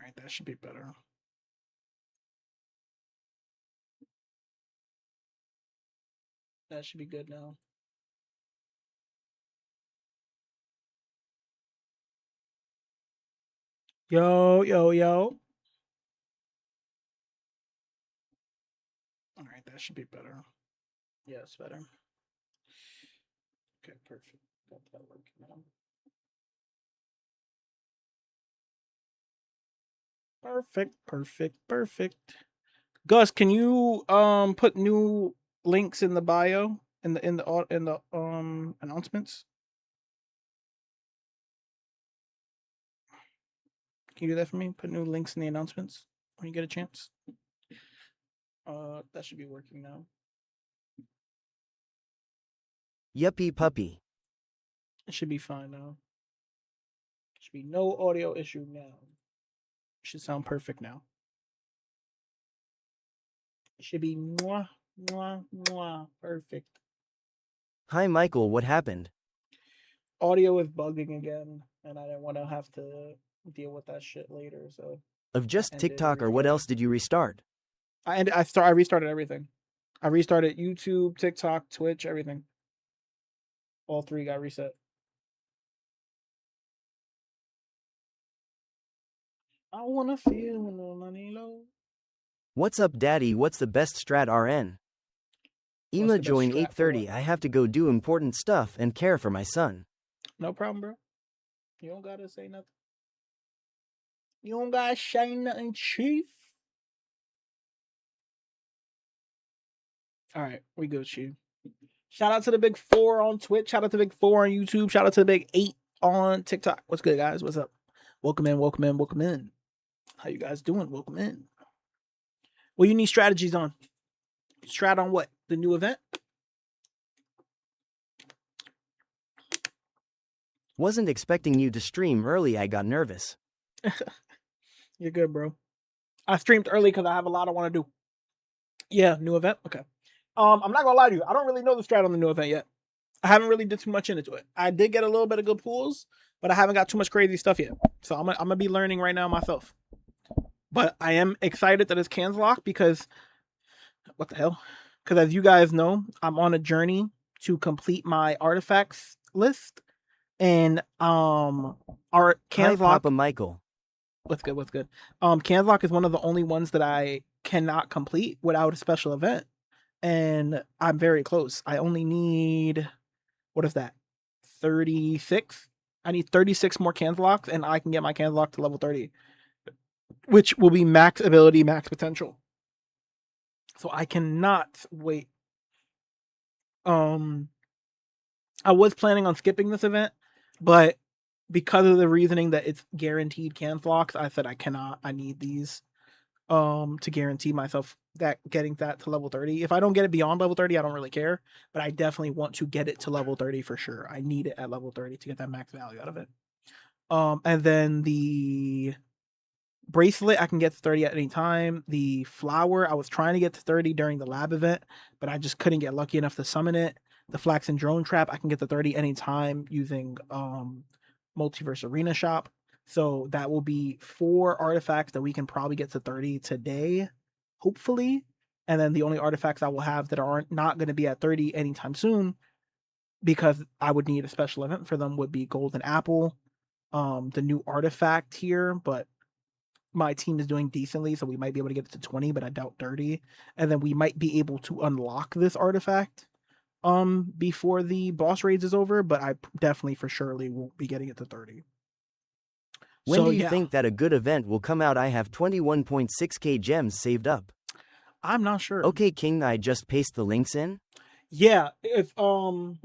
right, that should be better. That should be good now. Yo, yo, yo. All right, that should be better. Yeah, it's better. Okay, perfect. Got that working now. Perfect, perfect, perfect. Gus, can you put new links in the bio in the announcements? Can you do that for me? Put new links in the announcements when you get a chance. That should be working now. Yuppie puppy. It should be fine now. Should be no audio issue now. Should sound perfect now. It should be mwah, mwah, mwah. Perfect. Hi Michael, what happened? Audio is bugging again, and I didn't want to have to deal with that shit later, so Of I just ended and TikTok or what restarted. else did you restart? I restarted everything. I restarted YouTube, TikTok, Twitch, everything. All three got reset. I wanna feel when the money low. What's up daddy, what's the best strat RN? What's Ema the best join strat for what? 8:30. I have to go do important stuff and care for my son. No problem, bro. You don't gotta say nothing. You don't gotta say nothing, chief. All right, we good, chief. Shout out to the big four on Twitch. Shout out to the big four on YouTube. Shout out to the big eight on TikTok. What's good, guys? What's up? Welcome in, welcome in, welcome in. How you guys doing? Welcome in. What you need strategies on? Strat on what? The new event? Wasn't expecting you to stream early, I got nervous. You're good, bro. I streamed early because I have a lot I want to do. Yeah, new event. Okay. I'm not gonna lie to you. I don't really know the strat on the new event yet. I haven't really did too much into it. I did get a little bit of good pools, but I haven't got too much crazy stuff yet. So I'm gonna be learning right now myself. But I am excited that it's cans locked because what the hell? Because as you guys know, I'm on a journey to complete my artifacts list, and our Hi cans lock. Papa Michael. What's good? What's good? Cans lock is one of the only ones that I cannot complete without a special event, and I'm very close. I only need what is that? 36. I need 36 more cans locks, and I can get my cans lock to level 30, which will be max ability, max potential. So I cannot wait. Um, I was planning on skipping this event, but because of the reasoning that it's guaranteed cans locks, I said I cannot. I need these to guarantee myself that getting that to level 30. If I don't get it beyond level 30, I don't really care, but I definitely want to get it to level 30 for sure. I need it at level 30 to get that max value out of it. And then the bracelet I can get to 30 at any time. The flower I was trying to get to 30 during the lab event, but I just couldn't get lucky enough to summon it. The flax and drone trap I can get to 30 anytime using multiverse arena shop. So that will be 4 artifacts that we can probably get to 30 today, hopefully. And then the only artifacts I will have that are not going to be at 30 anytime soon, because I would need a special event for them, would be golden apple, the new artifact here, but my team is doing decently, so we might be able to get it to 20, but I doubt 30. And then we might be able to unlock this artifact before the boss raids is over, but I definitely for surely won't be getting it to 30. When So do you yeah, think that a good event will come out? I have 21.6k gems saved up. I'm not sure. Okay King, I just paste the links in? Yeah, if hold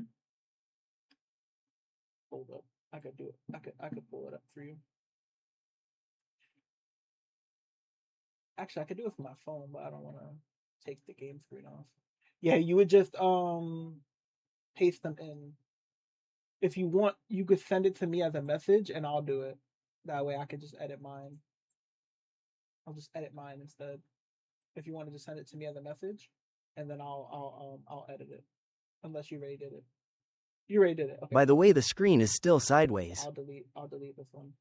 up. I could do it. I could pull it up for you. Actually, I could do it from my phone, but I don't want to take the game screen off. Yeah, you would just paste them in. If you want, you could send it to me as a message and I'll do it. That way I could just edit mine. I'll just edit mine instead. If you want to just send it to me as a message, and then I'll edit it. Unless you already did it. You already did it. Okay, By the cool. way, the screen is still sideways. I'll delete this one.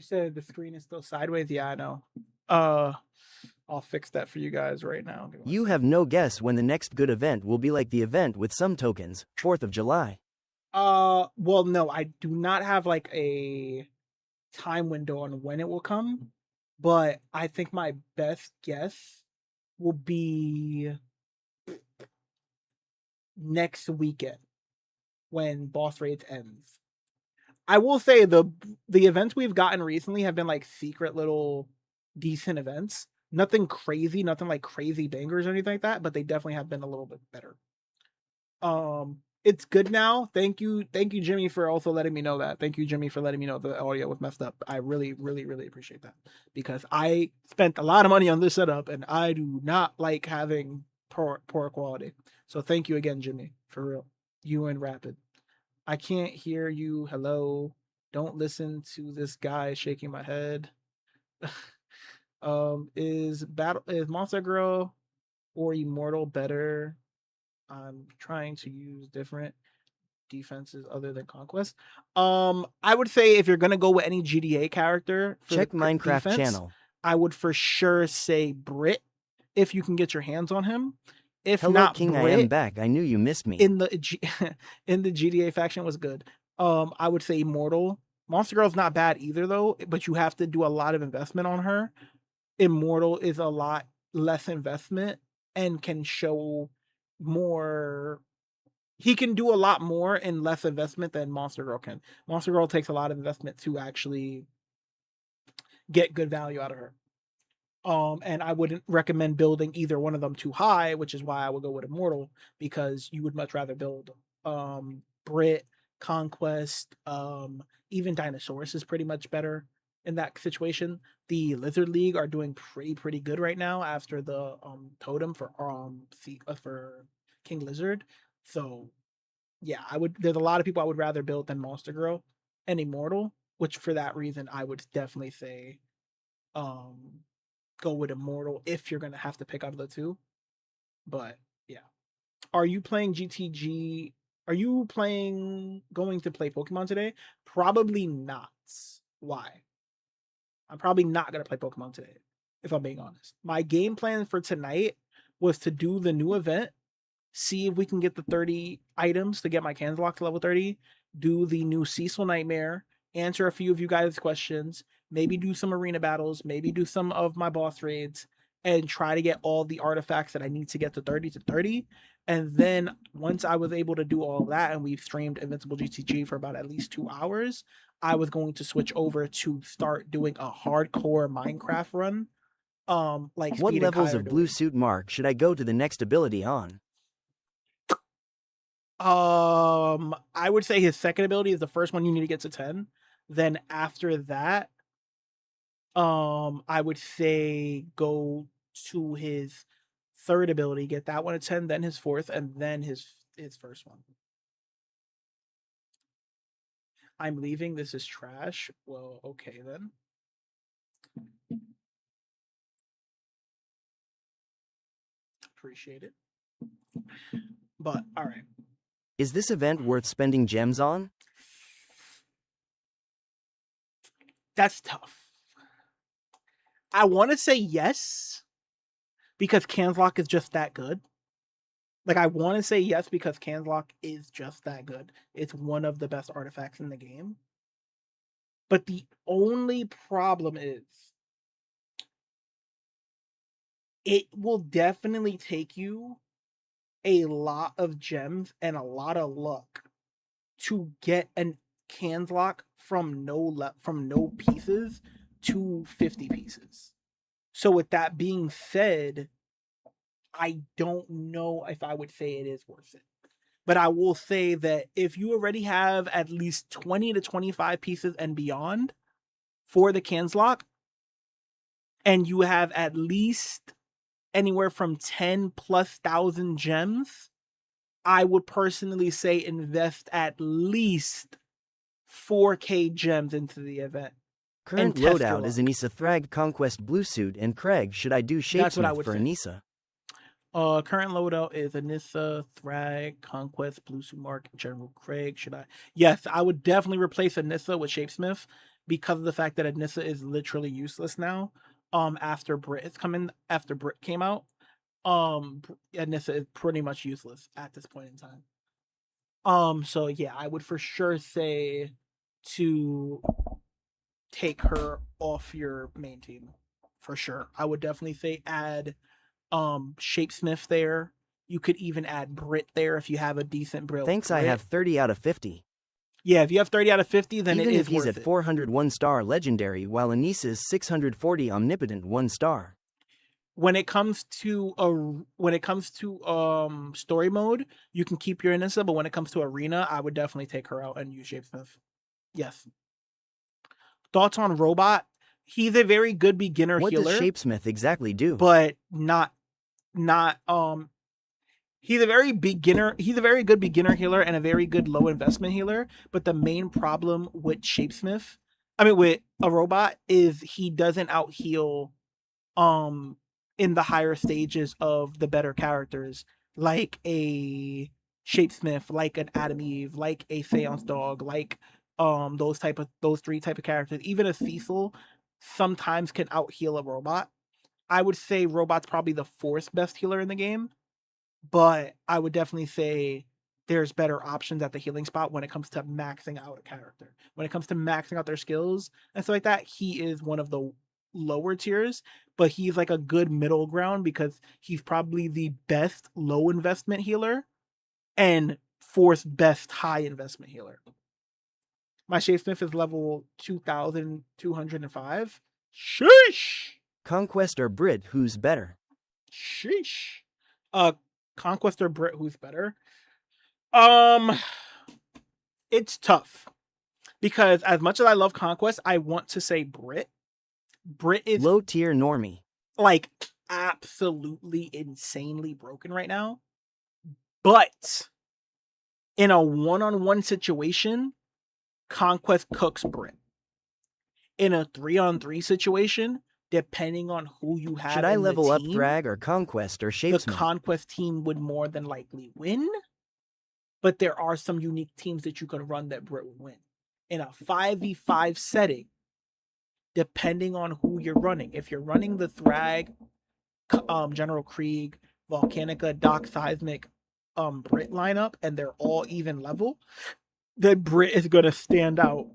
You said the screen is still sideways. Yeah, I know. I'll fix that for you guys right now. Give me one You second. have no guess when the next good event will be, like the event with some tokens, 4th of July. Well, no, I do not have like a time window on when it will come, but I think my best guess will be next weekend when Boss Raids ends. I will say the events we've gotten recently have been like secret little decent events. Nothing crazy, nothing like crazy bangers or anything like that, but they definitely have been a little bit better. It's good now. Thank you, Jimmy, for also letting me know that. Thank you, Jimmy, for letting me know the audio was messed up. I really, really, really appreciate that because I spent a lot of money on this setup and I do not like having poor quality. So thank you again, Jimmy, for real. You and Rapid. I can't hear you. Hello. Don't listen to this guy shaking my head. Is Monster Girl or Immortal better? I'm trying to use different defenses other than Conquest. I would say if you're gonna go with any GDA character for Check the Minecraft defense, channel. I would for sure say Brit if you can get your hands on him. If Hello not King, I am Brit, back. I knew you missed me. in the in the GDA faction was good. I would say Immortal. Monster Girl's not bad either though, but you have to do a lot of investment on her. Immortal is a lot less investment and can show more. He can do a lot more in less investment than Monster Girl can. Monster Girl takes a lot of investment to actually get good value out of her. And I wouldn't recommend building either one of them too high, which is why I would go with Immortal, because you would much rather build Brit, Conquest, even Dinosaurus is pretty much better in that situation. The Lizard League are doing pretty good right now after the totem for King Lizard. So yeah, I would. There's a lot of people I would rather build than Monster Girl and Immortal, which for that reason I would definitely say um go with Immortal if you're gonna have to pick out of the two. But yeah, are you playing GTG? Are you going to play Pokemon today? Probably not. Why? I'm probably not gonna play Pokemon today, if I'm being honest. My game plan for tonight was to do the new event, see if we can get the 30 items to get my Canzlock to level 30, do the new Cecil Nightmare, answer a few of you guys' questions, maybe do some arena battles, maybe do some of my boss raids, and try to get all the artifacts that I need to get to 30. And then once I was able to do all that and we've streamed Invincible GTG for about at least 2 hours, I was going to switch over to start doing a hardcore Minecraft run. Like What Speed and levels Kai are of Blue doing. Suit Mark should I go to the next ability on? I would say his second ability is the first one you need to get to 10. Then after that, I would say go to his third ability, get that one at 10, then his fourth, and then his first one. I'm leaving. This is trash. Well, okay then. Appreciate it. But all right. Is this event worth spending gems on? That's tough. I want to say yes because Canzlock is just that good. Like, I want to say yes because Canzlock is just that good. It's one of the best artifacts in the game. But the only problem is it will definitely take you a lot of gems and a lot of luck to get an Canzlock from no pieces to 50 pieces. So with that being said, I don't know if I would say it is worth it. But I will say that if you already have at least 20 to 25 pieces and beyond for the Canzlock, and you have at least anywhere from 10 plus thousand gems, I would personally say invest at least 4K gems into the event. Current And test your loadout is luck. Anissa Thrag Conquest Blue Suit and Craig. Should I do That's what I Shapesmith would for say. Anissa? Current loadout is Anissa, Thrag, Conquest, Blue Suit Mark, General Craig. Should I? Yes, I would definitely replace Anissa with Shapesmith because of the fact that Anissa is literally useless now. After Brit came out, Anissa is pretty much useless at this point in time. So yeah, I would for sure say to take her off your main team. For sure. I would definitely say add Shapesmith there. You could even add Brit there if you have a decent Brit. Thanks, I have 30 out of 50. Yeah, if you have 30 out of 50, then Even it is if he's worth at it. 401 star legendary, while Anissa's 640 omnipotent 1 star. When it comes to story mode, you can keep your Anissa, but when it comes to arena, I would definitely take her out and use Shapesmith. Yes. Thoughts on Robot? He's a very good beginner What healer. does Shapesmith exactly do? But not he's a very good beginner healer and a very good low investment healer, but the main problem with with a Robot, is he doesn't out heal in the higher stages of the better characters, like a Shapesmith, like an Adam Eve, like a Seance Dog, like those three type of characters. Even a Cecil sometimes can out heal a Robot. I would say Robot's probably the fourth best healer in the game, but I would definitely say there's better options at the healing spot when it comes to maxing out a character. When it comes to maxing out their skills and stuff like that, he is one of the lower tiers, but he's like a good middle ground because he's probably the best low investment healer and fourth best high investment healer. My Shapesmith is level 2,205. Sheesh! Conquest or Brit, who's better? Sheesh. Conquest or Brit, who's better? It's tough because as much as I love Conquest, I want to say Brit. Brit is low tier normie. Like absolutely insanely broken right now. But in a one-on-one situation, Conquest cooks Brit. In a 3-on-3 situation, depending on who you have, should I level up team, Thrag or Conquest or Shapesmith? The Conquest team would more than likely win, but there are some unique teams that you can run that Brit would win. In a 5v5 setting, depending on who you're running, if you're running the Thrag, General Krieg, Volcanica, Doc Seismic, Brit lineup, and they're all even level, then Brit is going to stand out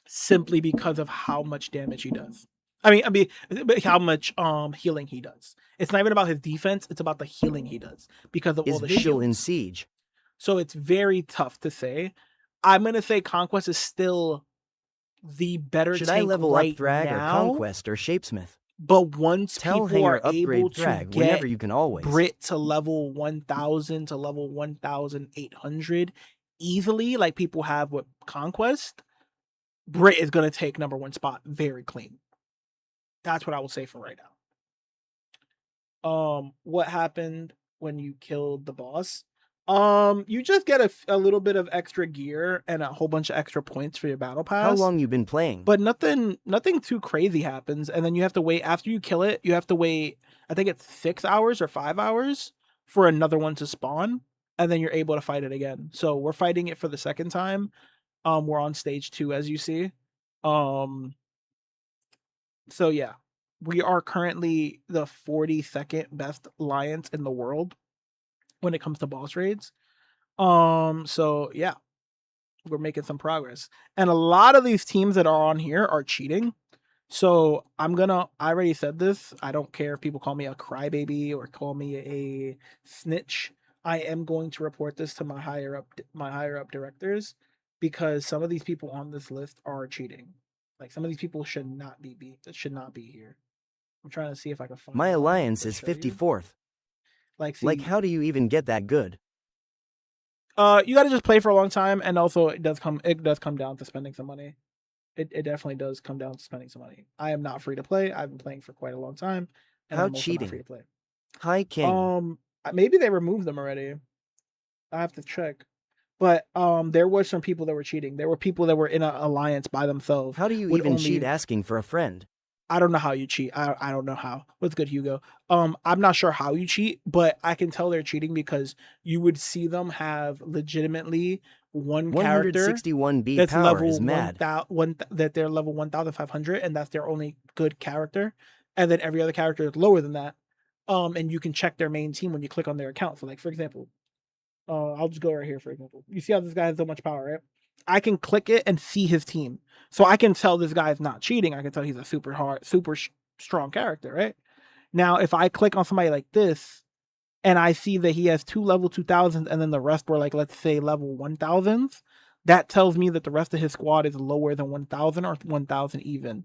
simply because of how much damage he does. I mean, how much healing he does. It's not even about his defense; it's about the healing he does because of all the Vigil shields. in Siege. So it's very tough to say. I'm gonna say Conquest is still the better. Should tank I level right up Thrag now, or Conquest or Shapesmith? But once Tell people Hanger are upgrade able Thrag to whenever get you can always. Brit to level 1,000 to level 1,800 easily, like people have with Conquest, Brit is gonna take number one spot very clean. That's what I will say for right now. What happened when you killed the boss? You just get a little bit of extra gear and a whole bunch of extra points for your battle pass. How long you been playing? But nothing too crazy happens, and then you have to wait after you kill it. You have to wait, I think it's 6 hours or 5 hours for another one to spawn, and then you're able to fight it again. So we're fighting it for the second time. We're on stage 2, as you see. So yeah, we are currently the 42nd best alliance in the world when it comes to boss raids. So yeah, we're making some progress. And a lot of these teams that are on here are cheating. So I already said this. I don't care if people call me a crybaby or call me a snitch. I am going to report this to my higher up directors because some of these people on this list are cheating. Like some of these people should not be here. I'm trying to see if I can find my one alliance to is show you. 54th. Like how do you even get that good? You got to just play for a long time, and also it does come down to spending some money. It definitely does come down to spending some money. I am not free to play. I've been playing for quite a long time, and How I'm also cheating? not free to play. Hi King. Maybe they removed them already. I have to check. But there were some people that were cheating. There were people that were in an alliance by themselves. How do you even cheat asking for a friend? I don't know how you cheat. I don't know how. What's good, Hugo? I'm not sure how you cheat, but I can tell they're cheating because you would see them have legitimately one character 161B that's power is level mad. that they're level 1,500, and that's their only good character, and then every other character is lower than that. And you can check their main team when you click on their account. So, like for example, I'll just go right here. For example, you see how this guy has so much power, right? I can click it and see his team, so I can tell this guy is not cheating. I can tell he's a super strong character, right? Now, if I click on somebody like this and I see that he has 2 level 2000s and then the rest were like, let's say, level 1000s, that tells me that the rest of his squad is lower than 1000 or 1000 even.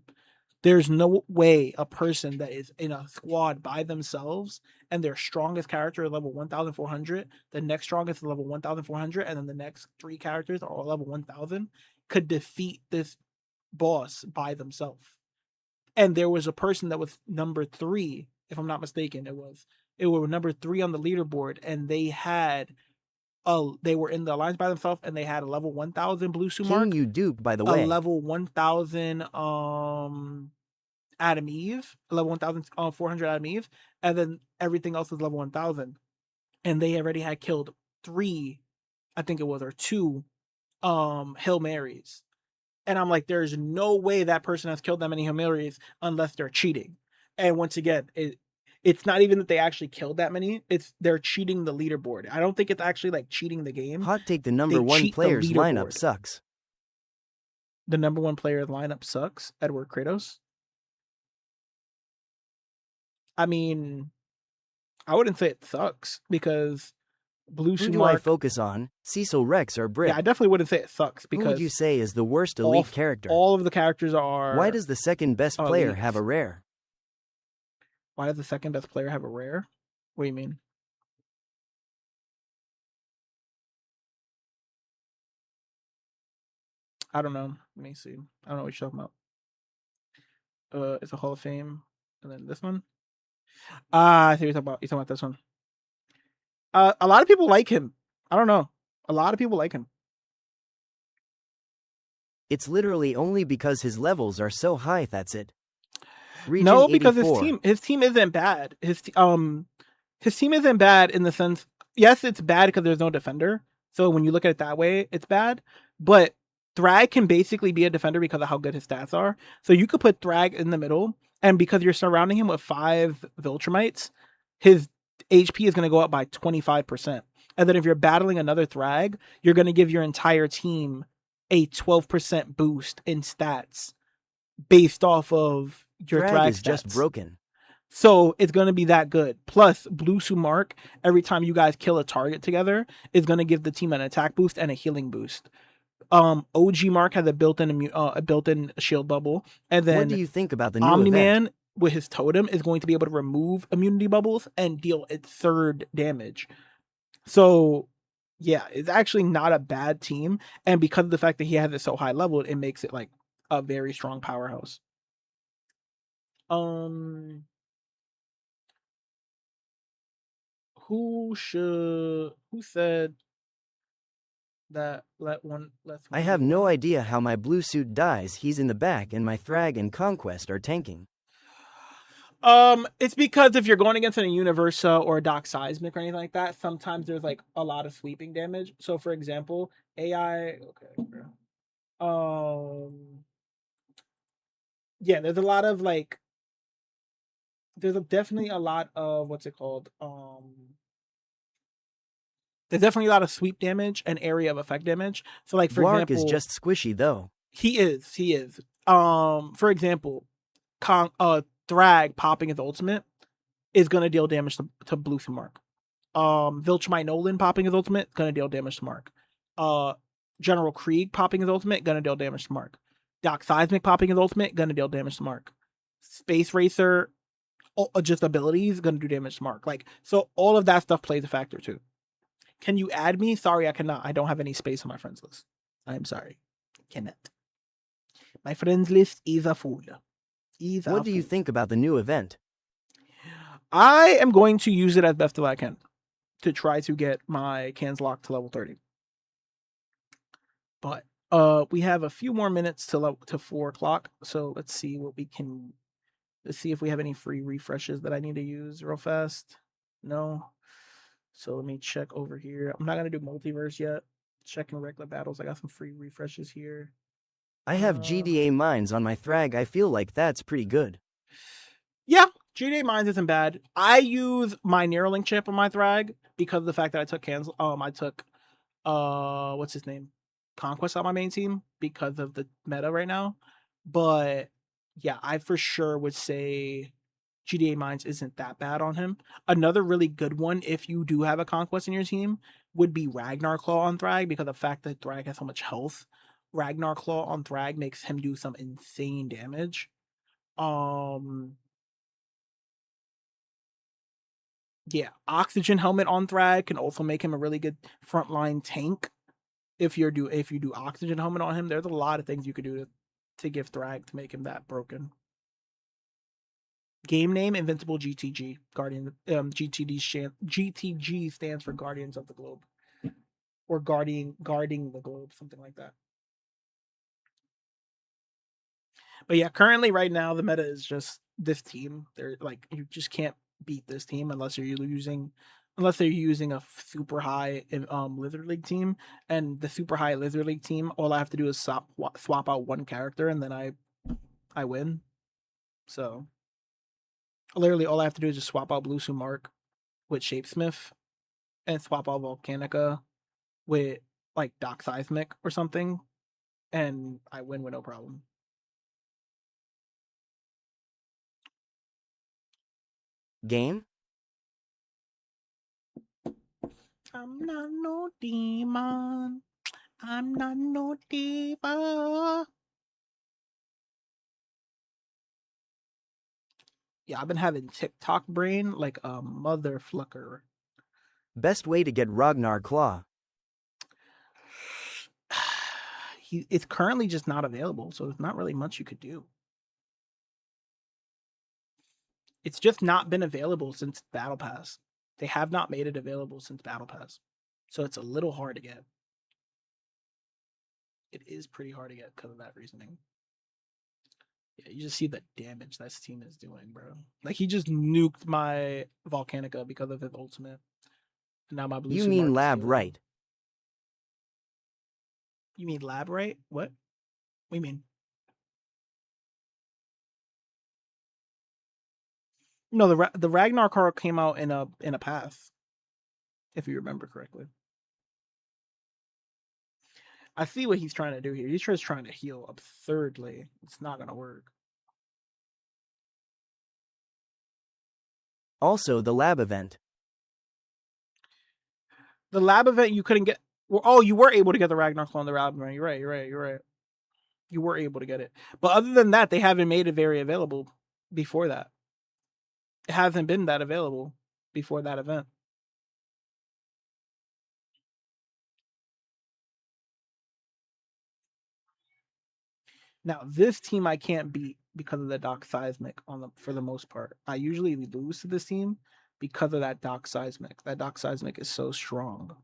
There's no way a person that is in a squad by themselves and their strongest character is level 1400, the next strongest is level 1400, and then the next 3 characters are all level 1000 could defeat this boss by themselves. And there was a person that was number 3, if I'm not mistaken. It was number 3 on the leaderboard, and they were in the alliance by themselves, and they had a level 1000 blue King Sumark, you duped, by the a way. level 1000 Adam Eve, level 1400 Adam Eve, and then everything else was level 1000. And they already had killed 3, I think it was, or 2 Hail Marys. And I'm like, there's no way that person has killed that many Hail Marys unless they're cheating. And once again, it's not even that they actually killed that many, it's they're cheating the leaderboard. I don't think it's actually like cheating the game. Hot take, the number one cheat the player's lineup leaderboard. sucks. The number 1 player lineup sucks, Edward Kratos. I mean, I wouldn't say it sucks because Blue Who do I Sumark. focus on? Cecil, Rex, or Brick? Yeah, I definitely wouldn't say it sucks Who because would you say is the worst elite character? all of the characters are. Why does the second best player elites. have a rare? Why does the second best player have a rare? What do you mean? I don't know. Let me see. I don't know what you're talking about. It's a Hall of Fame, and then this one. I see what you're talking about. You're talking about this one. A lot of people like him. I don't know. A lot of people like him. It's literally only because his levels are so high, that's it. Region No, because 84. his team isn't bad. His team isn't bad in the sense. Yes, it's bad because there's no defender. So when you look at it that way, it's bad. But Thrag can basically be a defender because of how good his stats are. So you could put Thrag in the middle, and because you're surrounding him with 5 Viltrumites, his HP is going to go up by 25%. And then if you're battling another Thrag, you're going to give your entire team a 12% boost in stats based off of your Thrag is stats. Just broken. So it's going to be that good. Plus, Blue Sumark, every time you guys kill a target together, is going to give the team an attack boost and a healing boost. OG Mark has a built-in shield bubble, and then what do you think about the new Omni-Man event? with his totem is going to be able to remove immunity bubbles and deal its 3rd damage. So yeah, it's actually not a bad team, and because of the fact that he has it so high leveled, it makes it like a very strong powerhouse. Who said that let's I have no idea how my blue suit dies. He's in the back and my Thrag and Conquest are tanking. It's because if you're going against a Universa or a Doc Seismic or anything like that, sometimes there's like a lot of sweeping damage. So for example, AI, yeah, there's a lot of like, definitely a lot of what's it called? There's definitely a lot of sweep damage and area of effect damage. So like for Blark example, is just squishy though. He is. For example, Thrag popping his ultimate is gonna deal damage to Blue Sumark. Viltrumite Nolan popping his ultimate gonna deal damage to Mark. General Krieg popping his ultimate gonna deal damage to Mark. Doc Seismic popping his ultimate gonna deal damage to Mark. Space Racer, just abilities gonna do damage to Mark. Like, so all of that stuff plays a factor too. Can you add me? Sorry, I cannot. I don't have any space on my friends list. I'm sorry, cannot. My friends list is a fool. What do you think about the new event? I am going to use it as best as I can to try to get my cans locked to level 30. But we have a few more minutes to 4 o'clock, so let's see what we can. Let's see if we have any free refreshes that I need to use real fast. No. So let me check over here. I'm not gonna do multiverse yet. Checking regular battles. I got some free refreshes here. I have GDA mines on my Thrag. I feel like that's pretty good. Yeah, GDA Mines isn't bad. I use my Neuralink chip on my Thrag because of the fact that I took what's his name? Conquest on my main team because of the meta right now. But yeah, I for sure would say GDA Mines isn't that bad on him. Another really good one, if you do have a Conquest in your team, would be Ragnar Claw on Thrag because of the fact that Thrag has so much health. Ragnar Claw on Thrag makes him do some insane damage. Yeah, Oxygen Helmet on Thrag can also make him a really good frontline tank. If you do Oxygen Helmet on him, there's a lot of things you could do to give Thrag to make him that broken. Game name Invincible GTG. GTG stands for Guardians of the Globe, or guarding the globe, something like that. But yeah, currently right now the meta is just this team. They're like, you just can't beat this team unless they're using a super high Lizard League team. And the super high Lizard League team, all I have to do is swap out one character and then I win. So literally all I have to do is just swap out Blue Mark with Shapesmith and swap out Volcanica with like Doc Seismic or something, and I win with no problem. Game? I'm not no demon. I'm not no diva. Yeah, I've been having TikTok brain like a motherfucker. Best way to get Ragnar Claw. It's currently just not available, so there's not really much you could do. It's just not been available since Battle Pass. They have not made it available since Battle Pass. So it's a little hard to get. It is pretty hard to get because of that reasoning. Yeah, you just see the damage this team is doing, bro. Like, he just nuked my Volcanica because of his ultimate. And now my blue. You mean lab, right? You mean lab, right? What? What do you mean? No, the Ragnar card came out in a path, if you remember correctly. I see what he's trying to do here. He's just trying to heal absurdly. It's not gonna work. Also, the lab event. The lab event you couldn't get. Oh, you were able to get the Ragnar Claw on the lab event. You're right. You were able to get it, but other than that, they haven't made it very available. Before that, it hasn't been that available before that event. Now, this team I can't beat because of the Doc Seismic for the most part. I usually lose to this team because of that Doc Seismic. That Doc Seismic is so strong.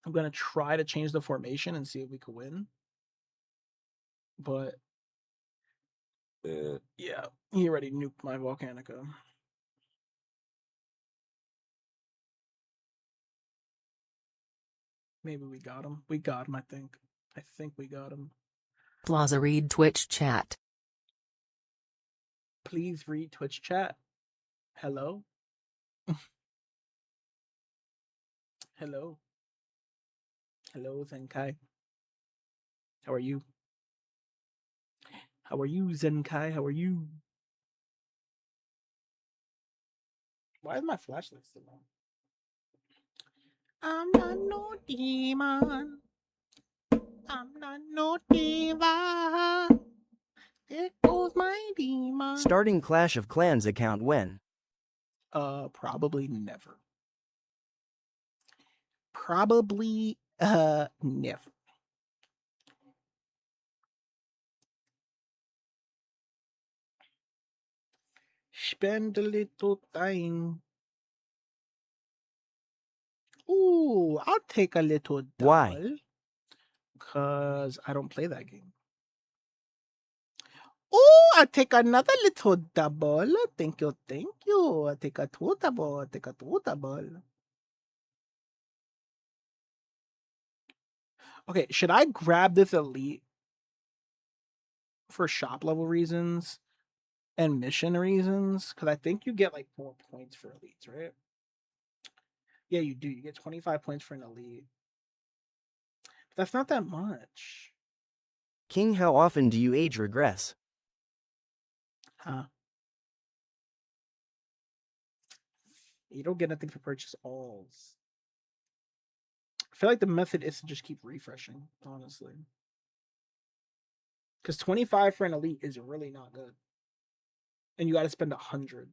I'm gonna try to change the formation and see if we can win. But yeah, he already nuked my Volcanica. Maybe we got him. We got him, I think. I think we got him. Plaza, read Twitch chat. Please read Twitch chat. Hello? Hello? Hello, Zenkai. How are you? How are you, Zenkai? How are you? Why is my flashlight still on? I'm not no demon. I'm not no diva. There goes my demon. Starting Clash of Clans account when? Probably never. Probably never. Spend a little time. Ooh, I'll take a little double. Why? Because I don't play that game. Ooh, I'll take another little double. Thank you. I'll take a two double. Okay, should I grab this elite for shop level reasons and mission reasons? Because I think you get like more points for elites, right? Yeah, you do. You get 25 points for an elite. But that's not that much. King, how often do you age regress? Huh? You don't get anything for purchase alls. I feel like the method is to just keep refreshing, honestly. Because 25 for an elite is really not good. And you got to spend 100.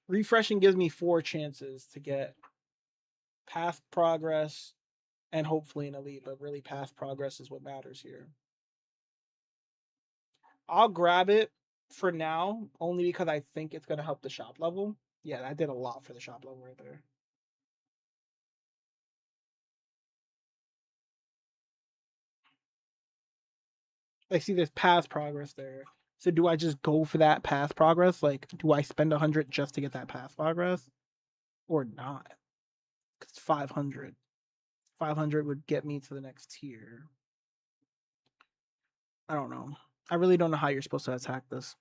Refreshing gives me 4 chances to get past progress and hopefully an elite, but really past progress is what matters here. I'll grab it for now, only because I think it's going to help the shop level. Yeah, that did a lot for the shop level right there. I see there's past progress there. So do I just go for that past progress? Like, do I spend 100 just to get that past progress? Or not? Because 500. 500 would get me to the next tier. I don't know. I really don't know how you're supposed to attack this.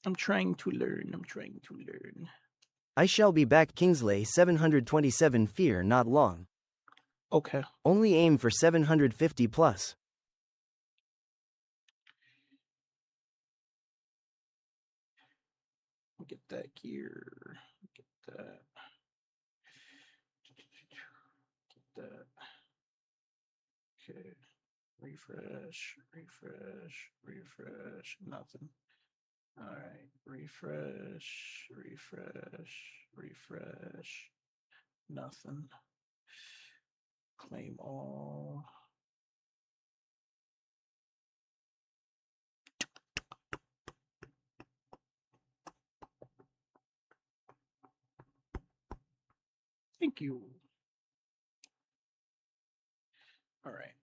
I'm trying to learn. I'm trying to learn. I shall be back, Kingsley 727. Fear not long. Okay. Only aim for 750 plus. Get that gear. Get that. Get that. Okay. Refresh. Refresh. Refresh. Nothing. All right. Refresh. Refresh. Refresh. Nothing. Claim all. Thank you. All right.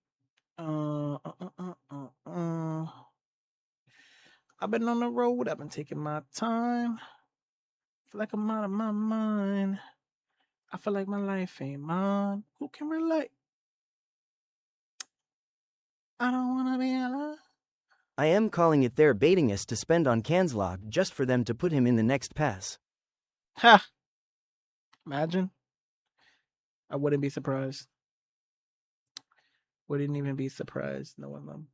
I've been on the road. I've been taking my time. I feel like I'm out of my mind. I feel like my life ain't mine. Who can relate? I don't wanna be alone. I am calling it. They're baiting us to spend on Kanslok just for them to put him in the next pass. Ha! Imagine. I wouldn't be surprised. Wouldn't even be surprised knowing them.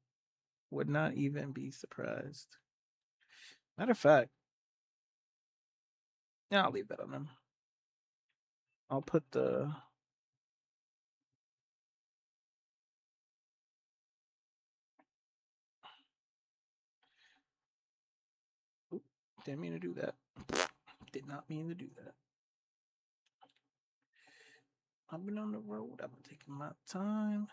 Would not even be surprised. Matter of fact, yeah, I'll leave that on them. I'll put the. Oop, didn't mean to do that. Did not mean to do that. I've been on the road. I've been taking my time.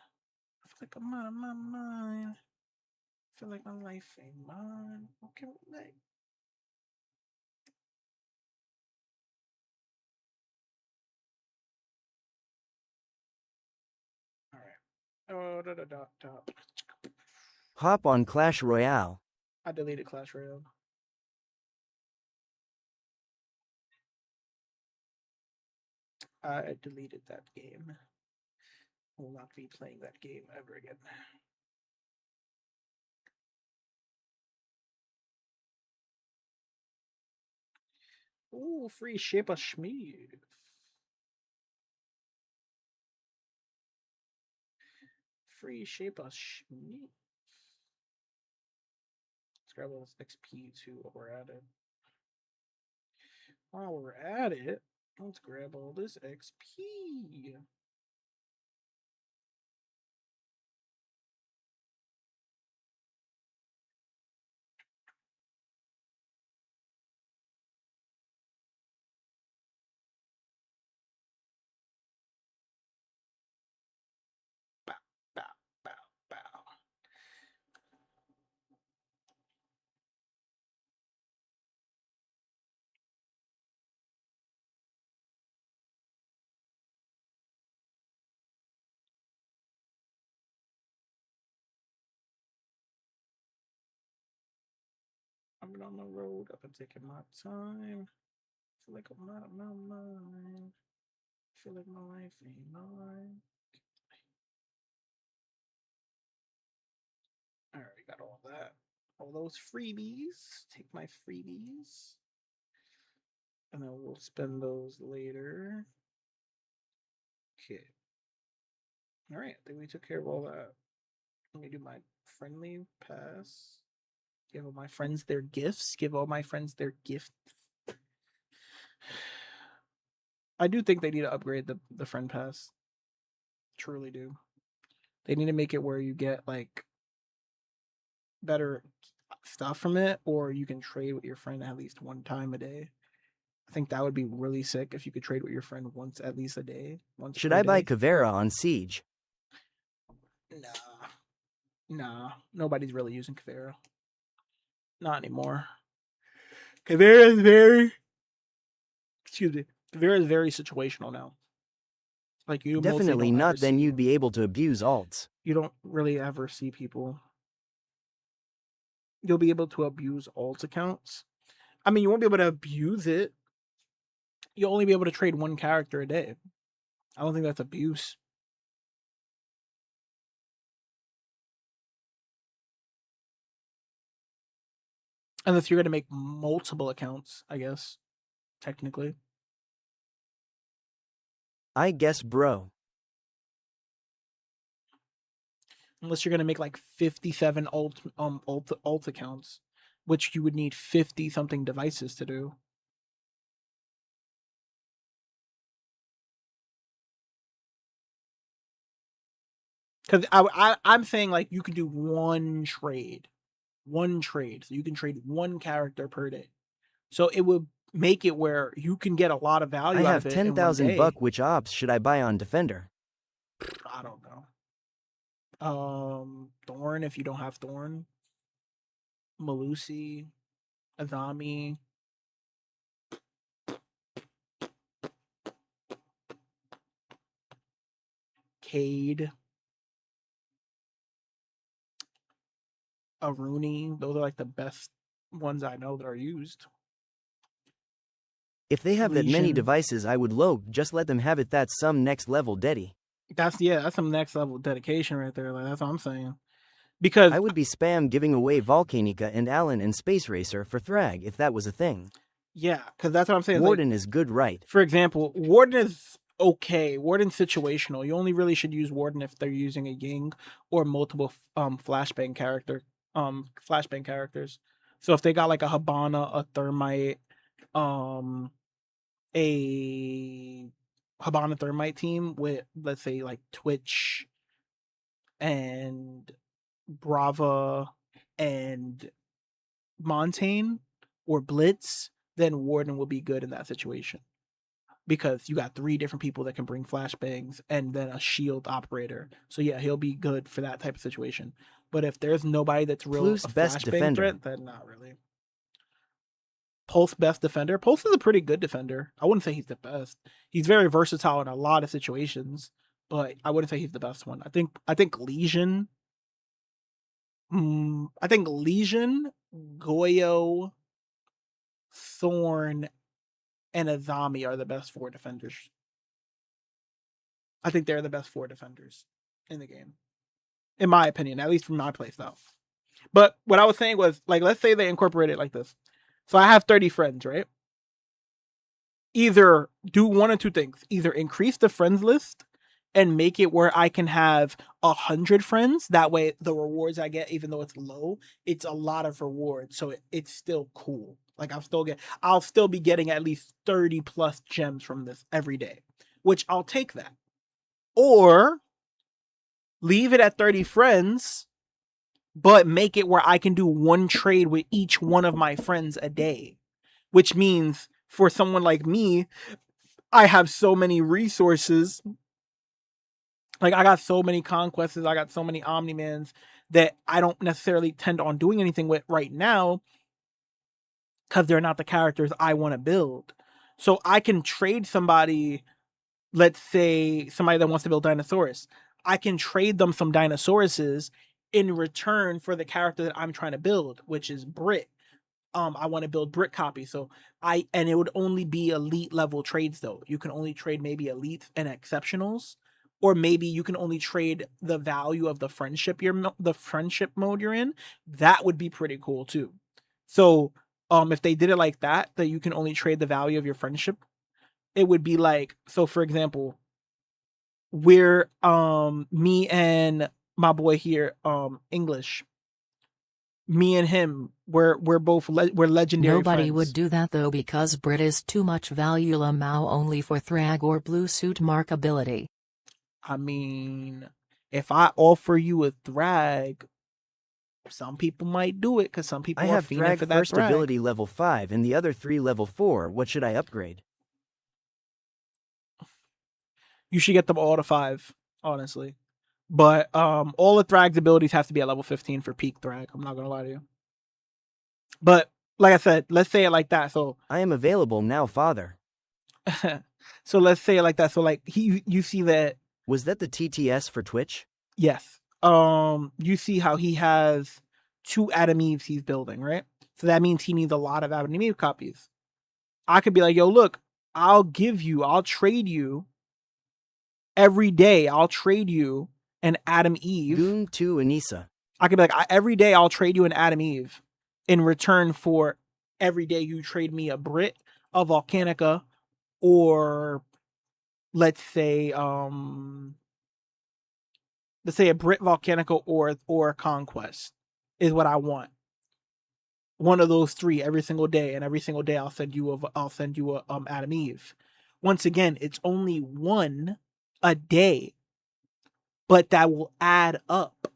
I feel like I'm out of my mind. I feel like my life ain't mine. Okay, relate. All right. Oh, da. Hop on Clash Royale. I deleted Clash Royale. I deleted that game. Will not be playing that game ever again. Ooh, free Sheba Schmied. Free Sheba Schmied. Let's grab all this XP too while we're at it. While we're at it, let's grab all this XP. Bow, bow, bow, bow. I've been on the road. I've been taking my time. I feel like I'm not my mind. I feel like my life ain't mine. I already got all that. All those freebies. Take my freebies. And then we'll spend those later. Okay. Alright, I think we took care of all that. Let me do my friendly pass. Give all my friends their gifts. Give all my friends their gifts. I do think they need to upgrade the friend pass. Truly do. They need to make it where you get like better stuff from it, or you can trade with your friend at least one time a day. I think that would be really sick if you could trade with your friend once at least a day. Once Should per I buy day. Kavera on Siege? Nah. Nobody's really using Kavera. Not anymore. Kavera is very situational now. Like you mostly Definitely don't ever not, then see you'd them. be able to abuse alts. You don't really ever see people. You'll be able to abuse alt accounts. I mean, you won't be able to abuse it. You'll only be able to trade one character a day. I don't think that's abuse. Unless you're going to make multiple accounts, I guess, technically. I guess, bro. Unless you're going to make like 57 alt accounts, which you would need 50 something devices to do. Because I'm saying like you can do one trade, so you can trade one character per day. So it would make it where you can get a lot of value I out have of it in one 10,000 day. buck. Which ops should I buy on Defender? I don't know. Thorn if you don't have Thorn. Malusi, Azami. Cade. Aruni. Those are like the best ones I know that are used. If they have that many Legion. devices, I would low. Just let them have it. That's some next level daddy. That's some next level dedication right there. Like that's what I'm saying. Because I would be spam giving away Volcanica and Alan and Space Racer for Thrag if that was a thing. yeah, because that's what I'm saying. Warden like, is good, right? For example, Warden is okay. Warden's situational. You only really should use Warden if they're using a Ying or multiple flashbang characters. So if they got like a Habana, a Thermite, a Habana Thermite team with, let's say, like Twitch and Brava and Montaigne or Blitz, then Warden will be good in that situation. Because you got 3 different people that can bring flashbangs and then a shield operator. So yeah, he'll be good for that type of situation. But if there's nobody that's real Pulse a best flashbang defender. threat, then not really. Pulse best defender. Pulse is a pretty good defender. I wouldn't say he's the best. He's very versatile in a lot of situations, but I wouldn't say he's the best one. I think Legion. I think Legion, Goyo, Thorn, and Azami are the best 4 defenders. I think they're the best 4 defenders in the game. In my opinion, at least from my playstyle. But what I was saying was, like, let's say they incorporate it like this. So I have 30 friends, right? Either do one or two things. Either increase the friends list and make it where I can have 100 friends. That way, the rewards I get, even though it's low, it's a lot of rewards. So it's still cool. Like I'll still be getting at least 30 plus gems from this every day, which I'll take that. Or leave it at 30 friends, but make it where I can do one trade with each one of my friends a day, which means for someone like me, I have so many resources. Like I got so many conquests, I got so many Omnimans that I don't necessarily tend on doing anything with right now because they're not the characters I want to build. So I can trade somebody, let's say somebody that wants to build Dinosaurus. I can trade them some Dinosauruses in return for the character that I'm trying to build, which is Brit. I want to build brick copies. So and it would only be elite level trades though. You can only trade maybe elites and exceptionals, or maybe you can only trade the value of the friendship the friendship mode you're in. That would be pretty cool too. So if they did it like that you can only trade the value of your friendship, it would be like, so for example, we're me and my boy here, English, me and him, we're both we're legendary Nobody friends. would do that though because Brit is too much value Lamau only for Thrag or Blue Suit markability. I mean, if I offer you a Thrag, some people might do it because some people I are have fiending Thrag for that first Thrag. ability level 5 and the other 3 level 4. What should I upgrade? You should get them all to 5, honestly. But all the Thrag's abilities have to be at level 15 for peak Thrag. I'm not gonna lie to you. But like I said, let's say it like that. So I am available now, father. so let's say it like that. So like you see that. Was that the TTS for Twitch? Yes. You see how he has 2 Adam Eves he's building, right? So that means he needs a lot of Adam Eve copies. I could be like, yo, look, I'll trade you every day. I'll trade you an Adam Eve. Goon 2 Anissa. I could be like, every day I'll trade you an Adam Eve in return for every day you trade me a Brit, a Volcanica, or let's say a Brit Volcanica or a Conquest is what I want. One of those 3 every single day, and every single day I'll send you a Adam Eve. Once again, it's only 1 a day, but that will add up.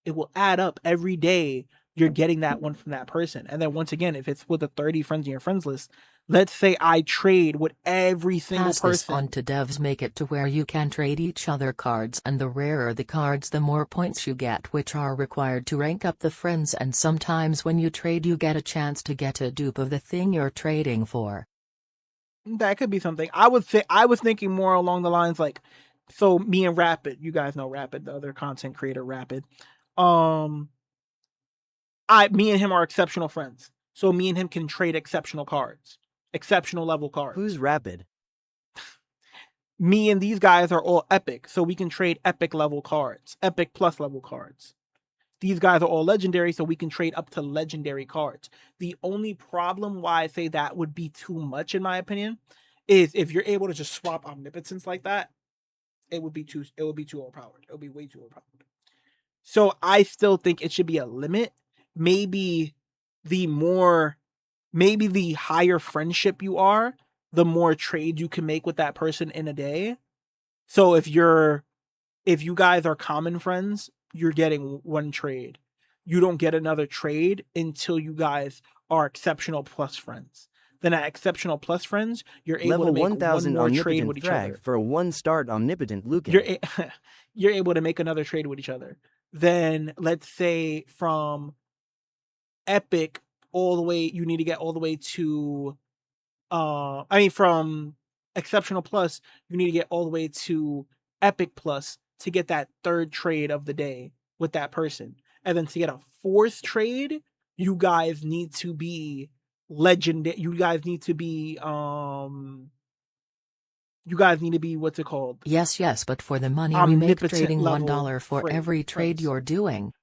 It will add up every day. You're getting that one from that person. And then once again, if it's with the 30 friends in your friends list, let's say I trade with every single Pass this person. on to devs. Make it to where you can trade each other cards, and the rarer the cards the more points you get, which are required to rank up the friends, and sometimes when you trade you get a chance to get a dupe of the thing you're trading for. That could be something. I was thinking more along the lines like, so me and Rapid, you guys know Rapid, the other content creator Rapid. Me and him are exceptional friends. So me and him can trade exceptional cards. Exceptional level cards. Who's Rapid? Me and these guys are all epic, so we can trade epic level cards. Epic plus level cards. These guys are all legendary, so we can trade up to legendary cards. The only problem why I say that would be too much, in my opinion, is if you're able to just swap omnipotence like that, it would be too overpowered. It would be way too overpowered. So I still think it should be a limit. Maybe the higher friendship you are, the more trades you can make with that person in a day. So if you guys are common friends, you're getting 1 trade. You don't get another trade until you guys are exceptional plus friends. Then at exceptional plus friends, you're able Level to make 1000 one more trade Omnipotent with each Thrag other. for a 1-star Omnipotent Lucan. You're able to make another trade with each other. Then let's say from epic all the way, you need to get all the way to from exceptional plus, you need to get all the way to epic plus to get that 3rd trade of the day with that person. And then to get a 4th trade, you guys need to be legendary. You guys need to be what's it called? Yes, but for the money we make trading $1 for every trade friends. you're doing.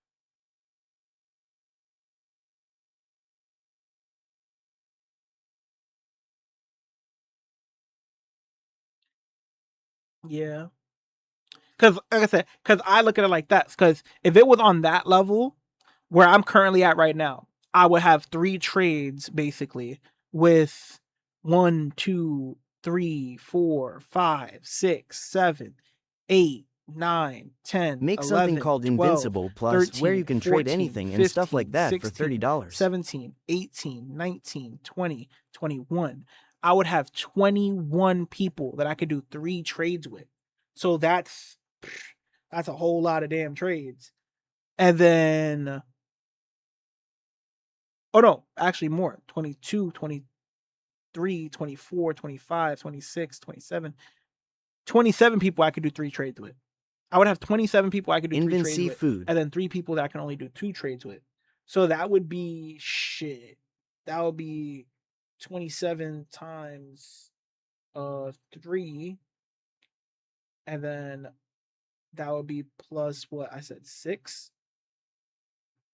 Yeah. Because, like I said, I look at it like that. Because if it was on that level, where I'm currently at right now, I would have 3 trades basically with 1, 2, 3, 4, 5, 6, 7, 8, 9, 10, Make 11, something called 12, Invincible Plus 13, where you can trade 14, anything and stuff like 15, that 16, for $30. 17, 18, 19, 20, 21. I would have 21 people that I could do 3 trades with. So that's a whole lot of damn trades. And then, oh no, actually more. 22, 23, 24, 25, 26, 27. 27 people I could do 3 trades with. I would have 27 people I could do 3 trades with. Food. And then 3 people that I can only do 2 trades with. So that would be shit. that would be 27 times 3, and then that would be plus what I said 6.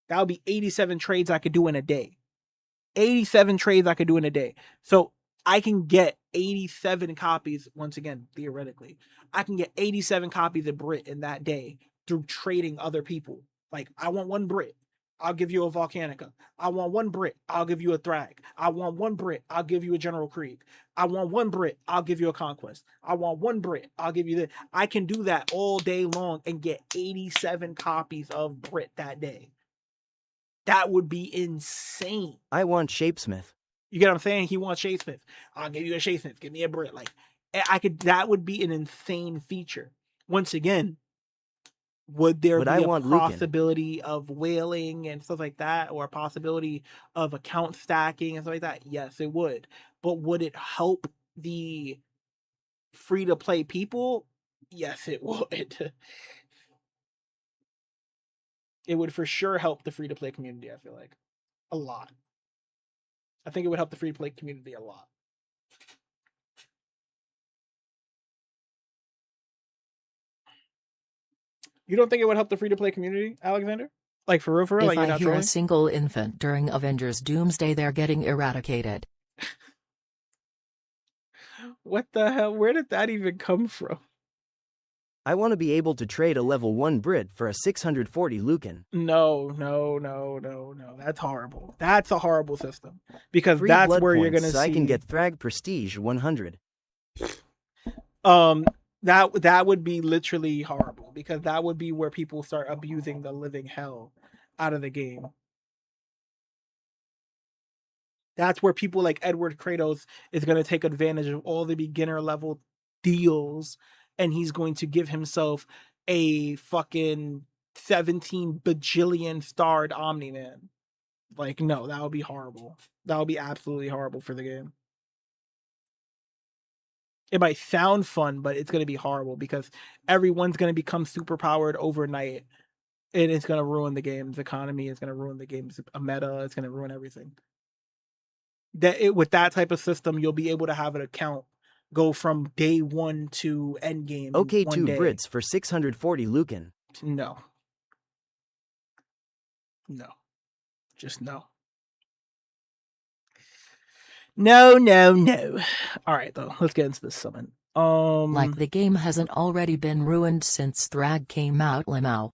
That would be 87 trades I could do in a day. 87 trades I could do in a day. So I can get 87 copies, once again, theoretically. I can get 87 copies of Brit in that day through trading other people. Like, I want 1 Brit, I'll give you a Volcanica. I want 1 Brit, I'll give you a Thrag. I want 1 Brit, I'll give you a General Krieg. I want 1 Brit, I'll give you a Conquest. I want 1 Brit, I'll give you this. I can do that all day long and get 87 copies of Brit that day. That would be insane. I want Shapesmith. You get what I'm saying? He wants Shapesmith. I'll give you a Shapesmith. Give me a Brit. Like, I could. That would be an insane feature. Once again, would there But be I a want Lucan. possibility of whaling and stuff like that, or a possibility of account stacking and stuff like that? Yes, it would. But would it help the free to play people? Yes, it would. It would for sure help the free to play community. I feel like a lot. I think it would help the free to play community a lot. You don't think it would help the free to play community, Alexander? Like for real, If like you're I not hear trolling? a single infant during Avengers Doomsday, they're getting eradicated. What the hell? Where did that even come from? I want to be able to trade a level 1 Brit for a 640 Lucan. No. That's horrible. That's a horrible system. Because Free that's blood where points you're gonna so see I can get Thrag Prestige 100. that would be literally horrible, because that would be where people start abusing the living hell out of the game. That's where people like Edward Kratos is going to take advantage of all the beginner level deals, and he's going to give himself a fucking 17 bajillion starred Omni-Man. Like, no, that would be horrible. That would be absolutely horrible for the game. It might sound fun, but it's going to be horrible because everyone's going to become super powered overnight, and it's going to ruin the game's economy. It's going to ruin the game's meta. It's going to ruin everything. With that type of system, you'll be able to have an account go from day 1 to end game. Okay, one 2 day. Brits for 640 Lucan. No. Just no. No. All right, though. Let's get into this summon. Like the game hasn't already been ruined since Thrag came out, Limau.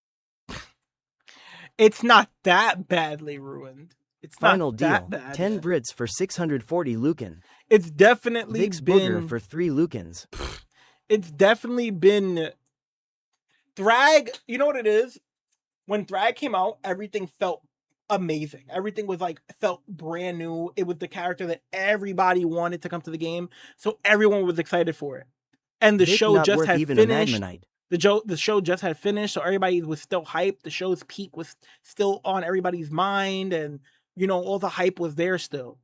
It's not that badly ruined. It's Final not that deal. bad. 10 Brits for 640 Lucan. It's definitely Vig's Booger been for 3 Lucans. It's definitely been Thrag. You know what it is? When Thrag came out, everything felt amazing. Everything was like felt brand new. It was the character that everybody wanted to come to the game, so everyone was excited for it. And the Vic show not just worth had even finished. a Magmanite. The show just had finished, so everybody was still hyped. The show's peak was still on everybody's mind, and all the hype was there still.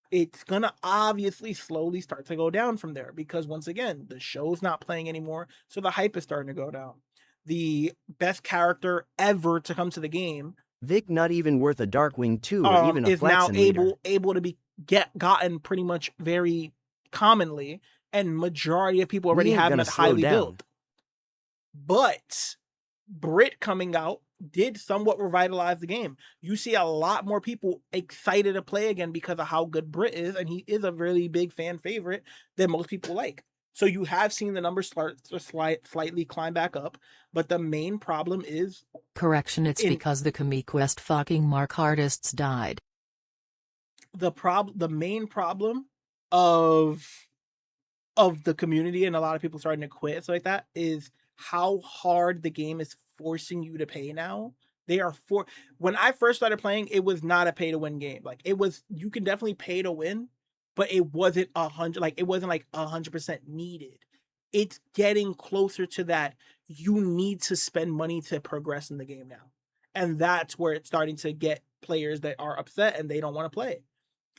It's gonna obviously slowly start to go down from there, because once again, the show's not playing anymore, so the hype is starting to go down. The best character ever to come to the game, Vic not even worth a Darkwing 2 or even a is now Flaxen leader. able to be gotten pretty much very commonly, and majority of people already ain't have him gonna at slow highly down. built. But Brit coming out did somewhat revitalize the game. You see a lot more people excited to play again because of how good Brit is, and he is a really big fan favorite that most people like. So you have seen the numbers start to slightly climb back up, but the main problem is Correction, it's In- because the ComiQuest fucking mark artists died. the main problem of the community and a lot of people starting to quit, so like that, is how hard the game is forcing you to pay now. When I first started playing, it was not a pay to win game. Like, it was, you can definitely pay to win, but it wasn't 100, like it wasn't like 100% needed. It's getting closer to that. You need to spend money to progress in the game now. And that's where it's starting to get players that are upset and they don't want to play.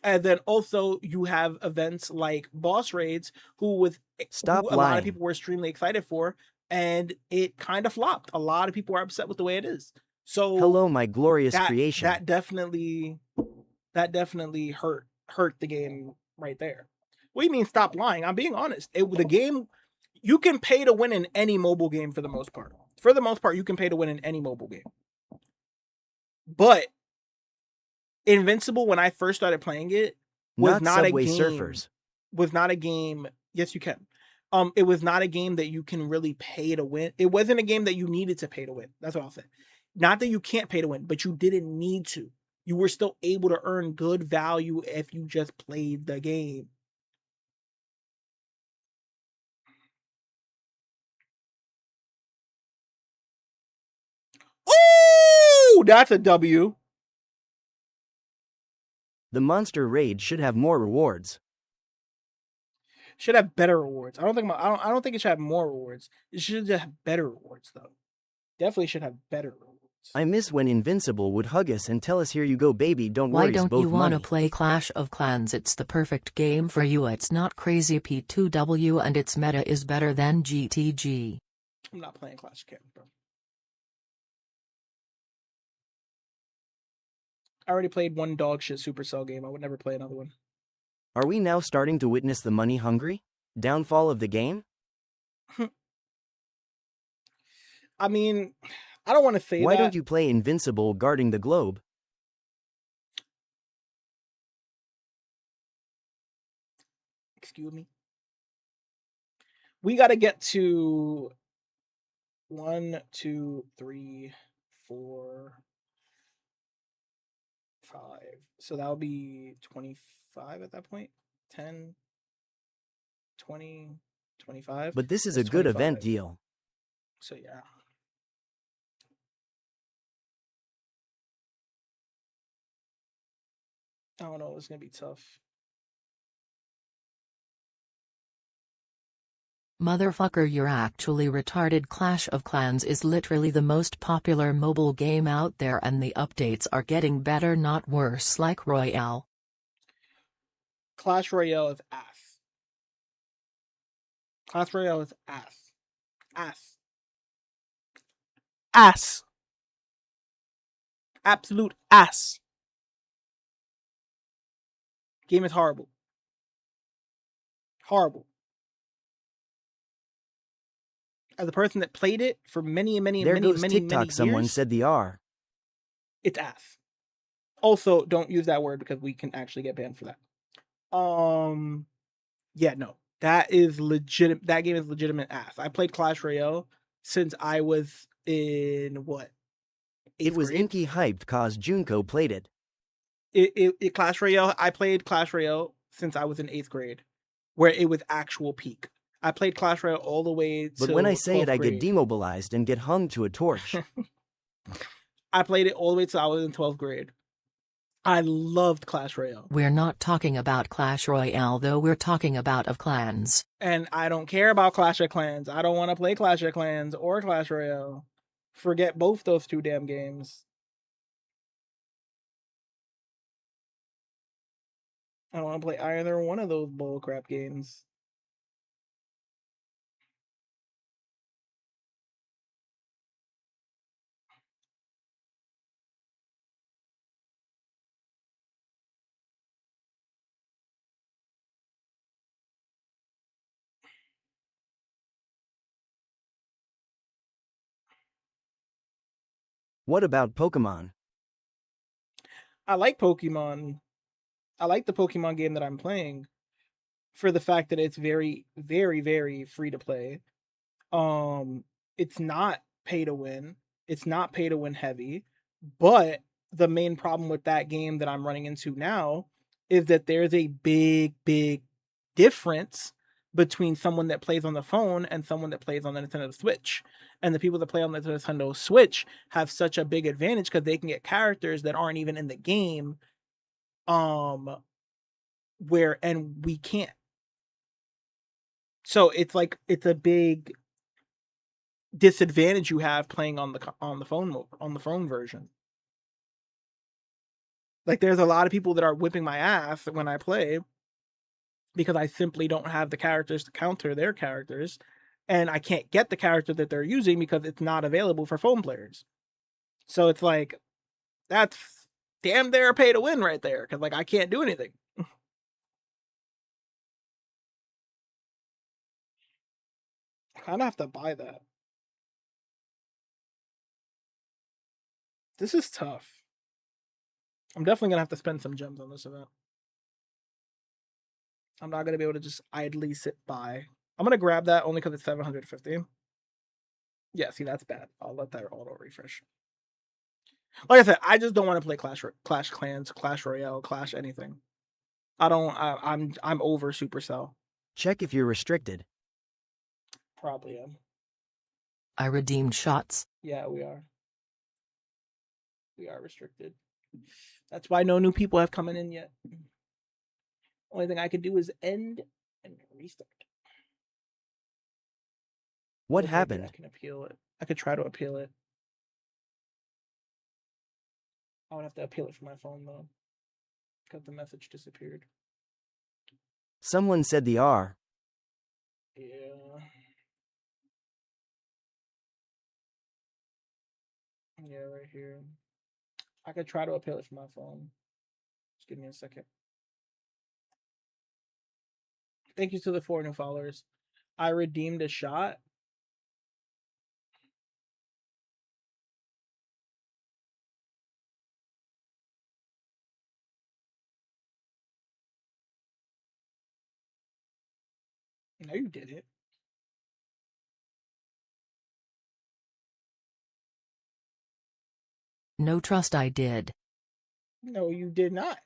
And then also you have events like boss raids, who Stop a lot lying. of people were extremely excited for, and it kind of flopped. A lot of people are upset with the way it is. So Hello, my glorious that creation. that definitely That definitely hurt the game right there. What do you mean stop lying? I'm being honest. The game, you can pay to win in any mobile game for the most part. For the most part, you can pay to win in any mobile game. But Invincible, when I first started playing it, was Not not Subway a game. Surfers. Was not a game. Yes, you can. It was not a game that you can really pay to win. It wasn't a game that you needed to pay to win. That's what I'll say. Not that you can't pay to win, but you didn't need to. You were still able to earn good value if you just played the game. Ooh, that's a W. The Monster Raid should have more rewards. Should have better rewards. I don't think it should have more rewards. It should just have better rewards though. Definitely should have better rewards. I miss when Invincible would hug us and tell us, "Here you go, baby, don't Why worry, it's don't both you want to money." play Clash of Clans? It's the perfect game for you. It's not crazy P2W and its meta is better than GTG. I'm not playing Clash of Clans, bro. I already played one dog shit Supercell game. I would never play another one. Are we now starting to witness the money hungry downfall of the game? I mean, I don't want to say Why that. don't you play Invincible guarding the globe? Excuse me. We got to get to 1, 2, 3, 4, 5. So that would be 25 at that point. 10, 20, 25. But this is a That's good event 25. deal. So yeah. I don't know. It's going to be tough. Motherfucker, you're actually retarded. Clash of Clans is literally the most popular mobile game out there and the updates are getting better, not worse, like Royale. Clash Royale is ass. Clash Royale is ass. Ass. Ass. Absolute ass. Game is horrible. Horrible. As a person that played it for many There goes TikTok, years, someone said the R. it's ass. Also, don't use that word because we can actually get banned for that. Yeah, no. That is legit. That game is legitimate ass. I played Clash Royale since I was in what? It was 8th grade? inky hyped cause Junko played it. It Clash Royale. I played Clash Royale since I was in 8th grade, where it was actual peak. I played Clash Royale all the way to. But when I say it, 12th I grade. get demobilized and get hung to a torch. I played it all the way till I was in 12th grade. I loved Clash Royale. We're not talking about Clash Royale though, we're talking about of Clans. And I don't care about Clash of Clans. I don't want to play Clash of Clans or Clash Royale. Forget both those two damn games. I don't want to play either one of those bullcrap games. What about Pokemon? I like Pokemon. I like the Pokemon game that I'm playing for the fact that it's very, very, very free to play. It's not pay to win. It's not pay to win heavy, but the main problem with that game that I'm running into now is that there's a big, big difference between someone that plays on the phone and someone that plays on the Nintendo Switch. And the people that play on the Nintendo Switch have such a big advantage because they can get characters that aren't even in the game, where and we can't. So it's like it's a big disadvantage you have playing on the phone version. Like there's a lot of people that are whipping my ass when I play because I simply don't have the characters to counter their characters, and I can't get the character that they're using because it's not available for phone players. So it's like that's damn there pay to win right there, because like I can't do anything. I kind of have to buy that. This is tough. I'm definitely gonna have to spend some gems on this event. I'm not gonna be able to just idly sit by. I'm gonna grab that only because it's 750. Yeah, see that's bad. I'll let that auto refresh. Like I said, I just don't want to play Clash Clans, Clash Royale, Clash anything. I'm over Supercell. Check if you're restricted. Probably am. I redeemed shots. Yeah, we are. We are restricted. That's why no new people have come in yet. Only thing I could do is end and restart. What Maybe happened? I can appeal it. I could try to appeal it. I would have to appeal it from my phone though, because the message disappeared. Someone said the R. Yeah. Yeah, right here. I could try to appeal it from my phone. Just give me a second. Thank you to the 4 new followers. I redeemed a shot. No, you didn't. No trust I did. No, you did not.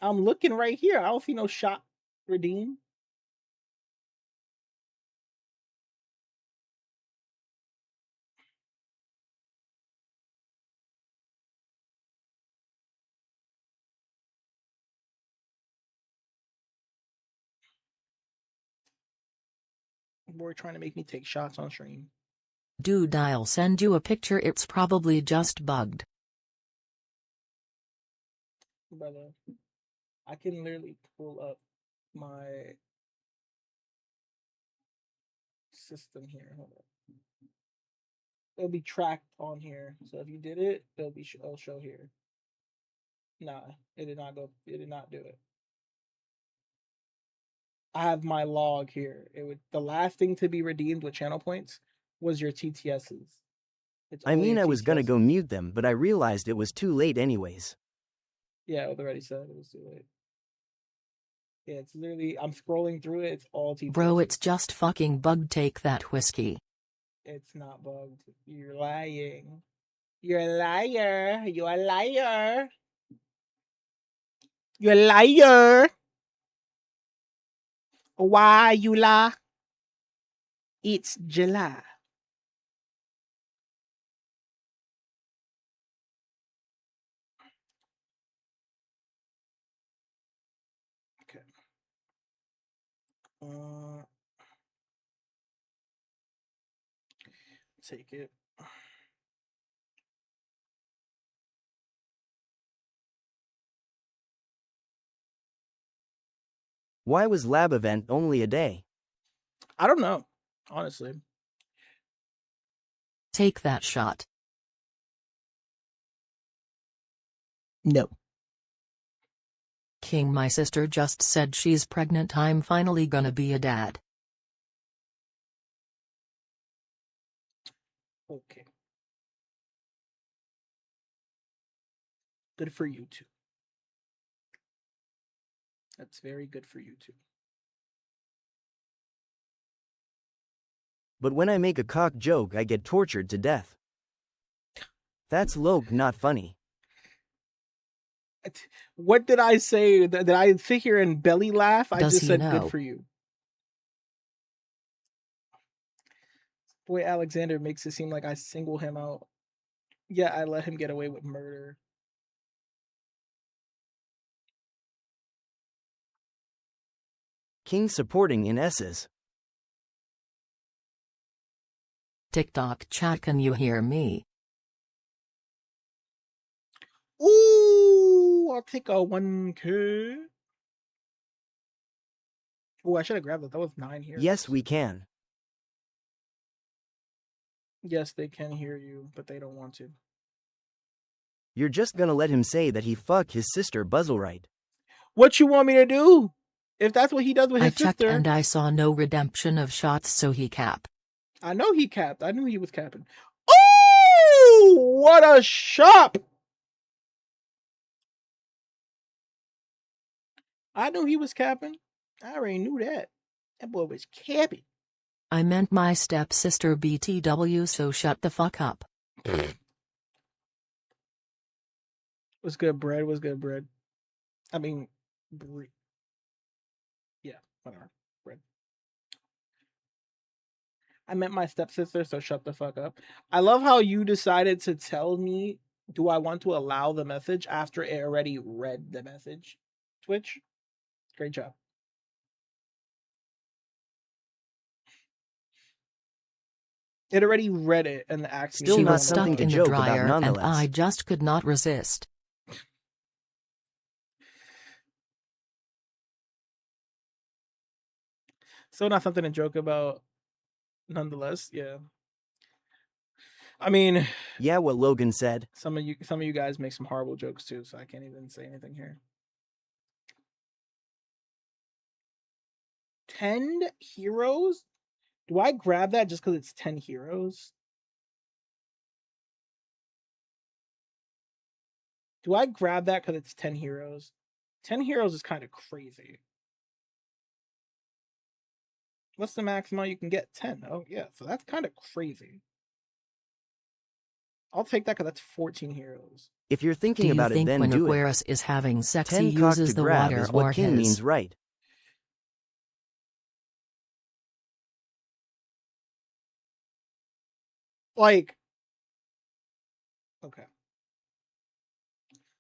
I'm looking right here. I don't see no shot redeemed. Boy, trying to make me take shots on stream. Dude, I'll send you a picture. It's probably just bugged. Brother, I can literally pull up my system here. Hold on. It'll be tracked on here. So if you did it, it'll show here. Nah, it did not go. It did not do it. I have my log here. The last thing to be redeemed with channel points was your TTSs. I mean, I was gonna TTSs. go mute them, but I realized it was too late anyways. Yeah, it already said it was too late. Yeah, it's literally, I'm scrolling through it. It's all TTSs. Bro, it's just fucking bugged. Take that whiskey. It's not bugged. You're lying. You're a liar. You're a liar. You're a liar. Why you lie? It's July. Okay. Take it. Why was lab event only a day? I don't know, honestly. Take that shot. No. King, my sister just said she's pregnant. I'm finally gonna be a dad. Okay. Good for you too. That's very good for you too. But when I make a cock joke, I get tortured to death. That's low, not funny. What did I say? Did I sit here and belly laugh? I Does just he said know? good for you. Boy, Alexander makes it seem like I single him out. Yeah, I let him get away with murder. King supporting in S's. TikTok chat, can you hear me? Ooh, I'll take a 1K. Oh, I should have grabbed that. That was 9 here. Yes, we can. Yes, they can hear you, but they don't want to. You're just gonna let him say that he fuck his sister Buzzleright. What you want me to do? If that's what he does with I his checked sister. and I saw no redemption of shots, so he cap. I know he capped. I knew he was capping. Oh, what a shop! I knew he was capping. I already knew that. That boy was capping. I meant my stepsister BTW, so shut the fuck up. What's good, bread? What's good, bread? I mean, yeah, whatever. Bread. I meant my stepsister, so shut the fuck up. I love how you decided to tell me, do I want to allow the message after it already read the message? Twitch, great job. It already read it and asked me. Still She not was stuck something to in the joke about dryer, and nonetheless. I just could not resist. Still not something to joke about nonetheless. Yeah. I mean, Yeah, what Logan said. some of you guys make some horrible jokes too, so I can't even say anything here. 10 heroes? Do I grab that just because it's 10 heroes? Do I grab that because it's 10 heroes? 10 heroes is kind of crazy. What's the maximum you can get? 10. Oh, yeah. So that's kind of crazy. I'll take that because that's 14 heroes. If you're Do thinking you about it, think then when do it. Aquarius is having sex, he 10 cock uses to the grab water is what or King his? means, right? Like, okay.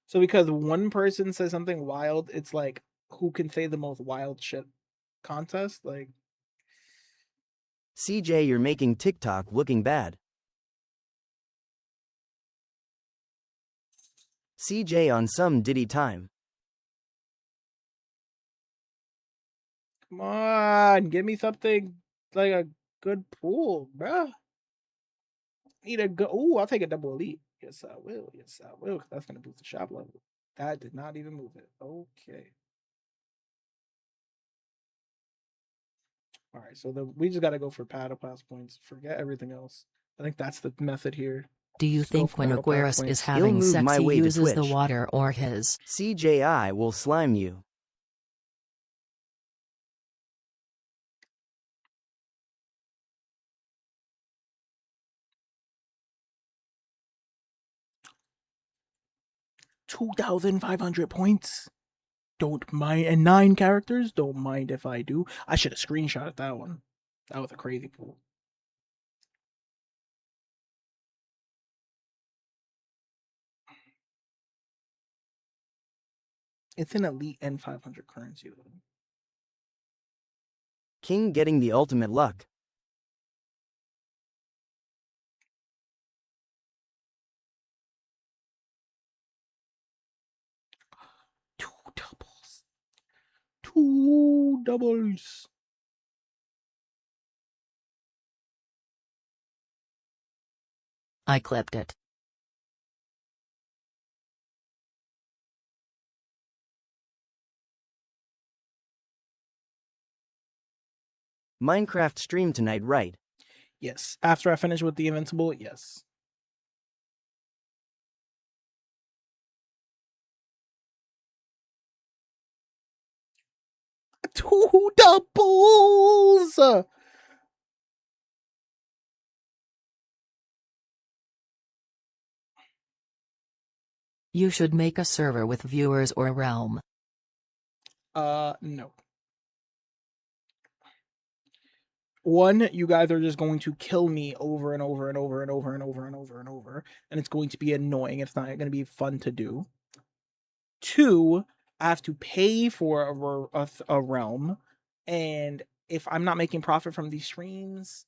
So because one person says something wild, it's like, who can say the most wild shit contest? Like, CJ, you're making TikTok looking bad. CJ on some Diddy time. come on, give me something like a good pool, bruh. Need a good. Ooh, I'll take a double elite. Yes, I will. Yes, I will. 'Cause that's gonna boost the shop level. That did not even move it. Okay. All right. So we just gotta go for battle pass points. Forget everything else. I think that's the method here. Do you Just go think for when battle pass Aquarius is points. He'll having move sex, my he way to uses the Twitch. water or his? CJI will slime you. $2,500 points. Don't mind, and 9 characters. Don't mind if I do. I should have screenshotted that one. That was a crazy pool. It's an elite and 500 currency though. King getting the ultimate luck. Two doubles. 2 doubles. I clipped it. Minecraft stream tonight, right? Yes. After I finish with the invincible, yes. Two doubles. You should make a server with viewers or a realm. No. One, you guys are just going to kill me over and over and over and over and over and over and over, and it's going to be annoying. It's not going to be fun to do. 2, I have to pay for a realm, and if I'm not making profit from these streams,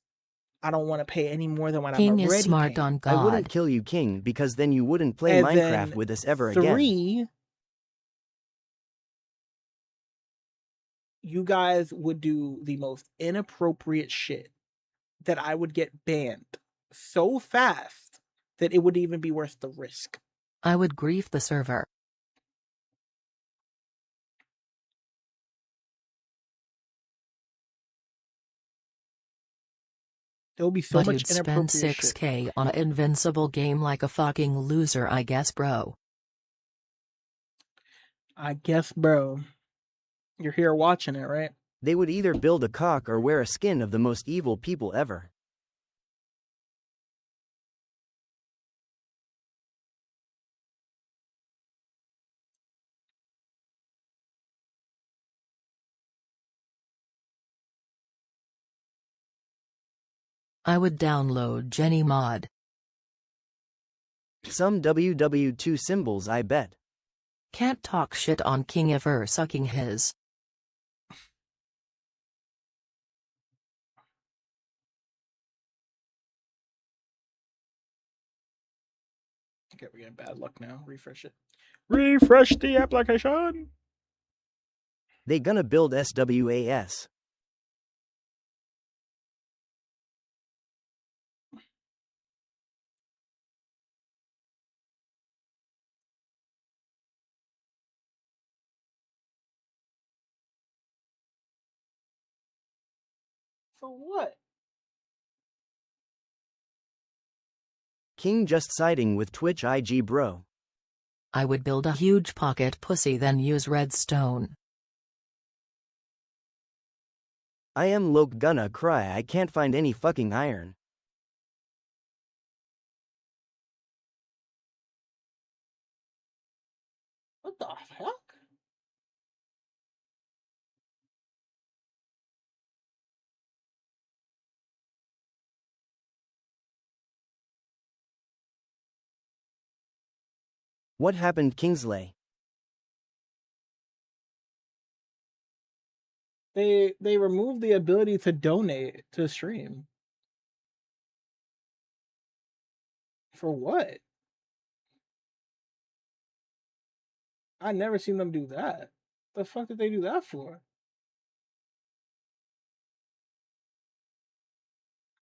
I don't want to pay any more than what King I'm already is smart paying. on I wouldn't God. kill you, King, because then you wouldn't play And Minecraft then with us ever again. 3, you guys would do the most inappropriate shit that I would get banned so fast that it wouldn't even be worth the risk. I would grief the server. There'll be so But much you'd spend inappropriate shit. 6K on an invincible game like a fucking loser, I guess, bro. I guess, bro. You're here watching it, right? They would either build a cock or wear a skin of the most evil people ever. I would download Jenny Mod. Some WW2 symbols, I bet. Can't talk shit on King ever sucking his. Okay, we're getting bad luck now. Refresh it. Refresh the application. They gonna build SWAS. For what? King just siding with Twitch IG bro. I would build a huge pocket pussy, then use redstone. I am Loke gonna cry, I can't find any fucking iron. What the fuck? What happened, Kingsley? They removed the ability to donate to stream. For what? I never seen them do that. The fuck did they do that for?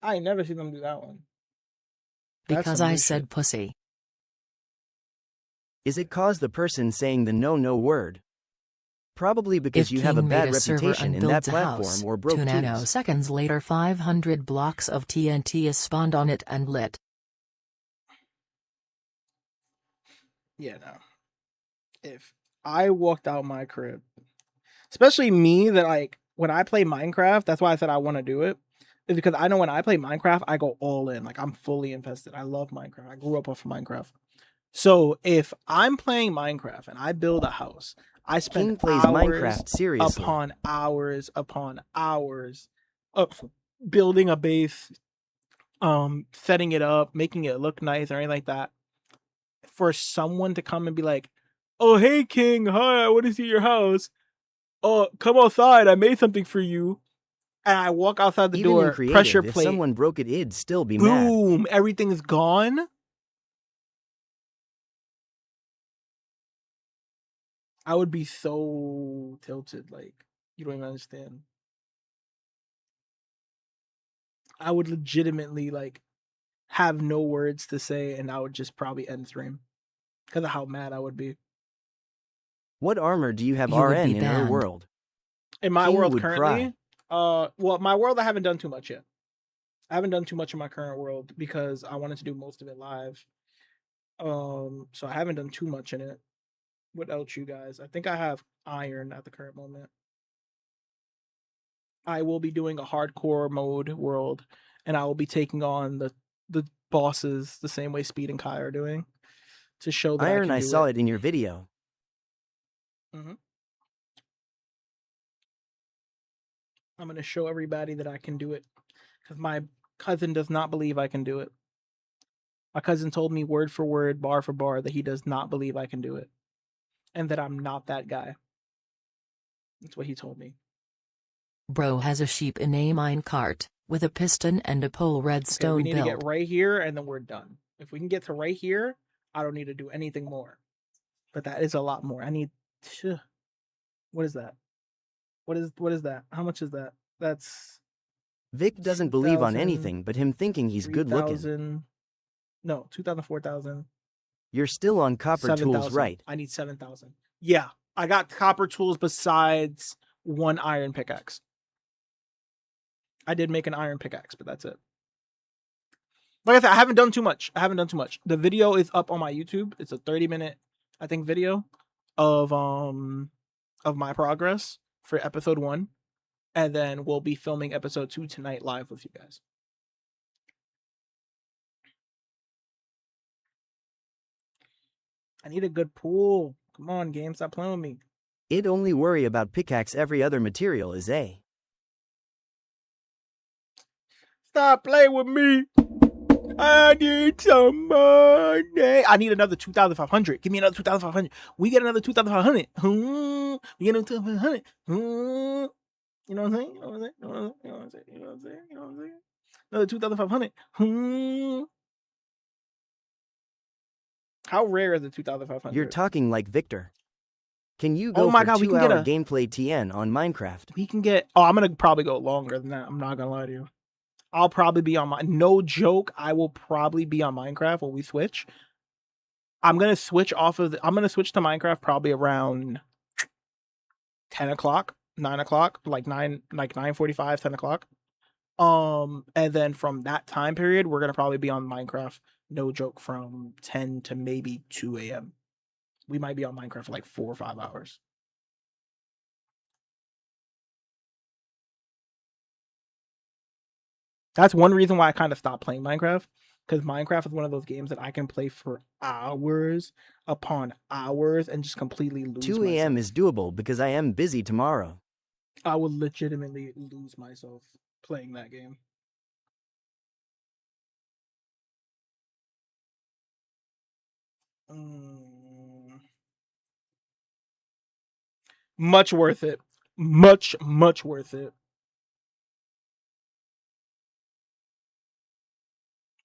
I ain't never seen them do that one. That's Because some I new said shit. pussy. Is it cause the person saying the no word? Probably because If you have a King bad made a server reputation and in that builds a platform house, or broke 2 tubes. nanoseconds later 500 blocks of TNT is spawned on it and lit. Yeah, no. If I walked out my crib, especially me, that like when I play Minecraft, that's why I said I want to do it, is because I know when I play Minecraft, I go all in. Like I'm fully invested. I love Minecraft. I grew up off of Minecraft. So if I'm playing Minecraft and I build a house, I spend King plays hours Minecraft seriously. upon hours upon hours of building a base, setting it up, making it look nice or anything like that. For someone to come and be like, "Oh hey King, hi, I want to see your house. Oh, come outside, I made something for you." And I walk outside the Even in door, pressure creative, if plate, someone broke it'd still be mad. boom, everything's gone. I would be so tilted, like you don't even understand. I would legitimately like have no words to say, and I would just probably end stream because of how mad I would be. What armor do you have You would RN be in her banned. world? In my King world would currently, cry. well, my world I haven't done too much yet. I haven't done too much in my current world because I wanted to do most of it live. So I haven't done too much in it without you guys. I think I have iron at the current moment. I will be doing a hardcore mode world, and I will be taking on the bosses the same way Speed and Kai are doing to show that Iron, I can do saw it in your video. I'm gonna show everybody that I can do it because my cousin does not believe I can do it. My cousin told me word for word, bar for bar, that he does not believe I can do it, and that I'm not that guy. That's what he told me. Bro has a sheep in a minecart, with a piston and a pole Okay, redstone we need to build. get right here, and then we're done. If we can get to right here, I don't need to do anything more. But that is a lot more. I need. What is that? What is that? How much is that? That's Vic doesn't believe on 2,000, anything but him thinking he's good looking. 3,000. No, 2,000, 4,000. You're still on copper tools, 7,000. right? I need 7,000. Yeah, I got copper tools besides one iron pickaxe. I did make an iron pickaxe, but that's it. Like I said, I haven't done too much. The video is up on my YouTube. It's a 30-minute, I think, video of my progress for episode 1. And then we'll be filming episode 2 tonight live with you guys. I need a good pool. Come on, game, stop playing with me. I'd only worry about pickaxe, every other material is A. Stop playing with me. I need some money. I need another 2,500. Give me another 2,500. We get another 2,500. We get another 2,500. You know what I'm saying? You know what I'm saying? You know what I'm saying? You know what I'm saying? You know what I'm saying? Another 2,500. How rare is the 2,500? You're talking like Victor. Can you go Oh my for God, we can get 2-hour a gameplay TN on Minecraft? We can get. Oh, I'm gonna probably go longer than that. I'm not gonna lie to you. I'll probably be on my. No joke. I will probably be on Minecraft when we switch. I'm gonna switch off of. I'm gonna switch to Minecraft probably around 10 o'clock, 9 o'clock, like 9:45, 10 o'clock. And then from that time period, we're gonna probably be on Minecraft. No joke, from 10 to maybe 2 a.m. We might be on Minecraft for like 4 or 5 hours. That's one reason why I kind of stopped playing Minecraft, because Minecraft is one of those games that I can play for hours upon hours and just completely lose 2 myself. a.m. is doable because I am busy tomorrow. I would legitimately lose myself playing that game. Much worth it. Much worth it.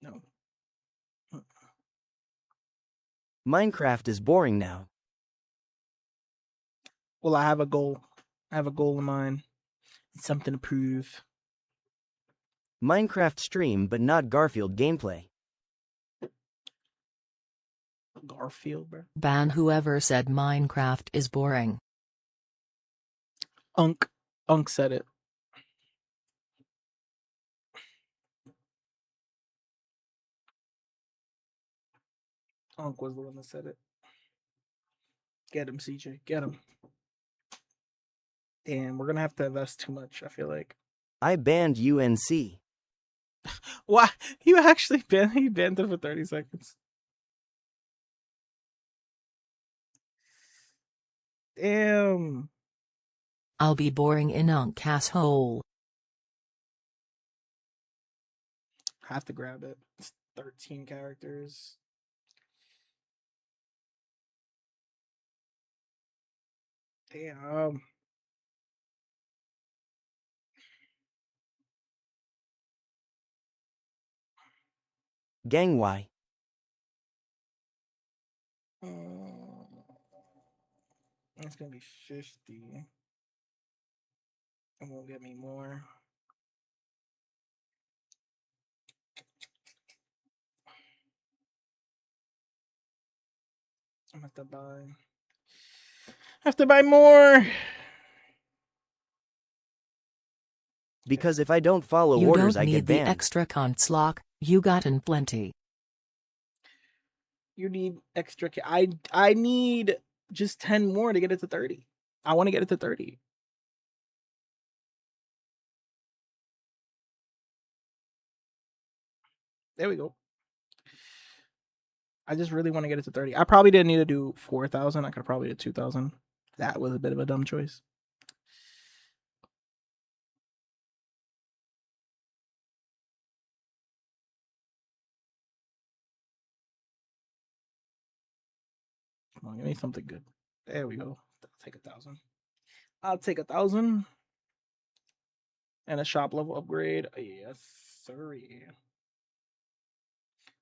No. Minecraft is boring now. Well, I have a goal. I have a goal in mind. It's something to prove. Minecraft stream, but not Garfield gameplay. Garfield, bro. Ban whoever said Minecraft is boring. Unk said it. Unk was the one that said it. Get him, CJ. Get him. Damn, we're gonna have to invest too much, I feel like. I banned UNC. Why? You actually banned it for 30 seconds. Damn. I'll be boring in Unk asshole. I have to grab it. It's 13 characters. Damn. Gang Y. It's gonna be 50. It won't get me more. I'm gonna have to buy more. Because if I don't follow You orders, don't I need get the banned. extra contzlock, you gotten plenty. You need extra. I need just 10 more to get it to 30. I want to get it to 30. There we go. I just really want to get it to 30. I probably didn't need to do 4,000. I could have probably did 2,000. That was a bit of a dumb choice. Come on, give me something good. There we go. I'll take 1,000. I'll take 1,000. And a shop level upgrade. Yes, sir.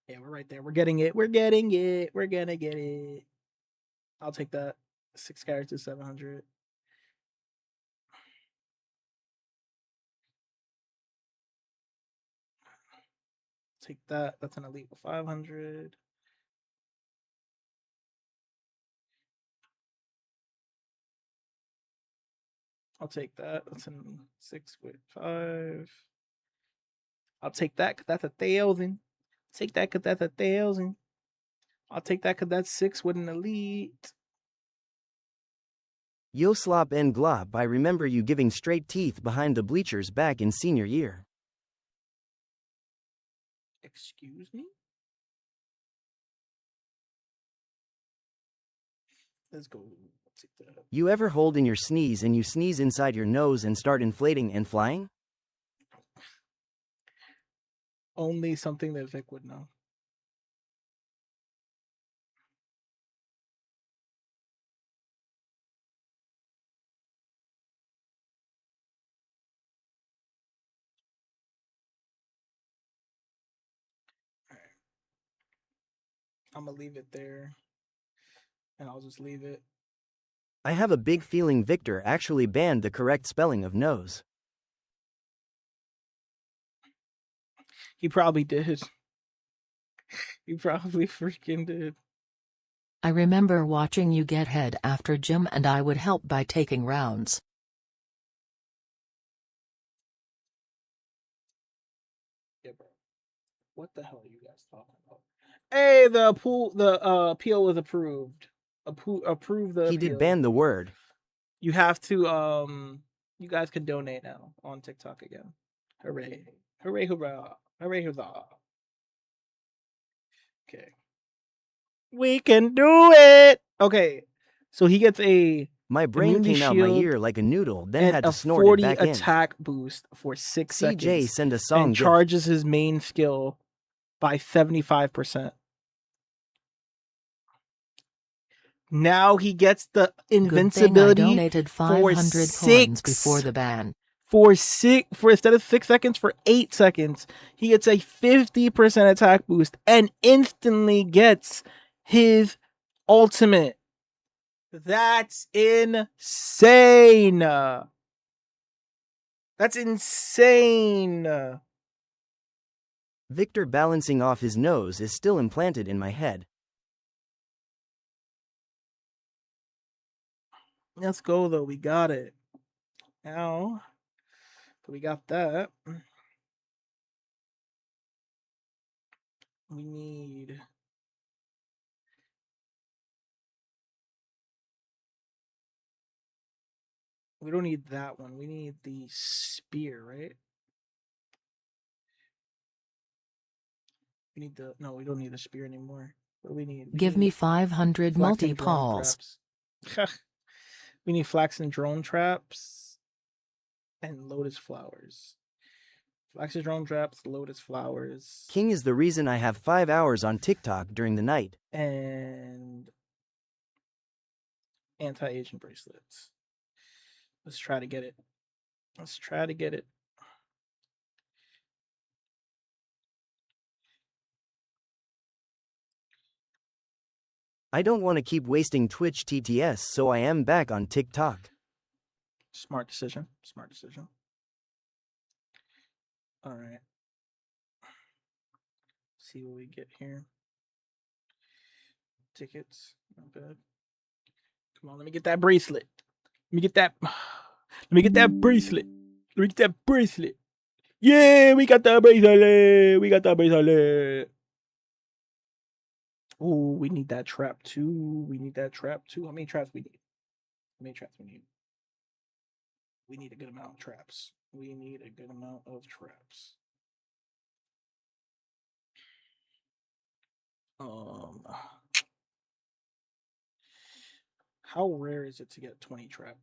Yeah, we're right there. We're getting it. We're getting it. We're gonna get it. I'll take that. 6 characters, 700. Take that. That's an elite with 500. I'll take that. That's in 6 with 5. I'll take that because that's 1,000. Take that because that's 1,000. I'll take that because that's 6 with an elite. Yo slop and glop, I remember you giving straight teeth behind the bleachers back in senior year. Excuse me? Let's go. Let's take that. You ever hold in your sneeze and you sneeze inside your nose and start inflating and flying? Only something that Vic would know. Alright. I'm gonna leave it there. And I'll just leave it. I have a big feeling Victor actually banned the correct spelling of nose. He probably did. He probably freaking did. I remember watching you get head after gym and I would help by taking rounds. Yeah, bro. What the hell are you guys talking about? Hey, the appeal was approved. Approve the He appeal. did ban the word. You have to you guys can donate now on TikTok again. Hooray. Hooray, hurrah. Hooray, hurrah. Okay. We can do it. Okay. So he gets a My brain immunity came out my shield ear like a noodle, then and had a to snort it 40 back in. attack boost for 6 CJ seconds. send a song And gif. charges his main skill by 75%. Now he gets the invincibility. Good thing I donated 500 coins before the ban. For instead of 6 seconds, for 8 seconds, he gets a 50% attack boost and instantly gets his ultimate. That's insane. That's insane. Victor balancing off his nose is still implanted in my head. Let's go though. We got it. Now, we got that. We need. We don't need that one. We need the spear, right? We need the. No, we don't need the spear anymore. What do we need? Give me 500 flax and drone multi-pawls. traps. We need flax and drone traps and lotus flowers. Flax and drone traps, lotus flowers, King is the reason I have 5 hours on TikTok during the night. and anti-aging bracelets. Let's try to get it. Let's try to get it. I don't want to keep wasting Twitch TTS, so I am back on TikTok. Smart decision. Smart decision. All right. See what we get here. Tickets. Not bad. Come on, let me get that bracelet. Let me get that. Let me get that bracelet. Let me get that bracelet. Yeah, we got that bracelet. We got that bracelet. Oh, we need that trap too. We need that trap too. How many traps we need? How many traps we need? We need a good amount of traps. We need a good amount of traps. How rare is it to get 20 trap?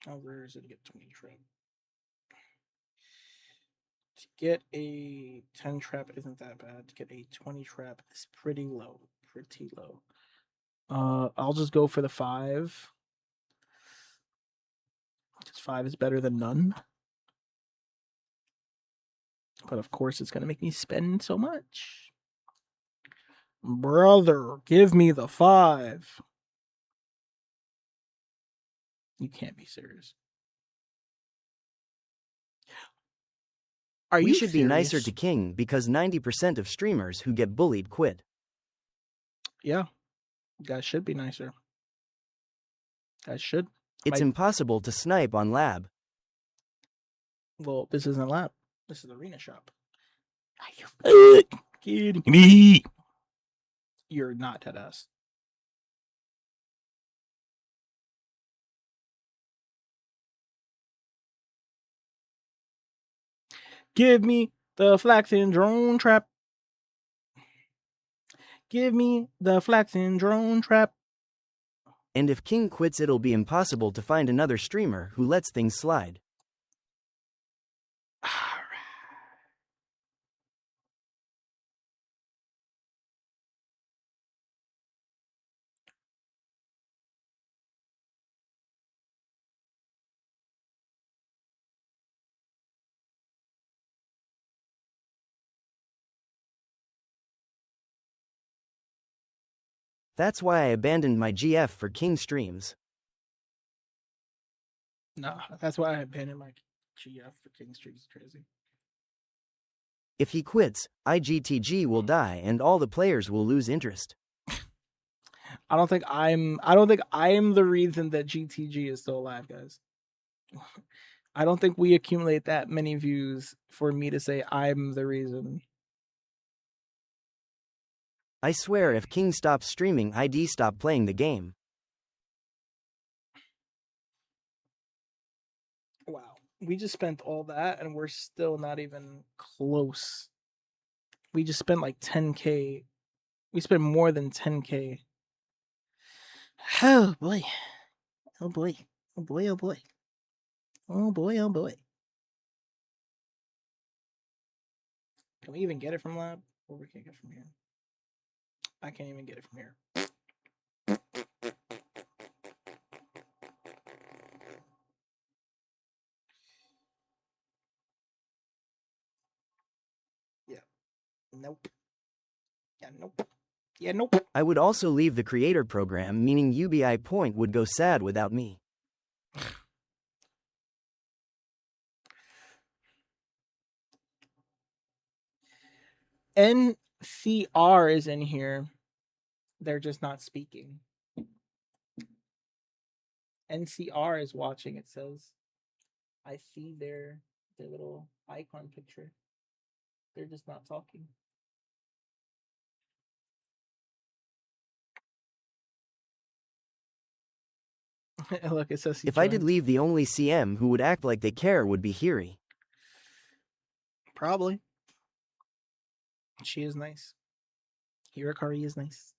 How rare is it to get 20 trap? To get a 10 trap isn't that bad. To get a 20 trap is pretty low. Pretty low. I'll just go for the 5. Because 5 is better than none. But of course, it's going to make me spend so much. Brother, give me the 5. You can't be serious. Are We you should be nicer serious? to King because 90% of streamers who get bullied quit. Yeah. You guys should be nicer. Guys should. It's My- impossible to snipe on lab. Well, this isn't lab. This is arena shop. Are you kidding me? You're not dead ass. Give me the flaxen drone trap. Give me the flaxen drone trap. And if King quits, it'll be impossible to find another streamer who lets things slide. That's why I abandoned my GF for King streams. No, that's why I abandoned my GF for King Streets. Crazy. If he quits, IGTG will die and all the players will lose interest. I don't think I'm the reason that GTG is still alive, guys. I don't think we accumulate that many views for me to say I'm the reason. I swear if King stops streaming, ID stop playing the game. Wow. We just spent all that and we're still not even close. We just spent like 10K. We spent more than 10K. Oh boy. Oh boy. Oh boy, oh boy. Oh boy, oh boy. Can we even get it from lab? Or we can't get it from here? I can't even get it from here. Yeah. Nope. Yeah, nope. Yeah, nope. I would also leave the creator program, meaning UBI Point would go sad without me. NCR is in here. They're just not speaking. NCR is watching, it says. I see their little icon picture. They're just not talking. Look, it says If I did leave, the only CM who would act like they care would be Hiri. Probably. She is nice. Hirakari is nice.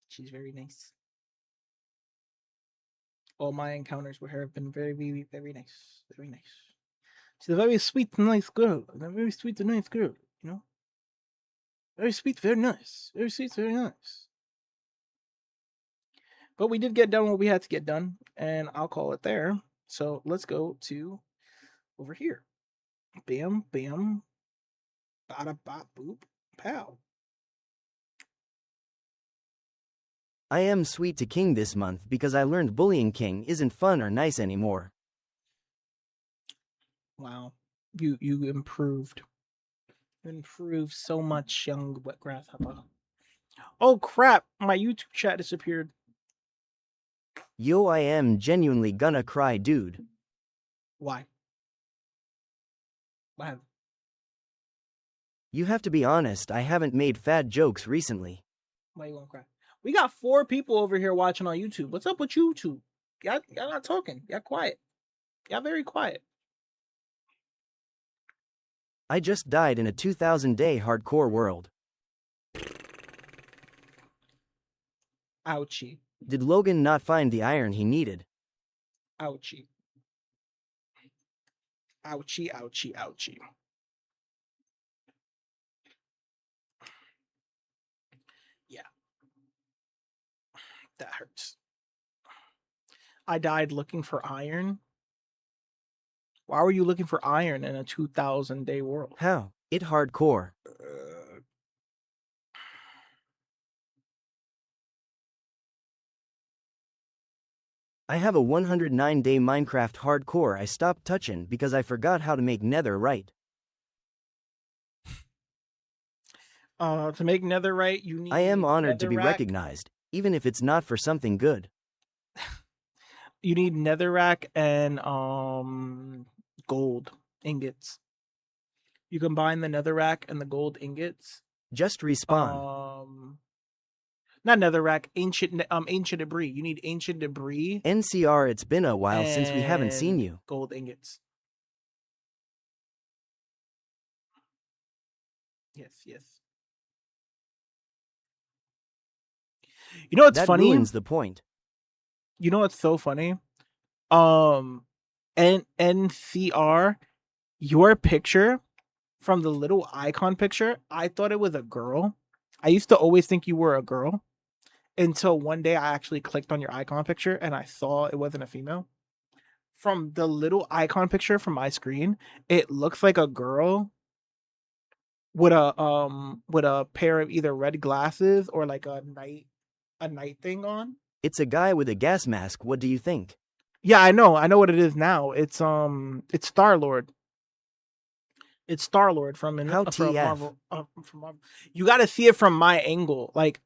She's very nice. All my encounters with her have been very, very, very nice. Very nice. She's a very sweet, nice girl. A very sweet and nice girl, you know? Very sweet, very nice. Very sweet, very nice. But we did get done what we had to get done, and I'll call it there. So let's go to over here. Bam, bam, bada bop boop, pow. I am sweet to King this month because I learned bullying King isn't fun or nice anymore. Wow. You improved. You improved so much, young wet grasshopper. Oh crap, my YouTube chat disappeared. Yo, I am genuinely gonna cry, dude. Why? Why? You have to be honest, I haven't made fat jokes recently. Why you gonna cry? We got 4 people over here watching on YouTube. What's up with YouTube? Y'all not talking. Y'all quiet. Y'all very quiet. I just died in a 2000-day hardcore world. Ouchie. Did Logan not find the iron he needed? Ouchie. Ouchie, ouchie, ouchie. Yeah. That hurts. I died looking for iron. Why were you looking for iron in a 2000-day world? How? It hardcore. I have a 109-day Minecraft hardcore I stopped touching because I forgot how to make nether right. To make netherite, you need. I am honored to be netherrack. recognized, even if it's not for something good. You need netherrack and gold ingots. You combine the netherrack and the gold ingots. Just respawn. Not netherrack, ancient debris. You need ancient debris NCR, it's been a while since we haven't seen and you. gold ingots. Yes. You know what's That funny? ruins the point. You know what's so funny? NCR, your picture from the little icon picture, I thought it was a girl. I used to always think you were a girl until one day I actually clicked on your icon picture and I saw it wasn't a female. From the little icon picture from my screen, it looks like a girl with a pair of either red glasses or like a night thing on. It's a guy with a gas mask. What do you think? Yeah, I know what it is now. It's Star-Lord. It's Star-Lord from How from TF? Marvel. From Marvel. You got to see it from my angle. Like,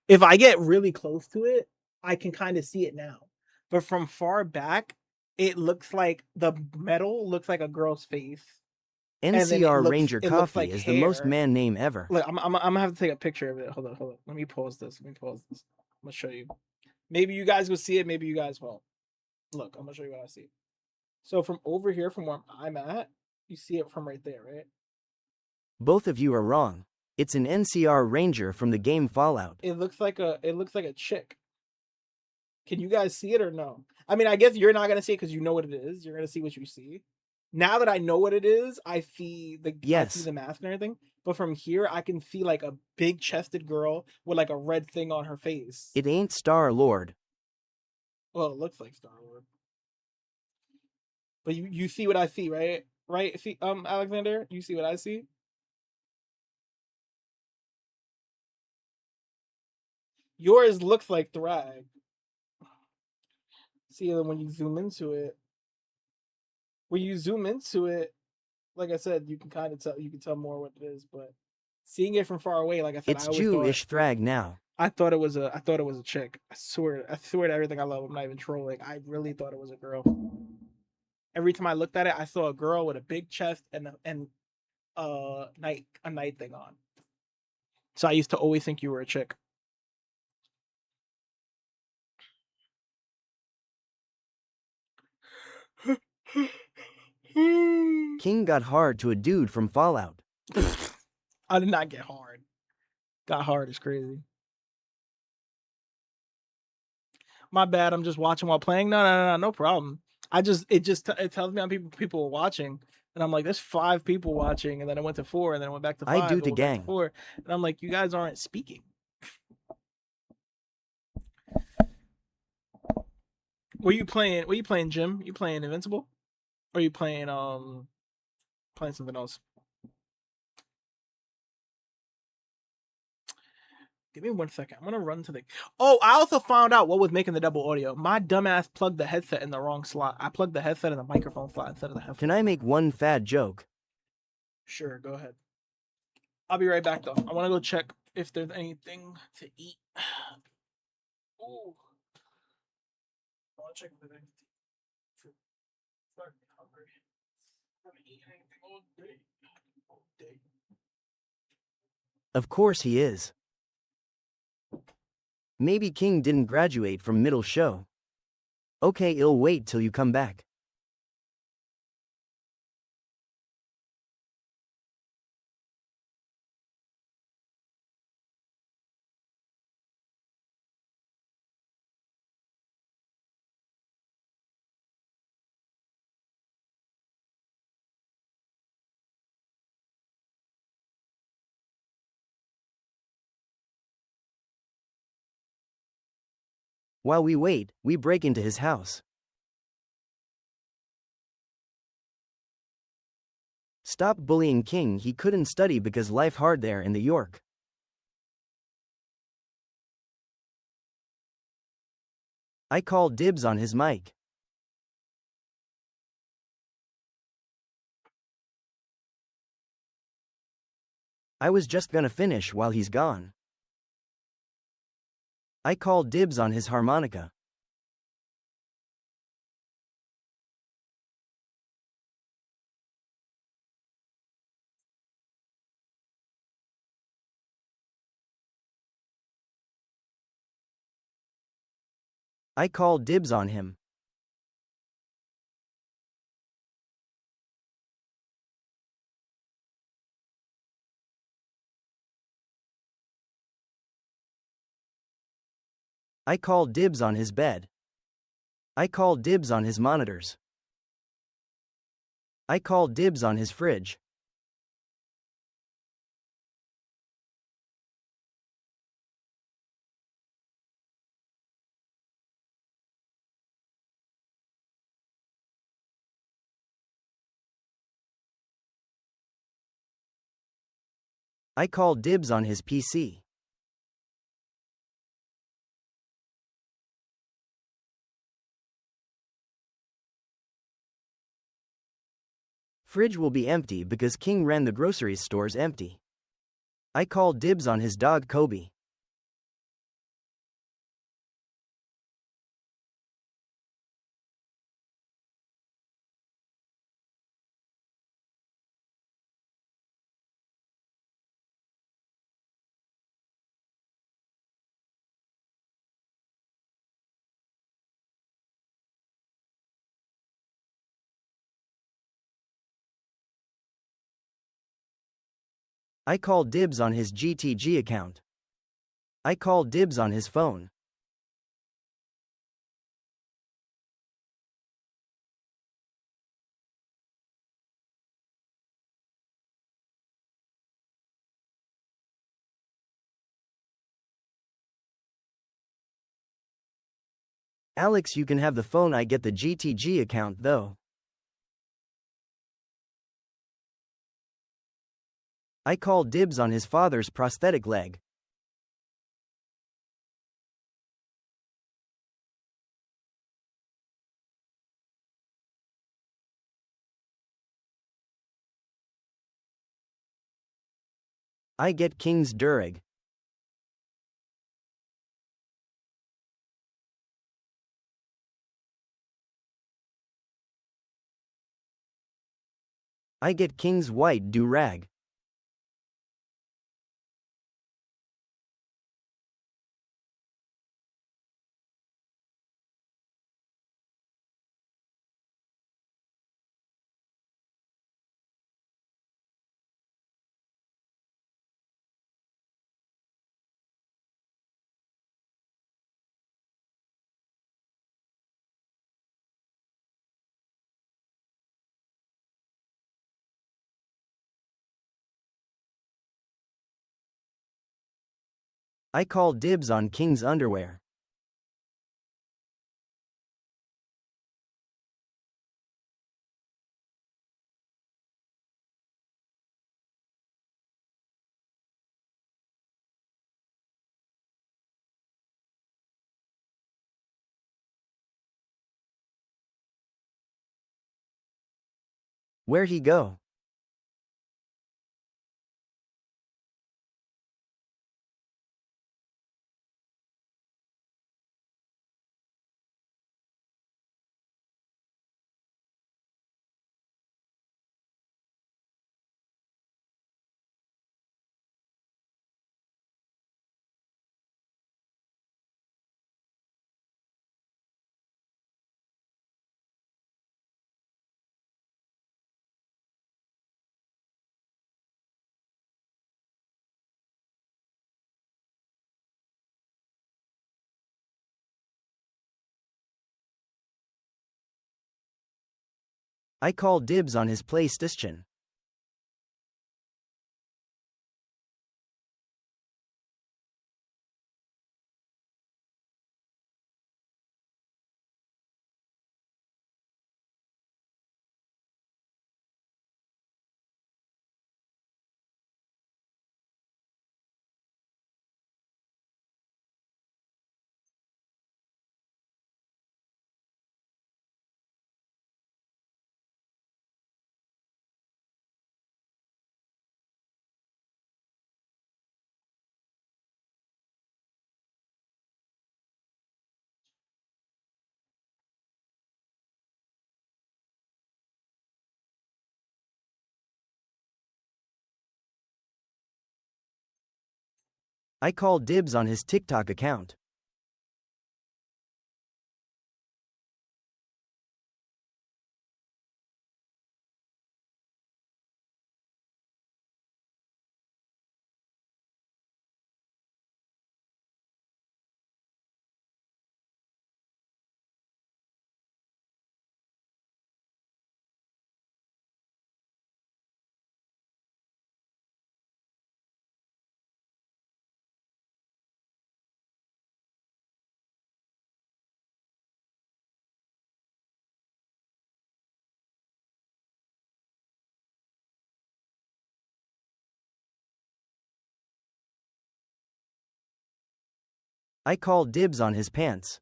if I get really close to it, I can kind of see it now. But from far back, it looks like the metal looks like a girl's face. And then NCR Ranger it looks Coffee like is the most hair. man name ever. Look, I'm gonna have to take a picture of it. Hold on. Let me pause this. I'm gonna show you. Maybe you guys will see it. Maybe you guys won't. Look, I'm gonna show you what I see. So from over here, from where I'm at, you see it from right there, right? Both of you are wrong. It's an NCR Ranger from the game Fallout. It looks like a chick. Can you guys see it or no? I mean, I guess you're not gonna see it because you know what it is. You're gonna see what you see. Now that I know what it is, I see the mask and everything. But from here, I can see like a big chested girl with like a red thing on her face. It ain't Star-Lord. Well, it looks like Star-Lord. But you see what I see, right? Right? See, Alexander, you see what I see? Yours looks like Thrag. See, when you zoom into it, like I said, you can kind of tell. You can tell more what it is, but seeing it from far away, like I said, It's I always Jewish Thrag now. I thought it was a chick. I swear to everything I love. I'm not even trolling. I really thought it was a girl. Every time I looked at it, I saw a girl with a big chest and a night thing on. So I used to always think you were a chick. King got hard to a dude from Fallout. I did not get hard. Got hard is crazy. My bad. I'm just watching while playing. No problem. It tells me how people are watching, and I'm like, there's 5 people watching, and then I went to 4, and then I went back to 5. I do to gang. 4, and I'm like, you guys aren't speaking. What are you playing, Jim? You playing Invincible? Or are you playing something else? Give me 1 second. I'm gonna run to the. Oh, I also found out what was making the double audio. My dumbass plugged the headset in the wrong slot. I plugged the headset in the microphone slot instead of the headphone. Can I make one fad joke? Sure, go ahead. I'll be right back though. I want to go check if there's anything to eat. Ooh. I want to check if there's anything to eat. Starting to get hungry. I haven't eaten anything all day. All day. Of course he is. Maybe King didn't graduate from middle show. Okay, I'll wait till you come back. While we wait, we break into his house. Stop bullying King. He couldn't study because life hard there in the York. I call dibs on his mic. I was just gonna finish while he's gone. I call dibs on his harmonica. I call dibs on him. I call dibs on his bed. I call dibs on his monitors. I call dibs on his fridge. I call dibs on his PC. Fridge will be empty because King ran the grocery stores empty. I call dibs on his dog Kobe. I call dibs on his GTG account. I call dibs on his phone. Alex, you can have the phone. I get the GTG account though. I call dibs on his father's prosthetic leg. I get King's Durag. I get King's white do-rag. I call dibs on King's underwear. Where'd he go? I call dibs on his PlayStation. I call dibs on his TikTok account. I call dibs on his pants.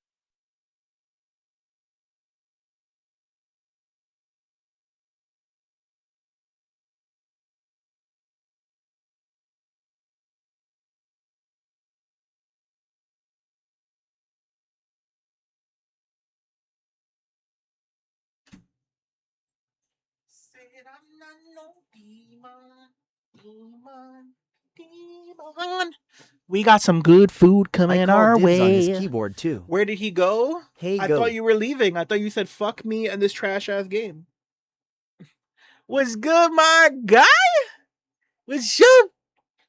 Said I'm not no demon. We got some good food I coming call our dibs on his way. keyboard too. Where did he go? Hey, I go. thought you were leaving. I thought you said fuck me and this trash ass game. What's good, my guy? What's up?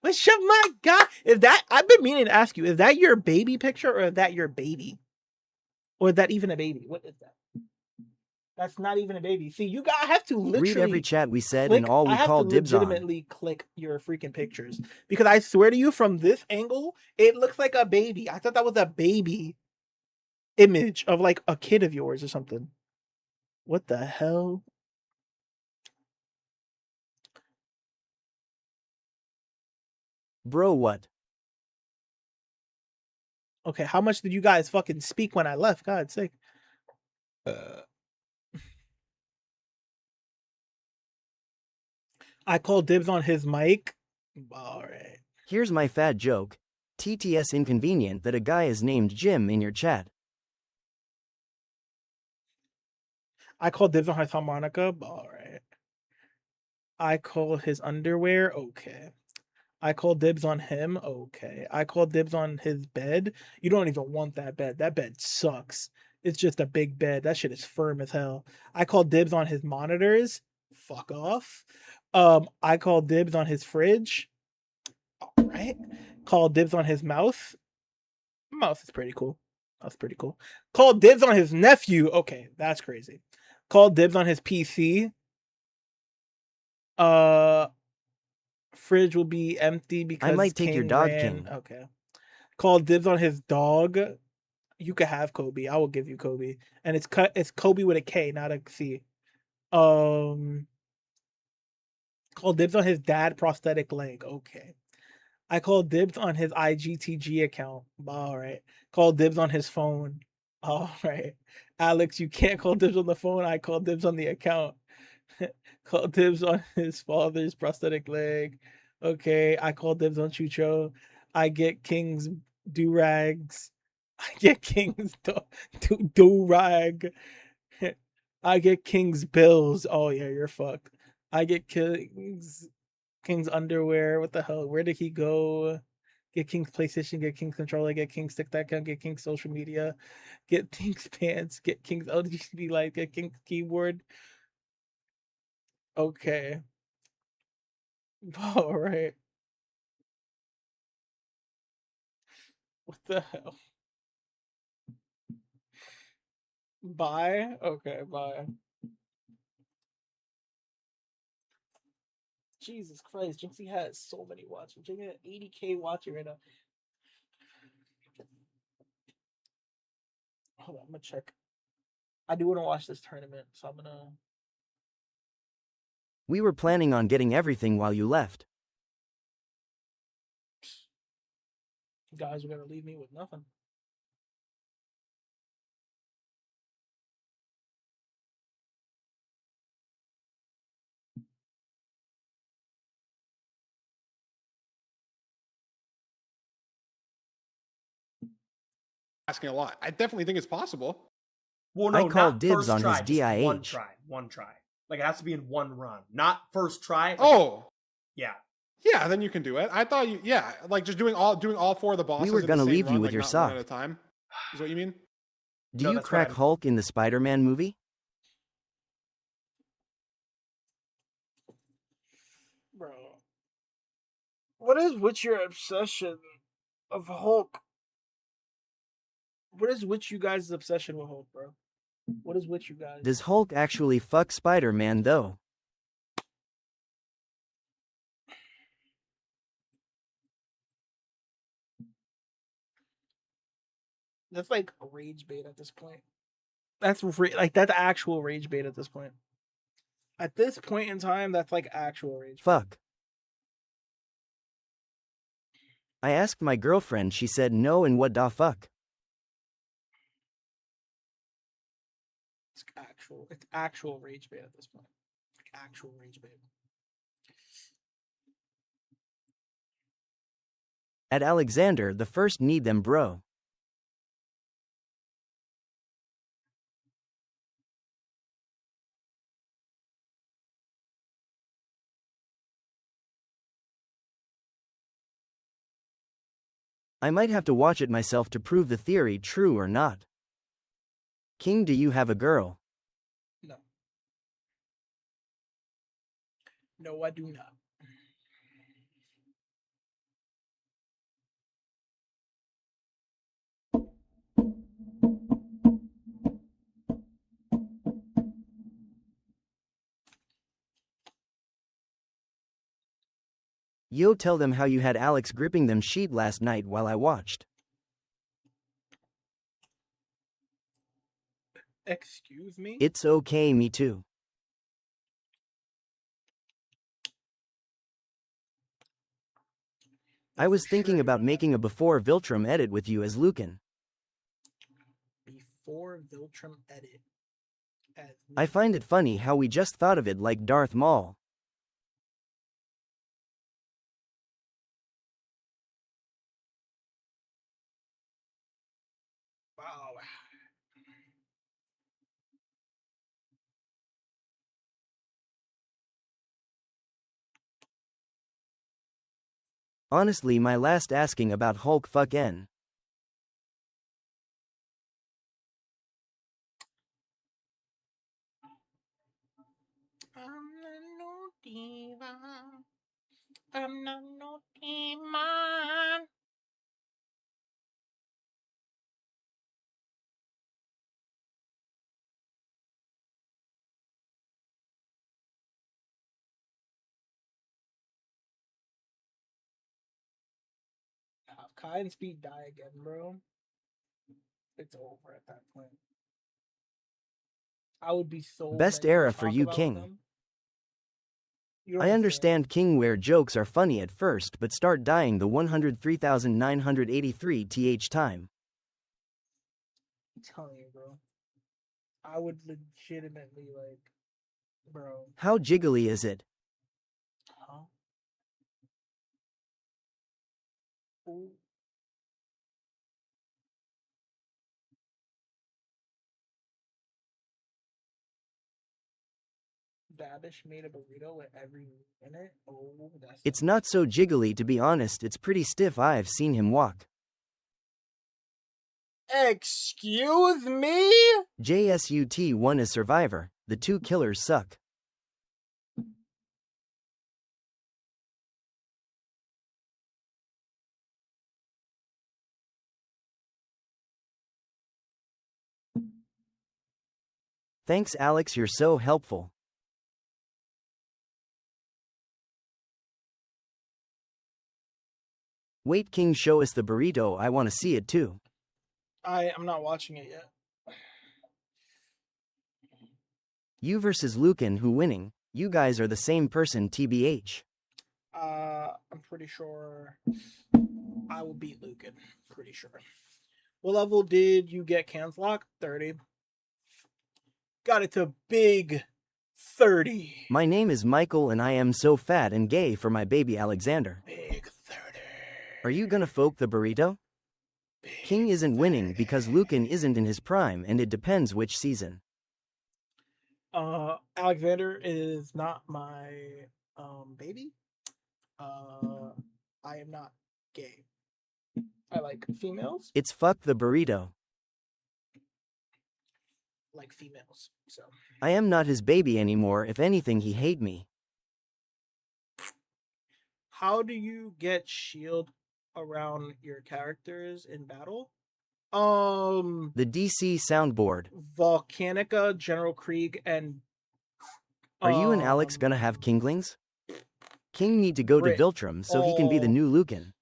What's up, my guy? Is that, I've been meaning to ask you, is that your baby picture or is that your baby? Or is that even a baby? What is that? That's not even a baby. See, you guys have to literally Read every chat we said click, and all we I have call to dibs on. legitimately click your freaking pictures because I swear to you, from this angle, it looks like a baby. I thought that was a baby image of like a kid of yours or something. What the hell? Bro, what? Okay, how much did you guys fucking speak when I left? God's sake. I called dibs on his mic. All right. Here's my fat joke. TTS inconvenient that a guy is named Jim in your chat. I called dibs on his harmonica. All right. I called his underwear. Okay. I called dibs on him. Okay. I called dibs on his bed. You don't even want that bed. That bed sucks. It's just a big bed. That shit is firm as hell. I called dibs on his monitors. Fuck off. I called dibs on his fridge. All right. Called dibs on his mouse. Mouse is pretty cool. That's pretty cool. Called dibs on his nephew. Okay, that's crazy. Called dibs on his PC. Fridge will be empty because I might take your dog, ran. King. Okay. Called dibs on his dog. You could have Kobe. I will give you Kobe. And it's Kobe with a K, not a C. Called dibs on his dad prosthetic leg. Okay. I called dibs on his IGTG account. All right. Called dibs on his phone. All right. Alex, you can't call dibs on the phone. I called dibs on the account. Called dibs on his father's prosthetic leg. Okay. I called dibs on Chucho. I get King's do-rags. I get King's do-rag. I get King's bills. Oh, yeah, you're fucked. I get King's underwear. What the hell? Where did he go? Get King's PlayStation, get King's controller, get King's stick.com, get King's social media, get King's pants, get King's LGB light, get King's keyboard. Okay. All right. What the hell? Bye? Okay, bye. Jesus Christ, Jinxie has so many watchers. Jinxie had 80K watching right now. Hold on, I'm gonna check. I do want to watch this tournament, so I'm gonna. We were planning on getting everything while you left. You guys are gonna leave me with nothing. Asking a lot. I definitely think it's possible. Well, I no, called not dibs first on his try, just one DIH. try, one try. Like it has to be in one run, not first try. Like, Oh, yeah. yeah, then you can do it. I thought you, yeah, like just doing all four of the bosses. We were in the gonna same leave run, you with like your not one sock. at a time. Is what you mean? Do No, you that's what crack I'm- Hulk in the Spider-Man movie? Bro. What is with your obsession of Hulk? What is with you guys' obsession with Hulk, bro? What is with you guys? Does Hulk actually fuck Spider-Man though? That's like rage bait at this point. That's like that's actual rage bait at this point. At this point in time, that's like actual rage. Fuck. I asked my girlfriend, she said no, and what the fuck? It's actual rage bait at this point. Like actual rage bait. At Alexander, the first need them, bro. I might have to watch it myself to prove the theory true or not. King, do you have a girl? No. No, I do not. Yo, tell them how you had Alex gripping them sheet last night while I watched. Excuse me? It's okay, me too. I was thinking Sure, about making a before Viltrum edit with you as Lucan. before Viltrum edit. As I find it funny how we just thought of it like Darth Maul. wow. Honestly, my last asking about Hulk fuck N. I'm not no diva. I'm not no demon. Have Kai and Speed die again, bro. It's over at that point. I would be so Best meant to era for talk you, about King. them. You don't I understand King where jokes are funny at first but start dying the 103,983 th time. I'm telling you, bro. I would legitimately like, bro. How jiggly is it? Huh? Ooh. Babish made a burrito with every meat in it. Oh, that's It's not so jiggly, to be honest, it's pretty stiff. I've seen him walk. Excuse me? JSUT won as Survivor. The two killers suck. Thanks, Alex, you're so helpful. Wait, King, show us the burrito. I want to see it too. I'm not watching it yet. You versus Lucan, who winning? You guys are the same person, TBH. I'm pretty sure I will beat Lucan. Pretty sure. What level did you get Canslock? 30. Got it to big 30. My name is Michael and I am so fat and gay for my baby Alexander. Big 30. Are you gonna folk the burrito? Big King isn't 30. winning because Lucan isn't in his prime and it depends which season. Alexander is not my baby. I am not gay. I like females. It's fuck the burrito. Like females. So I am not his baby anymore. If anything, he hate me. how do you get shield around your characters in battle? The DC soundboard. Volcanica, General Krieg, and Are you and Alex gonna have kinglings? King need to go to Brit Viltrum so he can be the all new Lucan.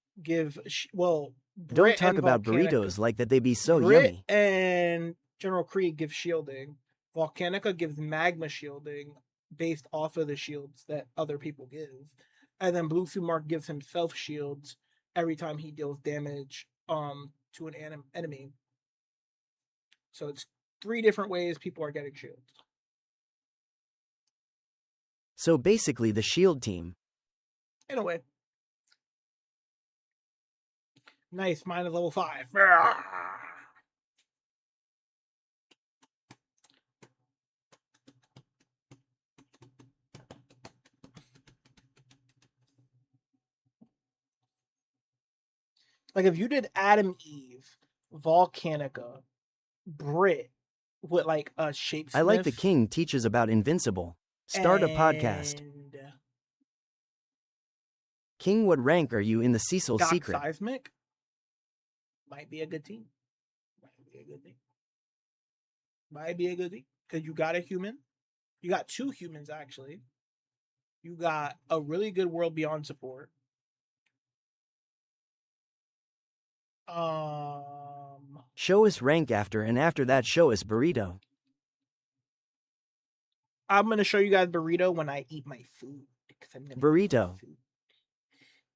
well, Don't Brit talk and about Volcanica- burritos like that, they be so Brit yummy. and General Krieg give shielding. Volcanica gives magma shielding based off of the shields that other people give. And then Blue Suit Mark gives himself shields every time he deals damage to an enemy. So it's 3 different ways people are getting shields. So basically the shield team. In a way. Nice, mine is level 5. Like if you did Adam Eve, Volcanica, Brit with like a shapesmith. I like the king teaches about invincible. Start a podcast. and King, what rank are you in the Cecil Doc Secret? Seismic might be a good team. Might be a good team. Might be a good team. Because you got a human. You got 2 humans actually. You got a really good World Beyond support. Show us rank after, and after that show us burrito. I'm gonna show you guys burrito when I eat my food. Because I'm gonna Burrito.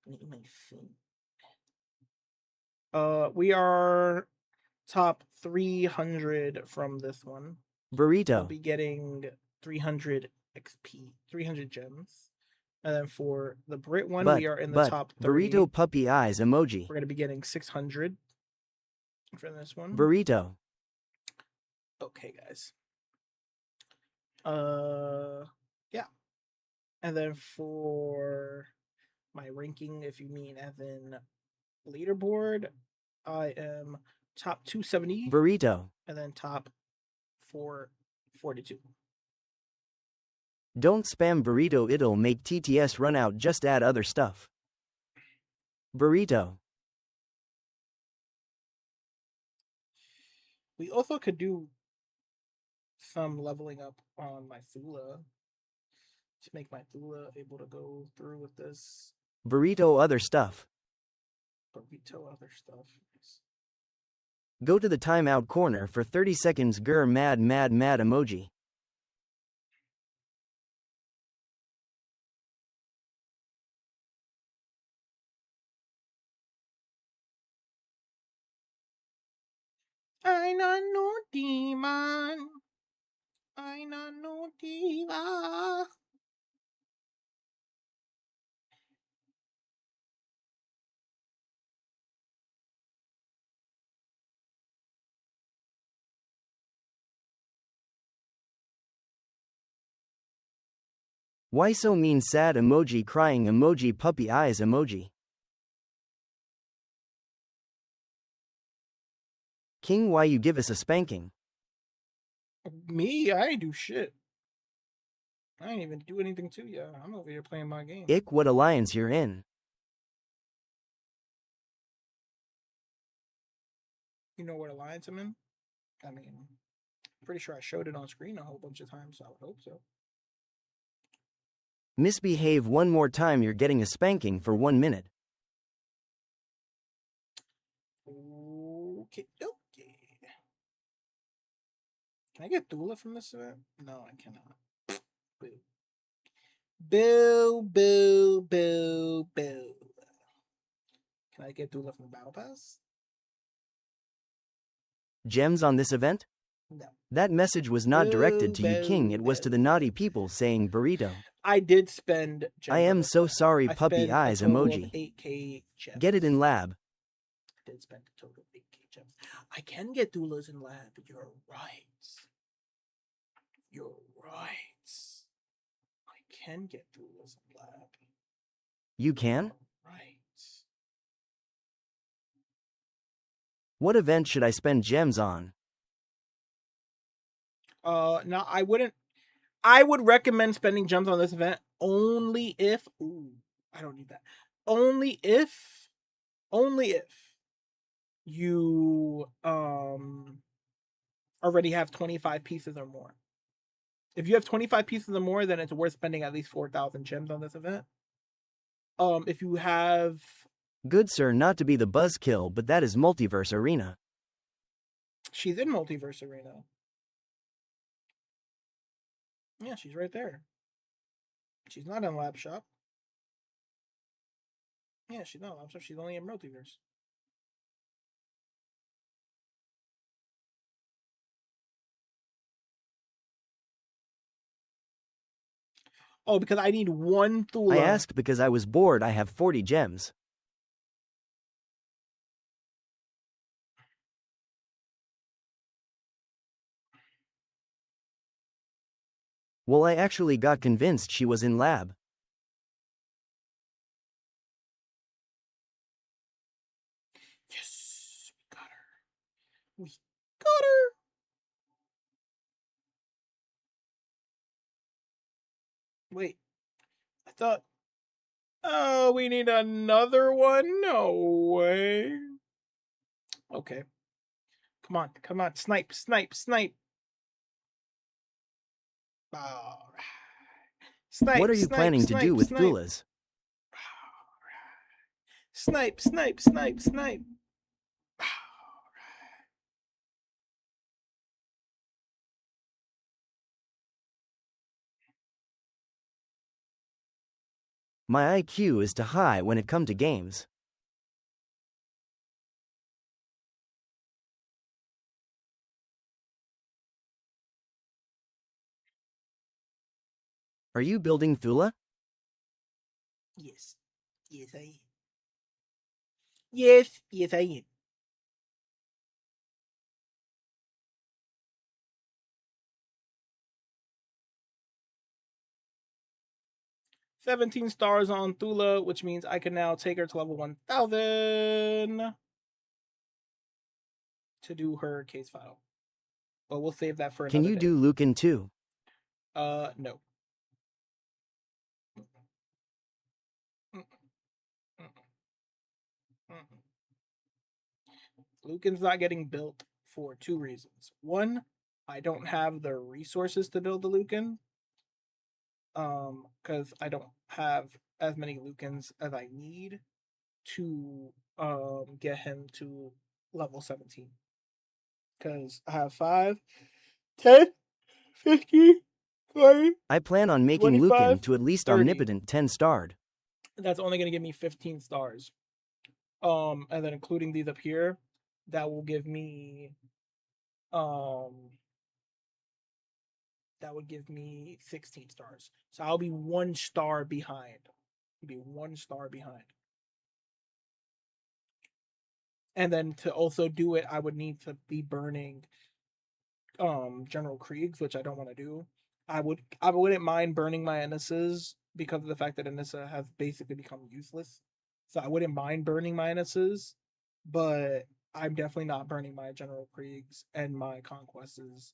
eat my food. We are top 300 from this one. We'll Burrito. be getting 300 XP, 300 gems. And then for the Brit one, we are in the top 30. Burrito puppy eyes emoji. We're going to be getting 600 for this one. Burrito. Okay, guys. Yeah. And then for my ranking, if you mean as in leaderboard, I am top 270. Burrito. And then top 442. Don't spam burrito, it'll make TTS run out, just add other stuff. Burrito. We also could do some leveling up on my Thula to make my Thula able to go through with this Burrito other stuff. burrito other stuff. Go to the timeout corner for 30 seconds. Grr mad emoji. I not no demon. I not no diva. Why so mean? Sad emoji, crying emoji, puppy eyes emoji. King, why you give us a spanking? Me? I ain't do shit. I ain't even do anything to you. I'm over here playing my game. Ick, what alliance you're in? You know what alliance I'm in? I mean, pretty sure I showed it on screen a whole bunch of times, so I would hope so. Misbehave one more time, you're getting a spanking for 1 minute. Okay, okay. Can I get Thula from this event? No, I cannot. Boo. Boo, boo, boo, boo. Can I get Thula from the Battle Pass? Gems on this event? No. That message was not directed to you, King. It was to the naughty people saying burrito. I did spend gems I on am this so event. sorry, I puppy spent a eyes total of emoji. 8K gems. Get it in lab. I did spend a total of 8K gems. I can get doulas in lab. You're right. You're right. I can get doulas in lab. You can? Right. What event should I spend gems on? No, I wouldn't. I would recommend spending gems on this event only if. Ooh, I don't need that. Only if you already have 25 pieces or more. If you have 25 pieces or more, then it's worth spending at least 4,000 gems on this event. If you have, Good sir, not to be the buzzkill, but that is Multiverse Arena. she's in Multiverse Arena. Yeah, she's right there. She's not in Lab Shop. Yeah, she's not. I'm sure she's only in multiverse. Oh, because I need one Thula. I asked because I was bored. I have 40 gems. Well, I actually got convinced she was in lab. Yes, we got her. We got her. Wait, I thought. Oh, we need another one? No way. Okay. Come on, come on. Snipe, snipe, snipe. All right. Snipe, What are you snipe, planning to do snipe, with snipe. Thulas? Snipe, snipe, snipe, snipe. My IQ is too high when it come to games. Are you building Thula? Yes. Yes, I am. Yes, yes, I am. $17 on Thula, which means I can now take her to level 1000 to do her case file. But we'll save that for another Can you day. do Lucan too? No. Lucan's not getting built for two reasons. One, I don't have the resources to build the Lucan. Because I don't have as many Lucans as I need to get him to level 17. Because I have 5, 10, 50, 20, I plan on making 25, Lucan to at least 30. omnipotent 10-starred. That's only going to give me 15 stars. And then including these up here, that will give me that would give me 16 stars. So I'll be 1 star behind. I'll be 1 star behind. And then to also do it, I would need to be burning General Kriegs, which I don't want to do. I wouldn't mind burning my Enis's because of the fact that Anissa has basically become useless. So I wouldn't mind burning my Enis's, but I'm definitely not burning my General Kriegs and my Conquests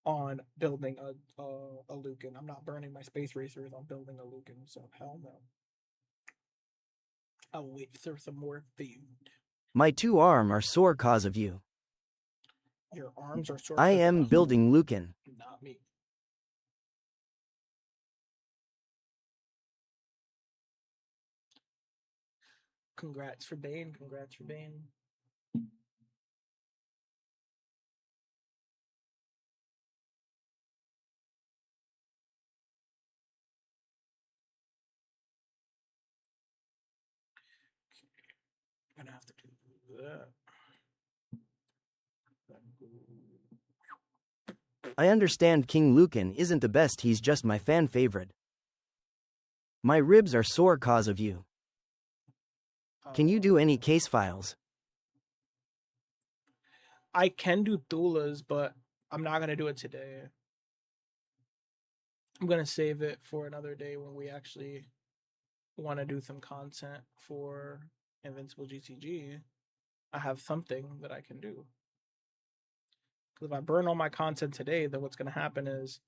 on building a Lucan. I'm not burning my Space Racers on building a Lucan, so hell no. I'll wait for some more food. My 2 arm are sore cause of you. Your arms are sore. I am building Lucan. Not me. Congrats for Bane. Congrats for Bane. I'm gonna have to do that. I understand King Lucan isn't the best, he's just my fan favorite. My ribs are sore cause of you. Can you do any case files? I can do Thulas, but I'm not gonna do it today. I'm gonna save it for another day when we actually want to do some content for Invincible GCG. I have something that I can do. Because if I burn all my content today, then what's gonna happen is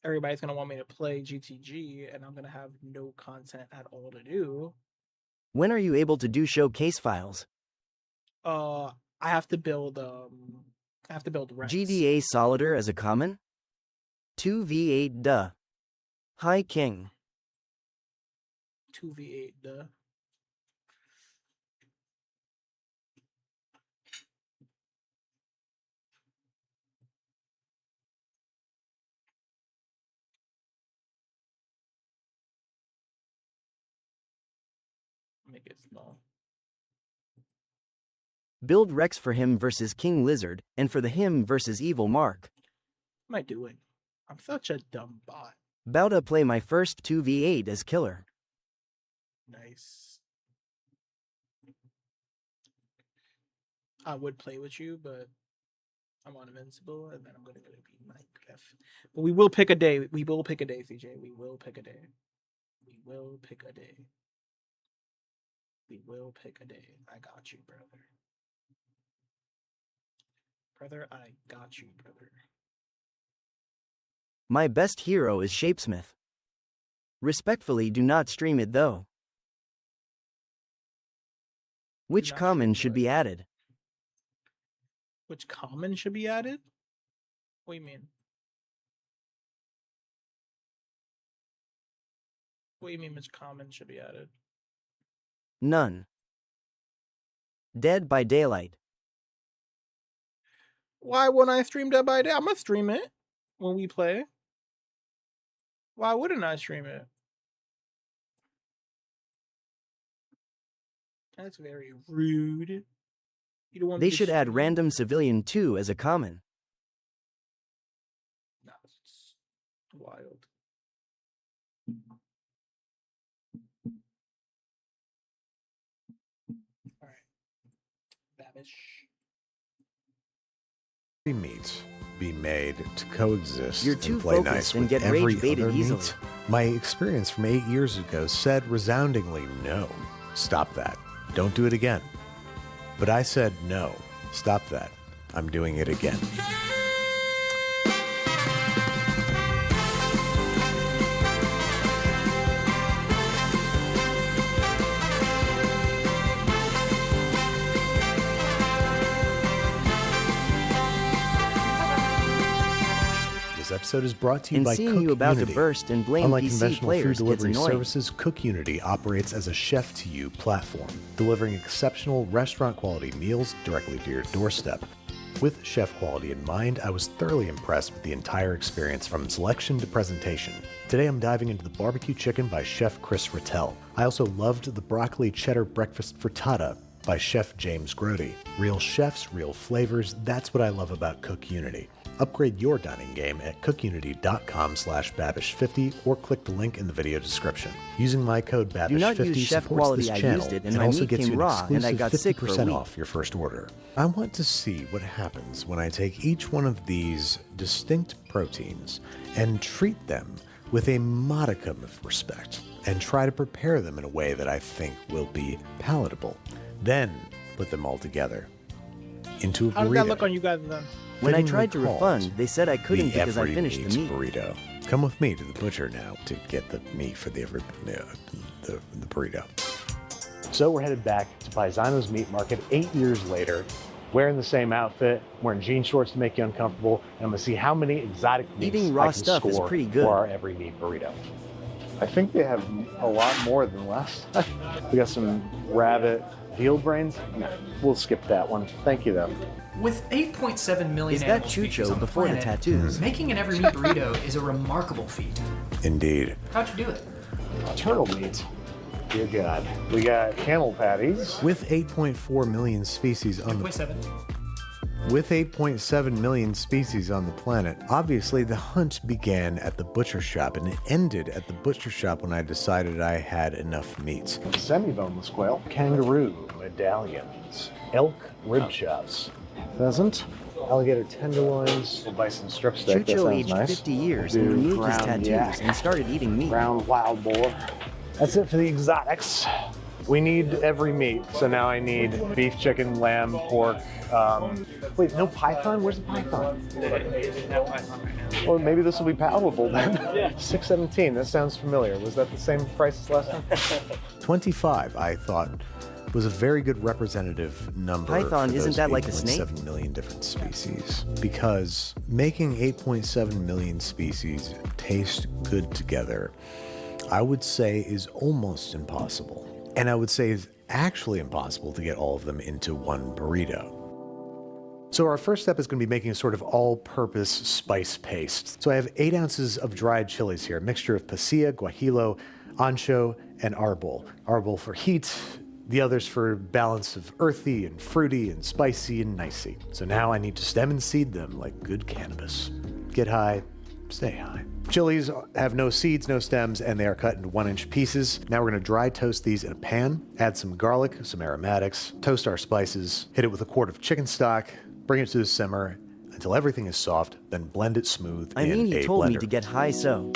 everybody's gonna want me to play GTG, and I'm gonna have no content at all to do. When are you able to do showcase files? I have to build Rex. GDA Solider as a common? 2v8 duh. Hi King. 2v8 duh. make it small. Build Rex for him versus King Lizard, and for the him versus Evil Mark. What am I doing? I'm such a dumb bot. Bow to play my first 2v8 as killer. Nice. I would play with you, but I'm on Invincible, and then I'm gonna go beat Minecraft. But we will pick a day. We will pick a day, CJ. We will pick a day. We will pick a day. We will pick a day. I got you, brother. Brother, I got you, brother. My best hero is Shapesmith. Respectfully, do not stream it though. Which not common stream should what? be added? Which common should be added? What do you mean? What do you mean which common should be added? None. Dead by Daylight. Why wouldn't I stream Dead by Day? I'm gonna stream it when we play. Why wouldn't I stream it? That's very rude. You don't want They me to should add stream? Random Civilian 2 as a common. No, it's wild. All right, Babish. Meats be made to coexist You're and too play focused nice and with get every rage-baited other easily. meat? My experience from 8 years ago said resoundingly no. Stop that. Don't do it again. But I said no. Stop that. I'm doing it again. This episode is brought to you And by seeing Cook you about Unity. to burst and blame Unlike PC conventional food players gets delivery annoying. services, Cook Unity operates as a chef-to-you platform, delivering exceptional restaurant-quality meals directly to your doorstep. With chef quality in mind, I was thoroughly impressed with the entire experience from selection to presentation. Today I'm diving into the barbecue chicken by Chef Chris Rattel. I also loved the broccoli cheddar breakfast frittata by Chef James Grody. Real chefs, real flavors, that's what I love about Cook Unity. Upgrade your dining game at cookunity.com/babish50 or click the link in the video description. Using my code Do not babish50 use chef supports quality. this I channel used it and and my also meat gets came you an raw and I exclusive got sick for a 50% week. off your first order. I want to see what happens when I take each one of these distinct proteins and treat them with a modicum of respect and try to prepare them in a way that I think will be palatable. Then put them all together into a burrito. How did that look on you guys then? When I fittingly tried to called refund, they said I couldn't the because I Every finished Meats the meat. burrito. Come with me to the butcher now to get the meat for the burrito. So we're headed back to Paisano's Meat Market 8 years later, wearing the same outfit, wearing jean shorts to make you uncomfortable, and I'm gonna see how many exotic meats Eating raw I can stuff is score pretty good. for our Every Meat burrito. I think they have a lot more than last time. We got some rabbit veal brains. No, we'll skip that one. Thank you, though. With 8.7 million Is that animal species Chucho on the before the planet, tattoos? making an every meat burrito is a remarkable feat. Indeed. How'd you do it? Turtle meat. Dear God. We got camel patties. With 8.4 million species on the 8.7. With 8.7 million species on the planet, obviously the hunt began at the butcher shop and it ended at the butcher shop when I decided I had enough meats. Semi-boneless quail. Kangaroo medallions. Elk rib chops. Pheasant. Alligator tenderloins. Bison strip steak. That Chucho sounds aged nice. 50 years We'll and do removed his ground tattoos yak. and started eating meat. Brown wild boar. That's it for the exotics. We need every meat. So now I need beef, chicken, lamb, pork. Wait, no python? Where's the python? Well, maybe this will be palatable then. $6.17. That sounds familiar. Was that the same price as last time? 25, I thought, was a very good representative number. Python, for isn't those that like a snake? 8.7 million different species. Because making 8.7 million species taste good together, I would say is almost impossible. And I would say is actually impossible to get all of them into one burrito. So our first step is going to be making a sort of all-purpose spice paste. So I have 8 ounces of dried chilies here, a mixture of pasilla, guajillo, ancho, and arbol. Arbol for heat, the others for balance of earthy and fruity and spicy and nicey. So now I need to stem and seed them like good cannabis. Get high, stay high. Chilies have no seeds, no stems, and they are cut into 1-inch pieces. Now we're gonna dry toast these in a pan, add some garlic, some aromatics, toast our spices, hit it with a quart of chicken stock, bring it to the simmer until everything is soft, then blend it smooth I in mean, a he told blender. me to get high, so.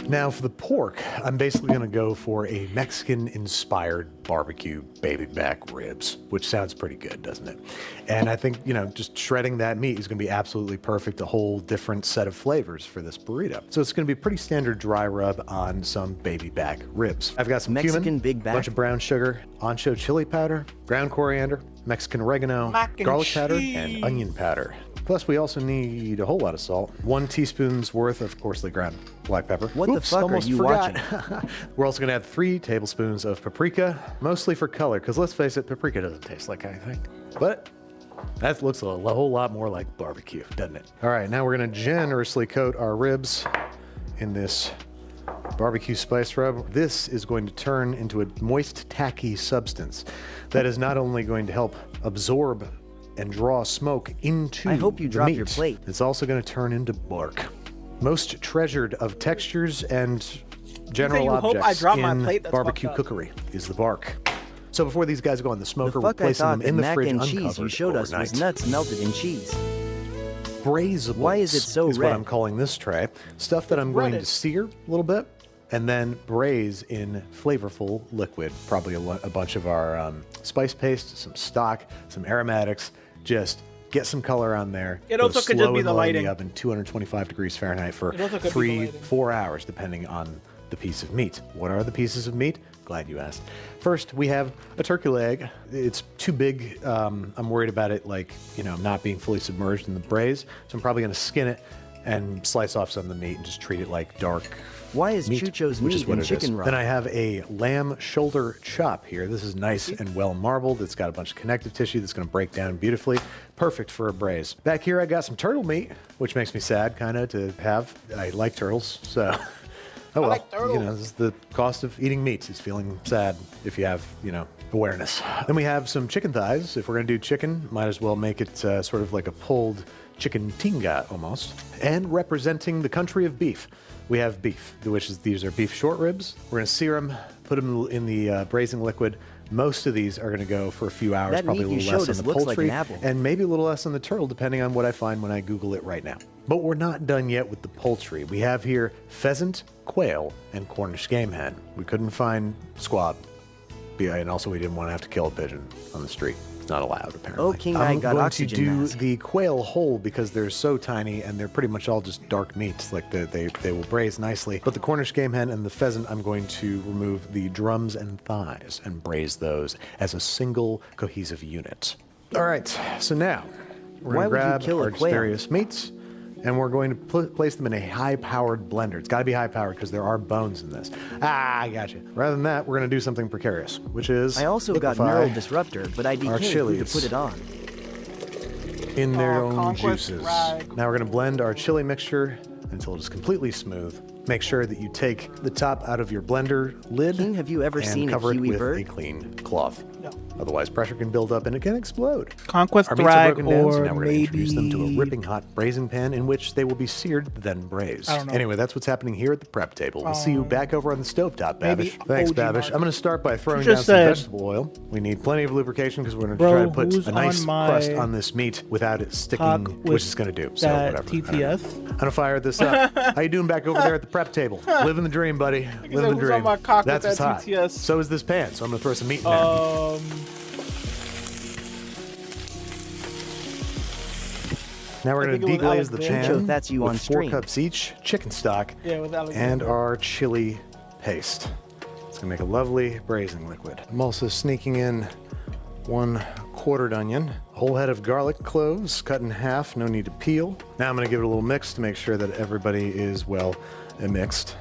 Now for the pork, I'm basically gonna go for a Mexican-inspired barbecue baby back ribs, which sounds pretty good, doesn't it? And I think, you know, just shredding that meat is gonna be absolutely perfect, a whole different set of flavors for this burrito. So it's gonna be a pretty standard dry rub on some baby back ribs. I've got some Mexican cumin, big back? bunch of brown sugar, ancho chili powder, ground coriander, Mexican oregano, Mac and garlic powder, cheese. and onion powder. Plus, we also need a whole lot of salt. 1 teaspoon's worth of coarsely ground black pepper. What the fuck are almost you forgot. We're also gonna add 3 tablespoons of paprika, mostly for color, because let's face it, paprika doesn't taste like anything. But that looks a whole lot more like barbecue, doesn't it? All right, now we're gonna generously coat our ribs in this barbecue spice rub. This is going to turn into a moist, tacky substance that is not only going to help absorb and draw smoke into I hope you the drop meat, your plate. it's also going to turn into bark. Most treasured of textures and general you hope I objects drop my in plate? That's barbecue fucked up. cookery is the bark. So before these guys go on the The smoker, we're fuck I placing thought them that in the mac fridge and cheese you uncovered showed us was overnight. nuts melted in cheese. Braisables. Why is it so is red? what I'm calling this tray. Stuff that I'm going to breaded. sear a little bit and then braise in flavorful liquid. Probably a bunch of our spice paste, some stock, some aromatics. Just get some color on there. It Go also could just slow be and the low in lighting. the oven, 225 degrees Fahrenheit for It also could be the 3-4 lighting. hours, depending on the piece of meat. What are the pieces of meat? Glad you asked. First, we have a turkey leg. It's too big. I'm worried about it, like, you know, not being fully submerged in the braise. So I'm probably going to skin it and slice off some of the meat and just treat it like dark Why is meat, Chucho's which is meat what in it is. chicken raw? Then I have a lamb shoulder chop here. This is nice and well marbled. It's got a bunch of connective tissue that's going to break down beautifully. Perfect for a braise. Back here, I got some turtle meat, which makes me sad, kind of, to have. I like turtles, so. Oh well, like turtles. you know, this is the cost of eating meat. Is feeling sad if you have, you know, awareness. Then we have some chicken thighs. If we're going to do chicken, might as well make it sort of like a pulled chicken tinga almost. And representing the country of beef, we have beef, these are beef short ribs. We're going to sear them, put them in the braising liquid. Most of these are going to go for a few hours, That probably a meat you little less showed on us the looks like poultry, an apple. and maybe a little less on the turtle, depending on what I find when I Google it right now. But we're not done yet with the poultry. We have here pheasant, quail, and Cornish game hen. We couldn't find squab, and also we didn't want to have to kill a pigeon on the street. It's not allowed, apparently. Oh, King, I got I'm going oxygen to do mask. the quail whole because they're so tiny and they're pretty much all just dark meats. Like they will braise nicely. But the Cornish game hen and the pheasant, I'm going to remove the drums and thighs and braise those as a single cohesive unit. All right, so now we're Why going to would you grab kill a our quail? various meats and we're going to place them in a high-powered blender. It's got to be high-powered because there are bones in this. Ah, I got you. Rather than that, we're going to do something precarious, which is I also got liquefy neural disruptor, but I our decayed who to chilies put it on. in their Oh, own Conquest juices. rag. Now we're going to blend our chili mixture until it is completely smooth. Make sure that you take the top out of your blender lid King, have you ever and seen a cover it kiwi with bird? a clean cloth. No. Otherwise, pressure can build up and it can explode. Conquest Our meats are rag, broken down, so or now we're going to introduce them to a maybe ripping hot braising pan in which they will be seared, then braised. I don't know. Anyway, that's what's happening here at the prep table. We'll see you back over on the stovetop, maybe Babish. Thanks, OG Babish. Mark. I'm going to start by throwing You down just some said- vegetable oil. We need plenty of lubrication because we're going to Bro, try to put who's a nice on my crust on this meat without it sticking, talk which with is going to do. So that whatever. I don't know. TTS? I'm gonna fire this up. How you doing back over there at the prep table? Living the dream, buddy. Living the who's on dream. my cock with That's what's that hot. TTS? So is this pan. So I'm gonna throw some meat in there. Now we're I going to think it was deglaze the Alexander. pan That's you with on 4 stream. cups each, chicken stock, Yeah, with and Alexander. our chili paste. It's going to make a lovely braising liquid. I'm also sneaking in 1 quartered onion, a whole head of garlic cloves cut in half, no need to peel. Now I'm going to give it a little mix to make sure that everybody is well mixed.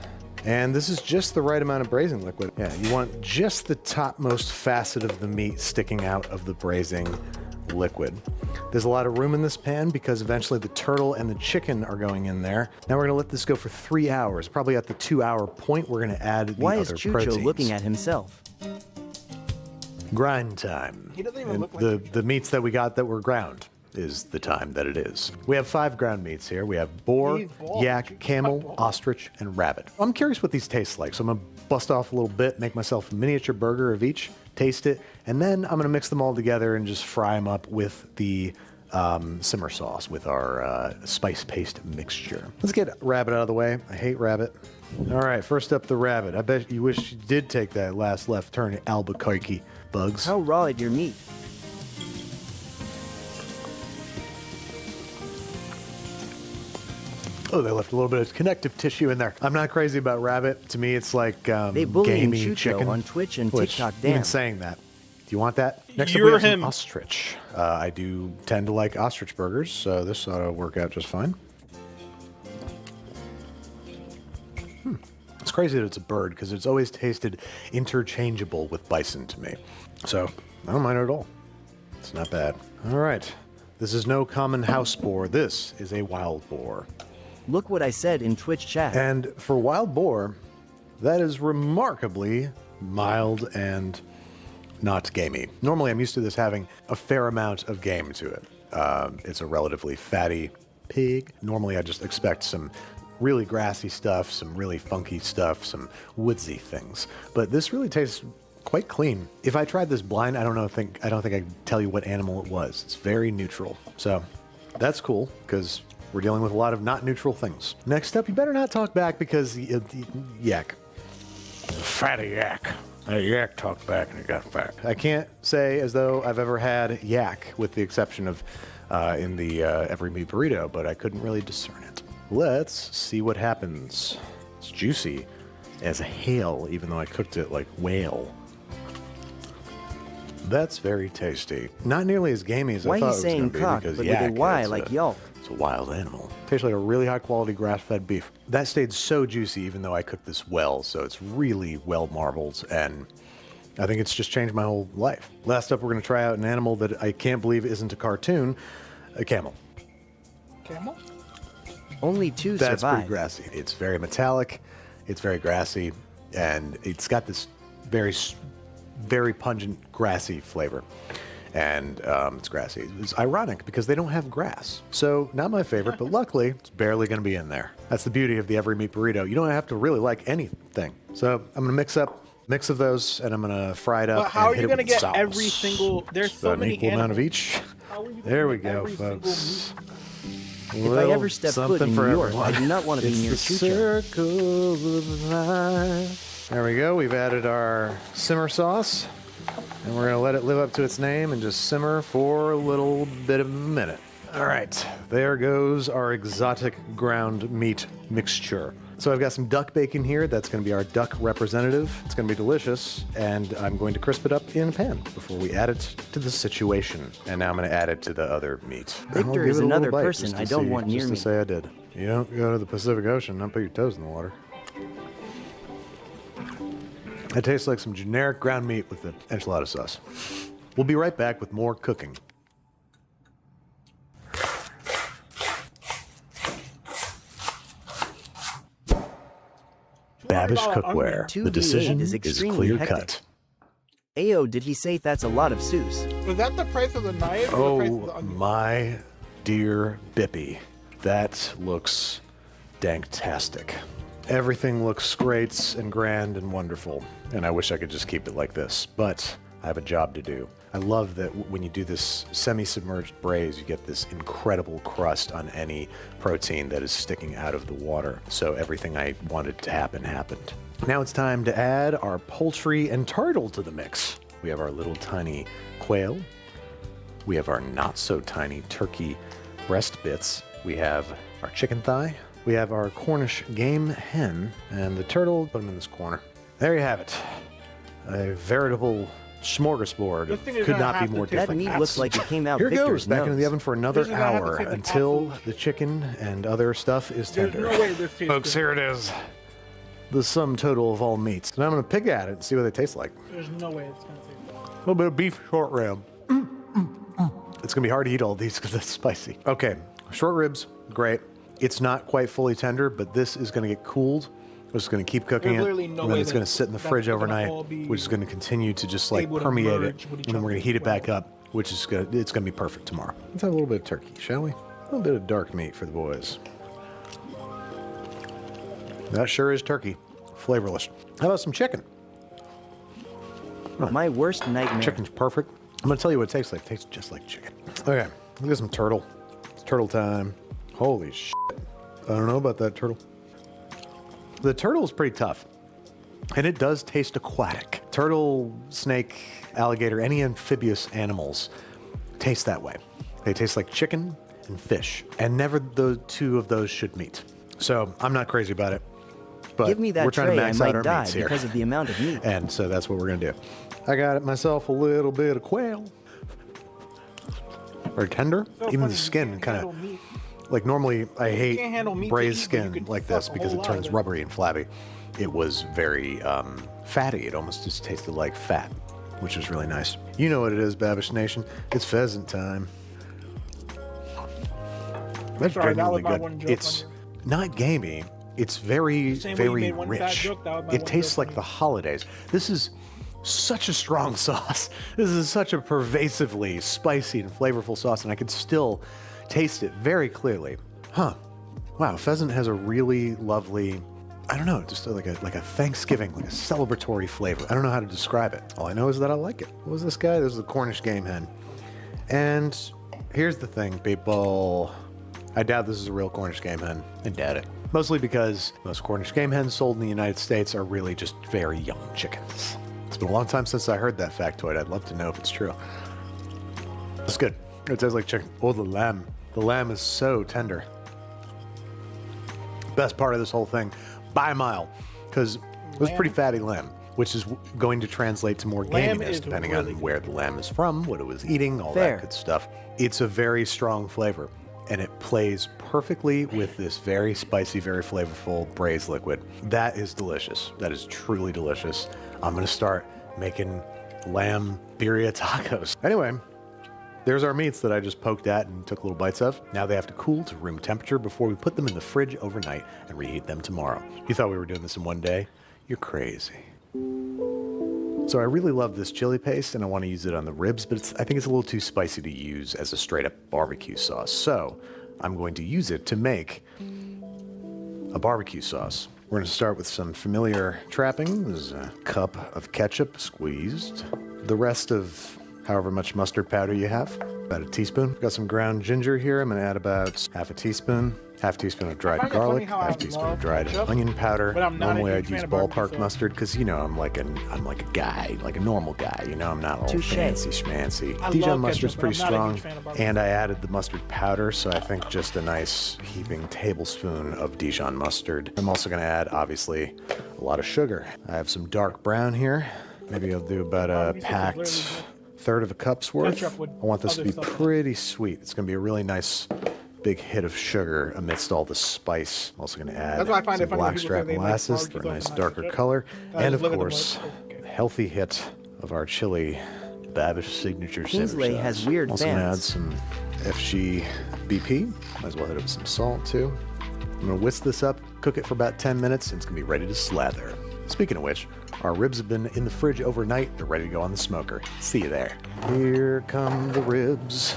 And this is just the right amount of braising liquid. Yeah, you want just the topmost facet of the meat sticking out of the braising liquid. There's a lot of room in this pan because eventually the turtle and the chicken are going in there. Now we're gonna let this go for 3 hours. Probably at the 2-hour point, we're gonna add the Why other is Chucho proteins. looking at himself? Grind time. He doesn't even And look like the meats that we got that were ground is the time that it is. We have 5 ground meats here. We have boar, These balls, yak, you camel, balls. ostrich, and rabbit. I'm curious what these taste like, so I'm gonna bust off a little bit, make myself a miniature burger of each, taste it, and then I'm gonna mix them all together and just fry them up with the simmer sauce, with our spice paste mixture. Let's get rabbit out of the way. I hate rabbit. All right, first up the rabbit. I bet you wish you did take that last left turn at Albuquerque, Bugs. How raw is your meat? Oh, they left a little bit of connective tissue in there. I'm not crazy about rabbit. To me, it's like They bullying gamey Chucho chicken. on Twitch and Which, TikTok. even Damn. saying that. Do you want that? Next up, You're we have some him. ostrich. I do tend to like ostrich burgers, so this ought to work out just fine. It's crazy that it's a bird because it's always tasted interchangeable with bison to me. So I don't mind it at all. It's not bad. All right. This is no common house boar. This is a wild boar. Look what I said in Twitch chat. And for wild boar, that is remarkably mild and not gamey. Normally, I'm used to this having a fair amount of game to it. It's a relatively fatty pig. Normally, I just expect some really grassy stuff, some really funky stuff, some woodsy things. But this really tastes quite clean. If I tried this blind, I don't think I could tell you what animal it was. It's very neutral. So that's cool because we're dealing with a lot of not neutral things. Next up, you better not talk back because yak. Fatty yak. That yak talked back and it got fat. I can't say as though I've ever had yak, with the exception of in the every meat burrito, but I couldn't really discern it. Let's see what happens. It's juicy as a hail, even though I cooked it like whale. That's very tasty. Not nearly as gamey as Why I thought you it was saying going to be cock, because but with a yak, Y it's like yelp? It's a wild animal. Tastes like a really high quality grass-fed beef. That stayed so juicy even though I cooked this well, so it's really well marbled, and I think it's just changed my whole life. Last up, we're going to try out an animal that I can't believe isn't a cartoon, a camel. Camel? Only 2 That's pretty survive. grassy. It's very metallic, it's very grassy, and it's got this very pungent grassy flavor. And it's grassy. It's ironic because they don't have grass. So not my favorite, but luckily it's barely going to be in there. That's the beauty of the every meat burrito. You don't have to really like anything. So I'm going to mix of those, and I'm going to fry it up. But how and are you going to get every single? There's so an many equal amount of animals. each. How are you gonna There we get go, every single folks. If I ever step foot in New York, I do not want to be near the Chucho. circle of life. There we go. We've added our simmer sauce, and we're going to let it live up to its name and just simmer for a little bit of a minute. All right, there goes our exotic ground meat mixture. So I've got some duck bacon here. That's going to be our duck representative. It's going to be delicious, and I'm going to crisp it up in a pan before we add it to the situation. And now I'm going to add it to the other meat. Victor I'll give is it a little another bite person just to I don't see- want near just me. to say I did. You don't go to the Pacific Ocean, not put your toes in the water. It tastes like some generic ground meat with the enchilada sauce. We'll be right back with more cooking. Babish Cookware. 2D8 The decision is is extremely clear hectic. cut. Ayo, did he say that's a lot of Seuss? Was that the price of the knife? Or the price of the Oh onion? my dear Bippy. That looks danktastic. Everything looks great and grand and wonderful, and I wish I could just keep it like this, but I have a job to do. I love that when you do this semi-submerged braise, you get this incredible crust on any protein that is sticking out of the water. So everything I wanted to happen happened. Now it's time to add our poultry and turtle to the mix. We have our little tiny quail. We have our not so tiny turkey breast bits. We have our chicken thigh. We have our Cornish game hen, and the turtle, put them in this corner. There you have it. A veritable smorgasbord. This thing is Could gonna not be have to more taste That different. meat looks like it came out Here it Victor's goes, back into the nose. oven for another This is gonna have to hour taste like until absolute- the chicken and other stuff is There's tender. no way this tastes Folks, good. here it is. The sum total of all meats. And I'm going to pick at it and see what they taste like. There's no way it's gonna taste good. A little bit of beef short rib. It's going to be hard to eat all these because it's spicy. Okay, short ribs, great. It's not quite fully tender, but this is going to get cooled We're just going to keep cooking There's it, literally no and then way it's going that to sit in the that's fridge gonna overnight, all be which is going to continue to just like able to permeate it, merge with and each then we're other going to heat it back well. up, which is good. It's going to be perfect tomorrow. Let's have a little bit of turkey, shall we? A little bit of dark meat for the boys. That sure is turkey. Flavorless. How about some chicken? My worst nightmare. Chicken's perfect. I'm going to tell you what it tastes like. It tastes just like chicken. Okay, look at some turtle. It's turtle time. Holy shit. I don't know about that turtle. The turtle is pretty tough. And it does taste aquatic. Turtle, snake, alligator, any amphibious animals taste that way. They taste like chicken and fish. And never the two of those should meet. So I'm not crazy about it. But Give me that we're trying tray, to I max out might our die meats here. because of the amount of meat. And so that's what we're going to do. I got myself a little bit of quail. Very tender. So Even funny, the you skin can't kind handle of, meat. like normally I hate can't handle meat to braised eat, but you skin can like fuck this a because whole it lot turns of it. rubbery and flabby. It was very fatty. It almost just tasted like fat, which was really nice. You know what it is, Babish Nation. It's pheasant time. That's Sorry, that was genuinely my good. one joke It's on not gamey. It's very, Same way you very made one fat rich. joke, that was my It one tastes joke like on the you. holidays. This is such a strong sauce. This is such a pervasively spicy and flavorful sauce, and I could still taste it very clearly. Huh. Wow, pheasant has a really lovely, I don't know, just like a Thanksgiving, like a celebratory flavor. I don't know how to describe it. All I know is that I like it. What was this guy? This is the Cornish game hen. And here's the thing, people. I doubt this is a real Cornish game hen. I doubt it. Mostly because most Cornish game hens sold in the United States are really just very young chickens. It's been a long time since I heard that factoid. I'd love to know if it's true. It's good. It tastes like chicken. Oh, the lamb. The lamb is so tender. Best part of this whole thing by a mile, because it was pretty fatty lamb, which is going to translate to more Lamb gaminess is depending really on where the lamb is from, what it was eating, all Fair. that good stuff. It's a very strong flavor, and it plays perfectly with this very spicy, very flavorful braised liquid. That is delicious. That is truly delicious. I'm going to start making lamb birria tacos. Anyway, there's our meats that I just poked at and took little bites of. Now they have to cool to room temperature before we put them in the fridge overnight and reheat them tomorrow. You thought we were doing this in one day? You're crazy. So I really love this chili paste and I want to use it on the ribs, but I think it's a little too spicy to use as a straight up barbecue sauce. So I'm going to use it to make a barbecue sauce. We're going to start with some familiar trappings, a cup of ketchup squeezed, the rest of however much mustard powder you have, about a teaspoon. Got some ground ginger here. I'm going to add about half a teaspoon of dried find it garlic, funny how I half teaspoon of love dried ketchup, onion powder. but I'm not a Normally huge I'd use fan of barbecue ballpark sauce. mustard because you know I'm like a guy, like a normal guy. You know I'm not all Touche. fancy schmancy. I Dijon love mustard's ketchup, but pretty I'm not a strong, huge fan of barbecue. and I added the mustard powder, so I think just a nice heaping tablespoon of Dijon mustard. I'm also going to add, obviously, a lot of sugar. I have some dark brown here. Maybe I'll do about a Barbecue sauce is packed literally third of a cup's worth. Ketchup with I want this to other be stuff in it. pretty sweet. It's going to be a really nice big hit of sugar amidst all the spice. I'm also going to add That's why I find it some funny when people say blackstrap they like molasses for a barbecue nice sauce and darker ketchup. color. I And just of look at them course, like, okay. a healthy hit of our chili Babish signature Kingsley cinnamon has sauce. weird Also gonna add fans. some FG BP. Might as well hit it with some salt too. I'm gonna whisk this up, cook it for about 10 minutes, and it's gonna be ready to slather. Speaking of which, our ribs have been in the fridge overnight. They're ready to go on the smoker. See you there. Here come the ribs.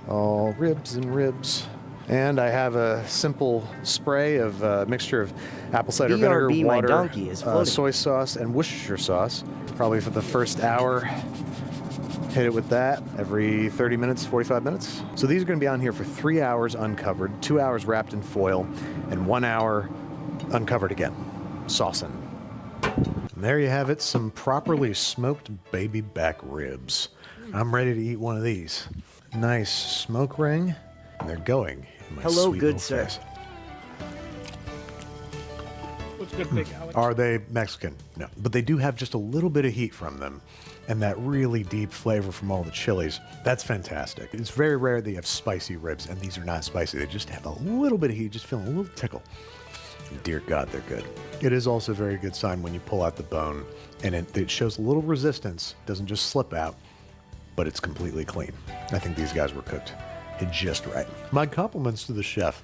All ribs and ribs. And I have a simple spray of a mixture of apple cider vinegar, BRB, my water, donkey is floating. soy sauce, and Worcestershire sauce. Probably for the first hour. Hit it with that every 30 minutes, 45 minutes. So these are going to be on here for 3 hours uncovered, 2 hours wrapped in foil, and 1 hour uncovered again. Saucing. And there you have it, some properly smoked baby back ribs. I'm ready to eat one of these. Nice smoke ring, and they're going in my Hello, sweet good little sir. face. What's good, big Alex? Are they Mexican? No. But they do have just a little bit of heat from them and that really deep flavor from all the chilies. That's fantastic. It's very rare that you have spicy ribs, and these are not spicy. They just have a little bit of heat, just feeling a little tickle. Dear God, they're good. It is also a very good sign when you pull out the bone and it shows a little resistance, doesn't just slip out, but it's completely clean. I think these guys were cooked just right. My compliments to the chef.